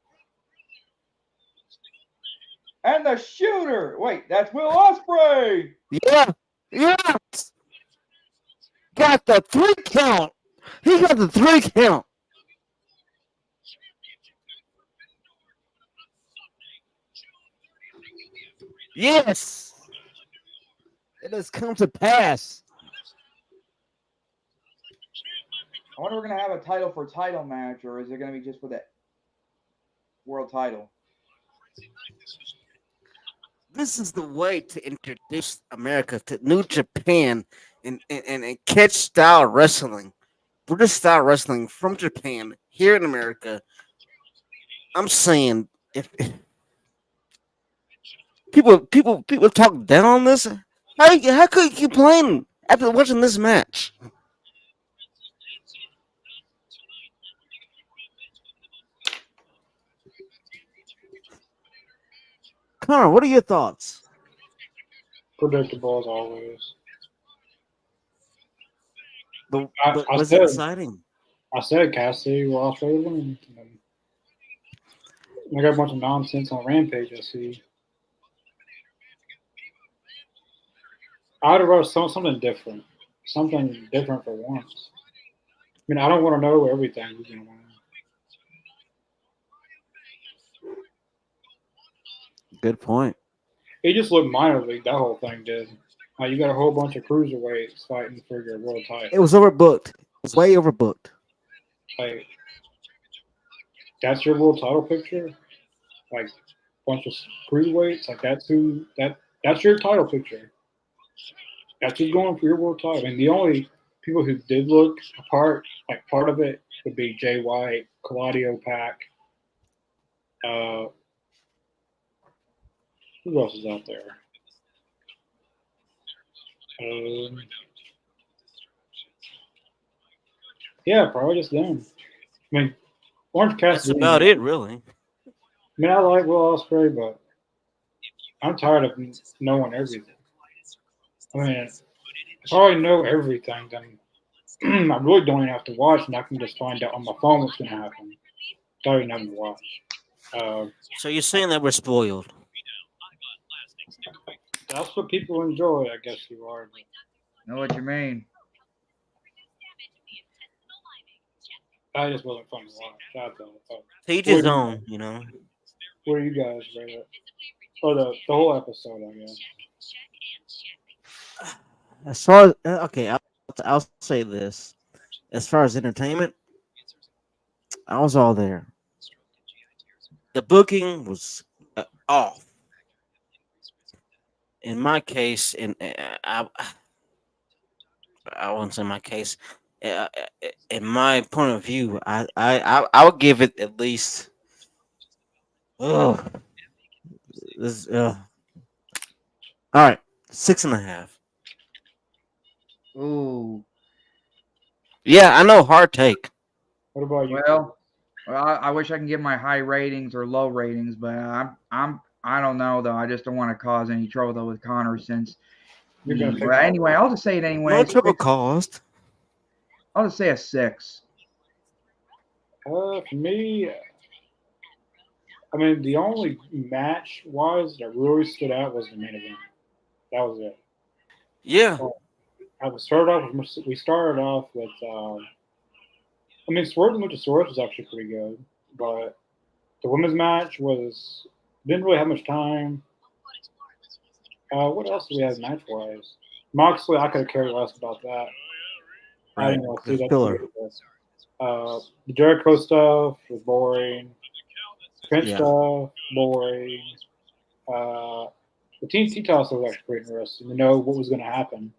And the shooter. Wait, that's Will Ospreay. Yeah. Yeah. Got the 3 count. He got the 3 count. Yes. It has come to pass. I wonder if we're gonna have a title for title match, or is it gonna be just for the world title? This is the way to introduce America to New Japan and catch style wrestling. British style wrestling from Japan here in America. I'm saying if people talk down on this, how could you keep playing after watching this match. Connor, what are your thoughts? Predictable as always. But, I, but I was it said exciting? I said Cassidy lost Raven. I got a bunch of nonsense on Rampage. I see. I'd rather something different. Something different for once. I mean, I don't want to know everything who's going to win. Good point. It just looked minor league, that whole thing did. You got a whole bunch of cruiserweights fighting for your world title. It was overbooked. It was way overbooked. Like, that's your world title picture? Like, bunch of cruiserweights? Like, that's your title picture. That's who's going for your world title. I mean, the only people who did look part of it would be Jay White, Claudio Pack. Who else is out there? Yeah, probably just them. I mean, Orange That's Cassidy. about it, really. I mean, I like Will Ospreay, but I'm tired of knowing everything. I mean, if I already know everything, then I really don't even have to watch, and I can just find out on my phone what's going to happen. Don't even have to watch. So you're saying that we're spoiled? That's what people enjoy, I guess you are. Know what you mean? That just wasn't fun to watch. To each his own, you know. What do you guys rate it? Or the whole episode, I guess. As far as okay, I'll say this. As far as entertainment, I was all there. The booking was off. In my case, I won't say my case. In my point of view, I would give it at least. Oh, this. All right, 6.5. Ooh. Yeah, I know, hard take. What about you? Well, I wish I can give my high ratings or low ratings, but I don't know though. I just don't want to cause any trouble though with Connor since. You're gonna Well, anyway, I'll just say it anyway. No trouble caused. I'll just say a 6. For me, I mean, the only match wise that really stood out was the main event. That was it. Yeah. We started off with. I mean, Swerve and Luchasaurus was actually pretty good, but the women's match didn't really have much time. What else did we have match wise? Moxley, I could have cared less about that. I didn't want to see that. Filler. The Jericho stuff was boring. Prince Yeah. stuff, boring. The TNT toss was actually pretty interesting to know what was going to happen.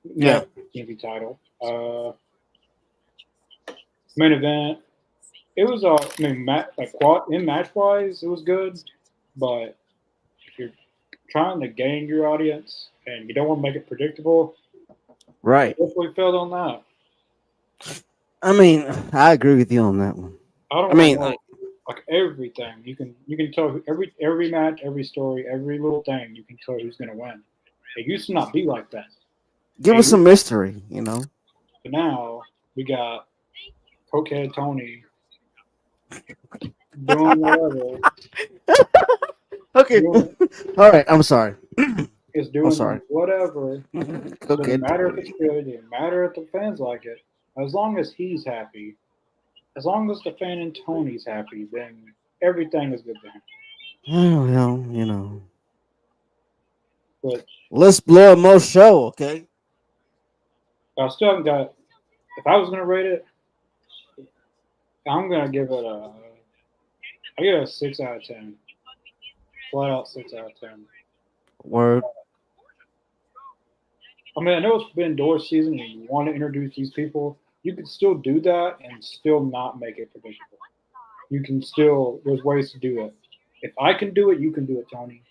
Yeah. TNT title. Main event. It was in match wise, it was good, but if you're trying to gain your audience and you don't want to make it predictable, Right. I definitely failed on that. I mean, I agree with you on that one. I mean, like everything you can tell every match, every story, every little thing you can tell who's going to win. It used to not be like that. Give us some mystery, you know. But now we got Cokehead Tony doing whatever. Okay. All right. I'm sorry. Is doing sorry. whatever. Okay. Doesn't matter if it's good. Doesn't matter if the fans like it. As long as he's happy, as long as the fan and Tony's happy, then everything is good to him. Well, you know. But Let's blow more show, okay? I still haven't got. If I was gonna rate it, I'm gonna give it I give it a 6 out of 10. Flat out 6 out of 10. Word. I mean, I know it's been door season and you want to introduce these people. You can still do that and still not make it predictable. You can still, there's ways to do it. If I can do it, you can do it, Tony.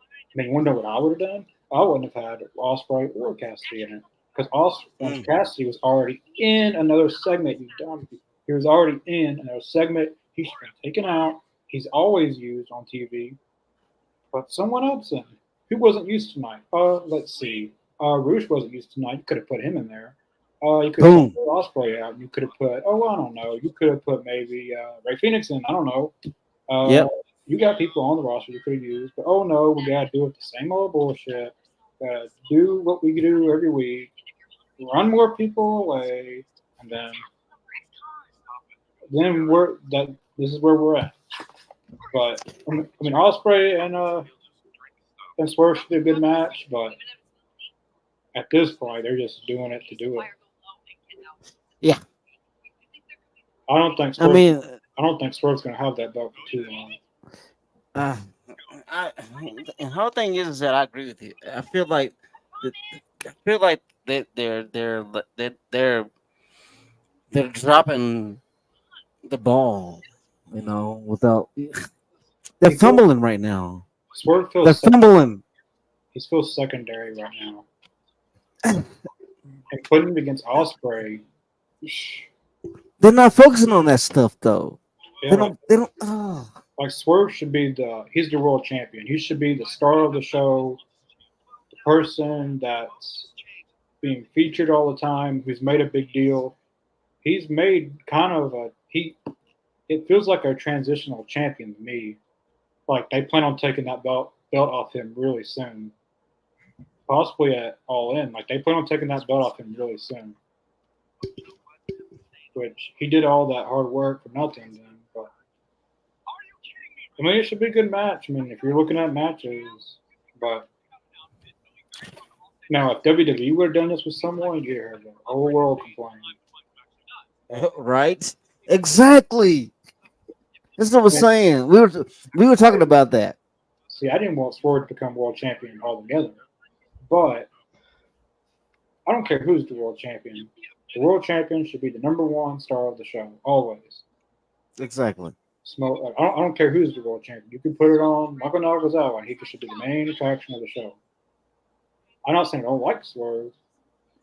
I mean, you want to know what I would have done? I wouldn't have had Osprey or Cassidy in it because Mm. Cassidy was already in another segment. You dumb. He was already in another segment. He should have been taken out. He's always used on TV. Put someone else in. Who wasn't used tonight? Let's see. Roosh wasn't used tonight. You could have put him in there. You could have Boom. put Osprey out. You could have put. I don't know. You could have put maybe Ray Phoenix in. I don't know. Uh, Yep. you got people on the roster you could have used, but oh no, we gotta do it the same old bullshit. Gotta do what we do every week. Run more people away, and then we're that. This is where we're at. But I mean, Osprey and Swerve should be a good match, but at this point, they're just doing it to do it. Yeah. I don't think I Swerve. mean, I don't think Swerve's gonna have that belt for too long. uh, the whole thing is that I agree with you. The, I feel like they're dropping the ball. Without they're He feels, fumbling right now. Swerve They're fumbling. he feels secondary right now, and putting him against Osprey. They're not focusing on that stuff though. Yeah, They don't. They don't. Oh. like Swerve should be he's the world champion. He should be the star of the show, the person that's being featured all the time, who's made a big deal. He's made kind of it feels like a transitional champion to me. Like they plan on taking that belt off him really soon. Possibly at All In. Like they plan on taking that belt off him really soon. Which he did all that hard work for nothing then. But I mean, it should be a good match. I mean, if you're looking at matches, but now if WWE would have done this with someone, you'd hear the whole world complaining. Right? Exactly. That's what I was saying. We were talking about that. See, I didn't want Swerve to become world champion altogether, but I don't care who's the world champion. The world champion should be the number one star of the show, always. Exactly. I don't care who's the world champion. You can put it on Michael Nakazawa, and he should be the main attraction of the show. I'm not saying I don't like Swerve.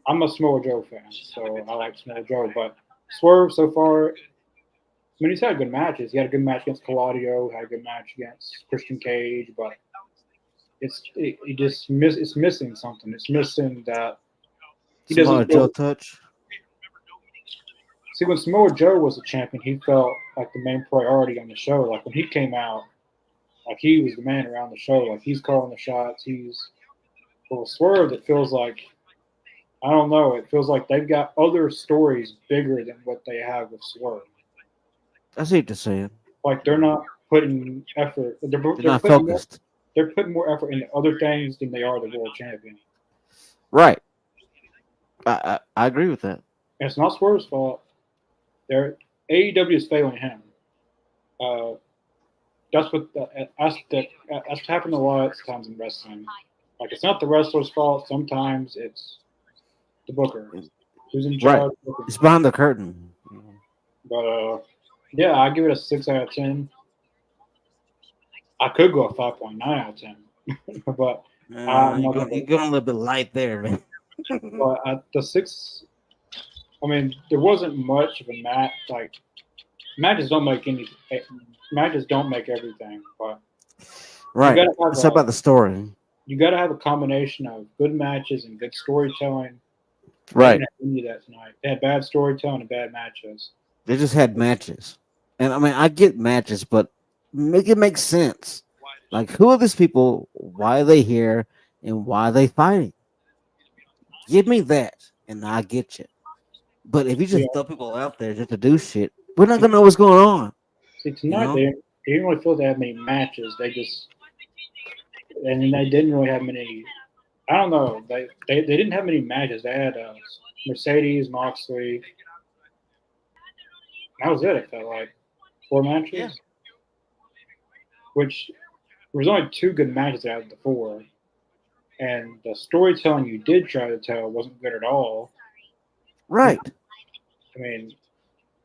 I'm a Samoa Joe fan, so I like Samoa Joe. But Swerve so far, I mean, he's had good matches. He had a good match against Claudio, had a good match against Christian Cage, but it's missing something. It's missing that he Samoa doesn't Joe feel. touch. See, when Samoa Joe was a champion, he felt like the main priority on the show. Like when he came out, like he was the man around the show. Like he's calling the shots. Well, Swerve. It feels like I don't know. It feels like they've got other stories bigger than what they have with Swerve. I see what you're saying. Like they're not putting effort. They're not focused. They're putting more effort into other things than they are the world champion. Right. I agree with that. And it's not Swerve's fault. AEW is failing him. That's that's happened a lot of times in wrestling. Like it's not the wrestler's fault. Sometimes it's the booker who's in charge. Right. It's behind the curtain. But yeah, I give it a 6 out of 10. I could go a 5.9 out of 10, but you're going a little bit light there, man. But at the 6, I mean, there wasn't much of a match. Like matches don't make everything, but right. It's about the story. You got to have a combination of good matches and good storytelling. Right. They didn't do that tonight. They had bad storytelling and bad matches. They just had matches, and I mean, I get matches, but make it make sense. Like, who are these people? Why are they here? And why are they fighting? Give me that, and I get you. But if you just throw people out there just to do shit, we're not gonna know what's going on. See, tonight they didn't really feel they had many matches. They didn't really have many. I don't know. They didn't have many matches. They had Mercedes, Moxley. That was it. It felt like 4 matches. Yeah. Which there was only 2 good matches out of the 4, and the storytelling you did try to tell wasn't good at all. Right. I mean,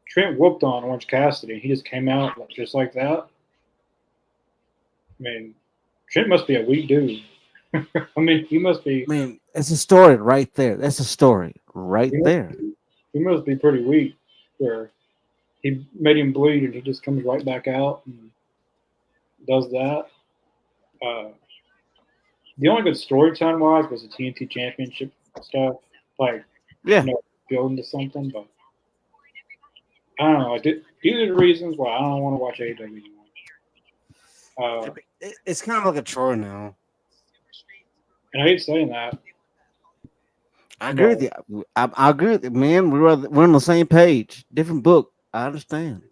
Trent whooped on Orange Cassidy. He just came out just like that. I mean, Trent must be a weak dude. I mean, he must be. I mean, it's a story right there. That's a story right He must there. be, he must be pretty weak. Where he made him bleed, and he just comes right back out and does that. Uh, the only good storytelling wise was the TNT Championship stuff, like Yeah. building to something. But I don't know. These are the reasons why I don't want to watch AEW anymore. It's kind of like a chore now. And I hate saying that, I agree but with you. I agree with you, man. We're on the same page. Different book. I understand.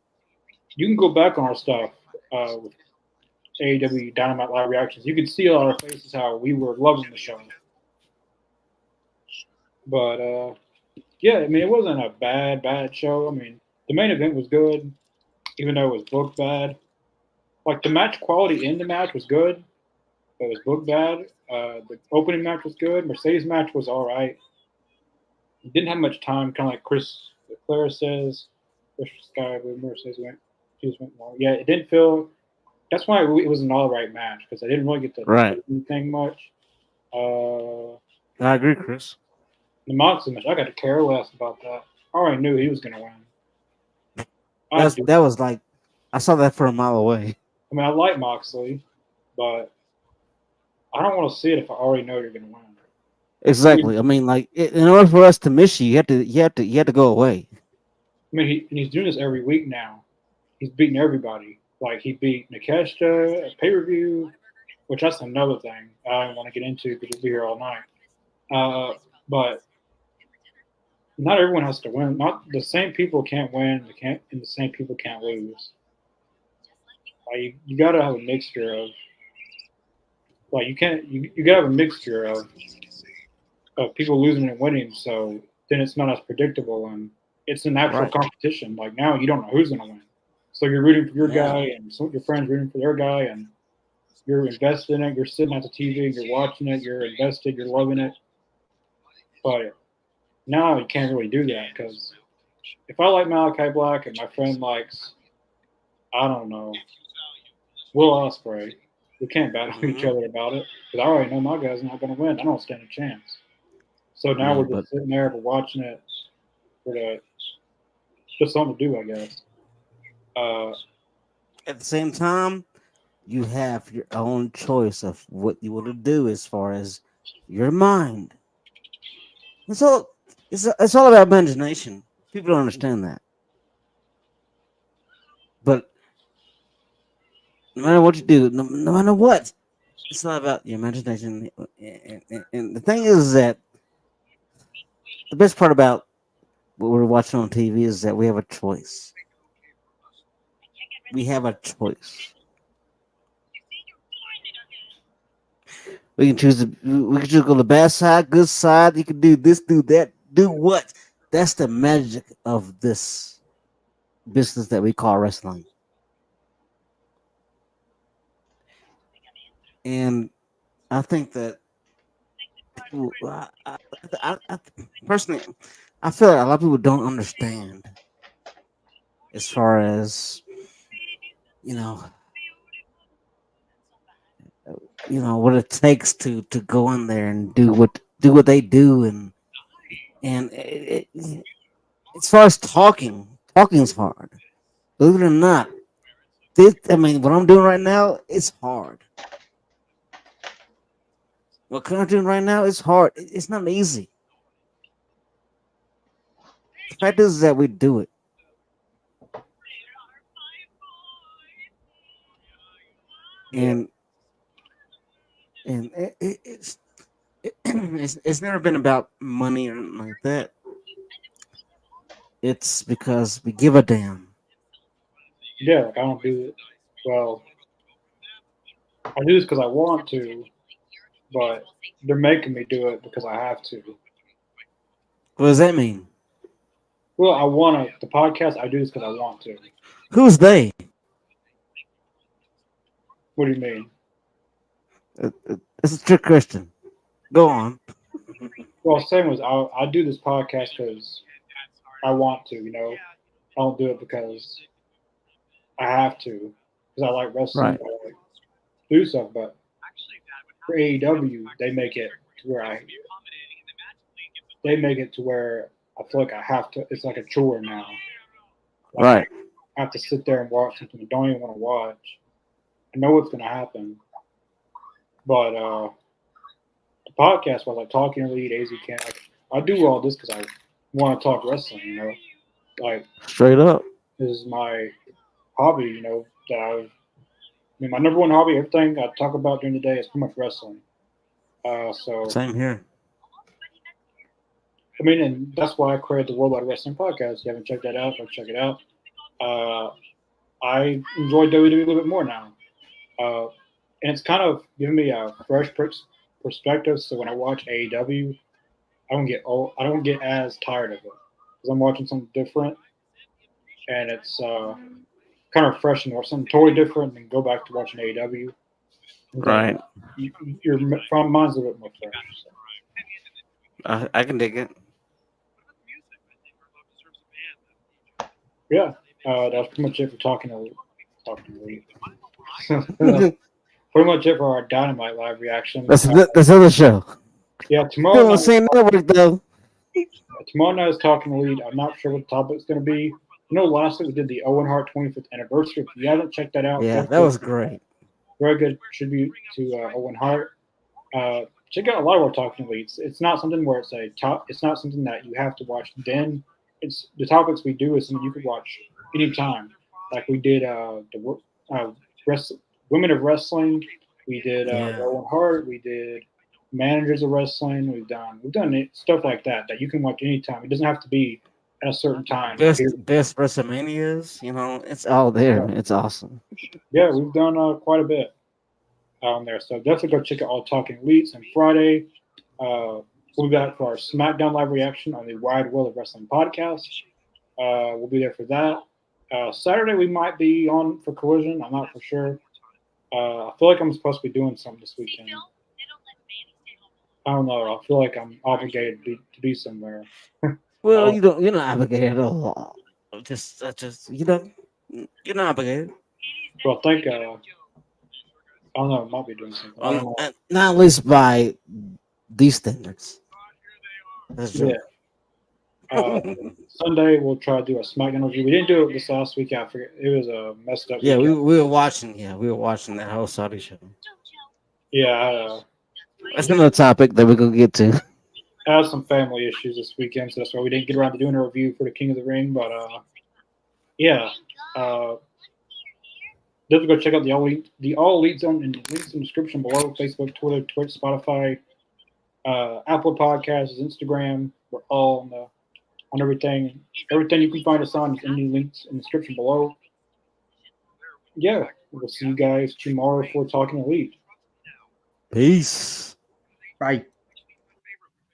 you can go back on our stuff with AEW Dynamite live reactions. You can see on our faces how we were loving the show. But yeah, I mean, it wasn't a bad show. I mean, the main event was good, even though it was booked bad. Like the match quality in the match was good, but it was booked bad. The opening match was good. Mercedes match was all right. It didn't have much time, kind of like Chris Leclerc says. Chris Sky, Mercedes went, she just went long. Yeah, it didn't feel. That's why it was an all right match because I didn't really get to Right. do anything much. I agree, Chris. The Moxley match, I got to care less about that. I already knew he was going to win. That was like I saw that for a mile away. I mean, I like Moxley, but I don't want to see it if I already know you're going to win. Exactly. I mean, like in order for us to miss you, you had to go away. I mean, he's doing this every week now. He's beating everybody. Like he beat Nakeshita at pay per view, which that's another thing I don't want to get into because we'll be here all night. But not everyone has to win. Not the same people can't win. And the same people can't lose. Like you got to have a mixture of. Like you can't. You got to have a mixture of people losing and winning. So then it's not as predictable and it's an actual Right. competition. Like now you don't know who's going to win. So you're rooting for your Yeah. guy, and some of your friends rooting for their guy, and you're invested in it. You're sitting at the TV, you're watching it, you're invested, you're loving it. But now you can't really do that because if I like Malachi Black and my friend likes, I don't know, Will Ospreay, we can't battle each Mhm. other about it because I already know my guy's not going to win. I don't stand a chance. So now Yeah, we're but just sitting there, we're watching it for the just something to do, I guess. at the same time, you have your own choice of what you want to do as far as your mind. It's all it's all about imagination. People don't understand that. But no matter what you do, no matter what, it's not about your imagination. And the thing is that the best part about what we're watching on TV is that we have a choice. We have a choice. We can choose we can choose to go to the bad side, good side. You can do this, do that, do what. That's the magic of this business that we call wrestling. And I think that people, I personally, I feel like a lot of people don't understand as far as you know, what it takes to go in there and do what they do, and as far as talking's hard. Believe it or not, I mean, what I'm doing right now is hard. What I'm doing right now is hard. It's not easy. The fact is that we do it, Yeah, and it's never been about money or anything like that. It's because we give a damn. yeah. Like I don't do it. Well, I do this because I want to, but they're making me do it because I have to. What does that mean? Well, I want to. The podcast, I do this because I want to. Who's they? What do you mean? It's a trick question. Go on. Well, same was I do this podcast because I want to. I don't do it because I have to. Because I like wrestling. Right. I like do stuff, but for AEW, they make it to where I feel like I have to. It's like a chore now. Like Right. I have to sit there and watch something I don't even want to watch. I know what's going to happen, but the podcast was like talking to lead AZ Camp. Like, I do all this because I want to talk wrestling. Like Straight up. this is my hobby. My number one hobby. Everything I talk about during the day is pretty much wrestling. So Same here. and that's why I created the Worldwide Wrestling Podcast. If you haven't checked that out, go check it out. I enjoy WWE a little bit more now. And it's kind of giving me a fresh perspective. So when I watch AEW, I don't get as tired of it because I'm watching something different, and it's kind of refreshing or something totally different, and go back to watching AEW. Right. Your mind's a little bit more fresh. So. I can dig it. Yeah, that was pretty much it for talking to Lee. Pretty much it for our Dynamite live reaction. That's other show. Yeah, Still on the same network though. Tomorrow night is talking to Lead. I'm not sure what the topic's going to be. Last week we did the Owen Hart 25th anniversary. If you haven't checked that out, Yeah, that was great. Very good tribute to Owen Hart. Check out a lot of our talking to Leads. It's not something where it's not something that you have to watch then. It's the topics we do is something you could watch anytime. Like we did Women of Wrestling. We did Owen Hart. We did Managers of Wrestling. We've done stuff like that you can watch anytime. It doesn't have to be at a certain time. Best WrestleManias, it's all there. Yeah. It's awesome. Yeah, we've done quite a bit on there. So definitely go check out All Talking Elites. And Friday, we'll be back for our SmackDown live reaction on the Wide World of Wrestling podcast. We'll be there for that. Saturday we might be on for Collision. I'm not for sure. I feel like I'm supposed to be doing something this weekend. I don't know. I feel like I'm obligated to be somewhere. Well, you're not obligated at all. Just you're not obligated. Well, I think I don't know. I might be doing something. I don't know. Not at least by these standards. That's true. Yeah. Sunday we'll try to do a SmackDown review. We didn't do it this last week. I forget. It was a messed up. Yeah, we weekend. were watching. Yeah, we were watching that whole Saudi show. Yeah. That's another topic that we're gonna get to. I had some family issues this weekend, so that's why we didn't get around to doing a review for the King of the Ring. But definitely go check out the All Elite Zone and the links in the description below. Facebook, Twitter, Twitch, Spotify, Apple Podcasts, Instagram. We're all on everything. Everything you can find us on is in the links in the description below. Yeah, we'll see you guys tomorrow for Talking Elite. Peace. Bye.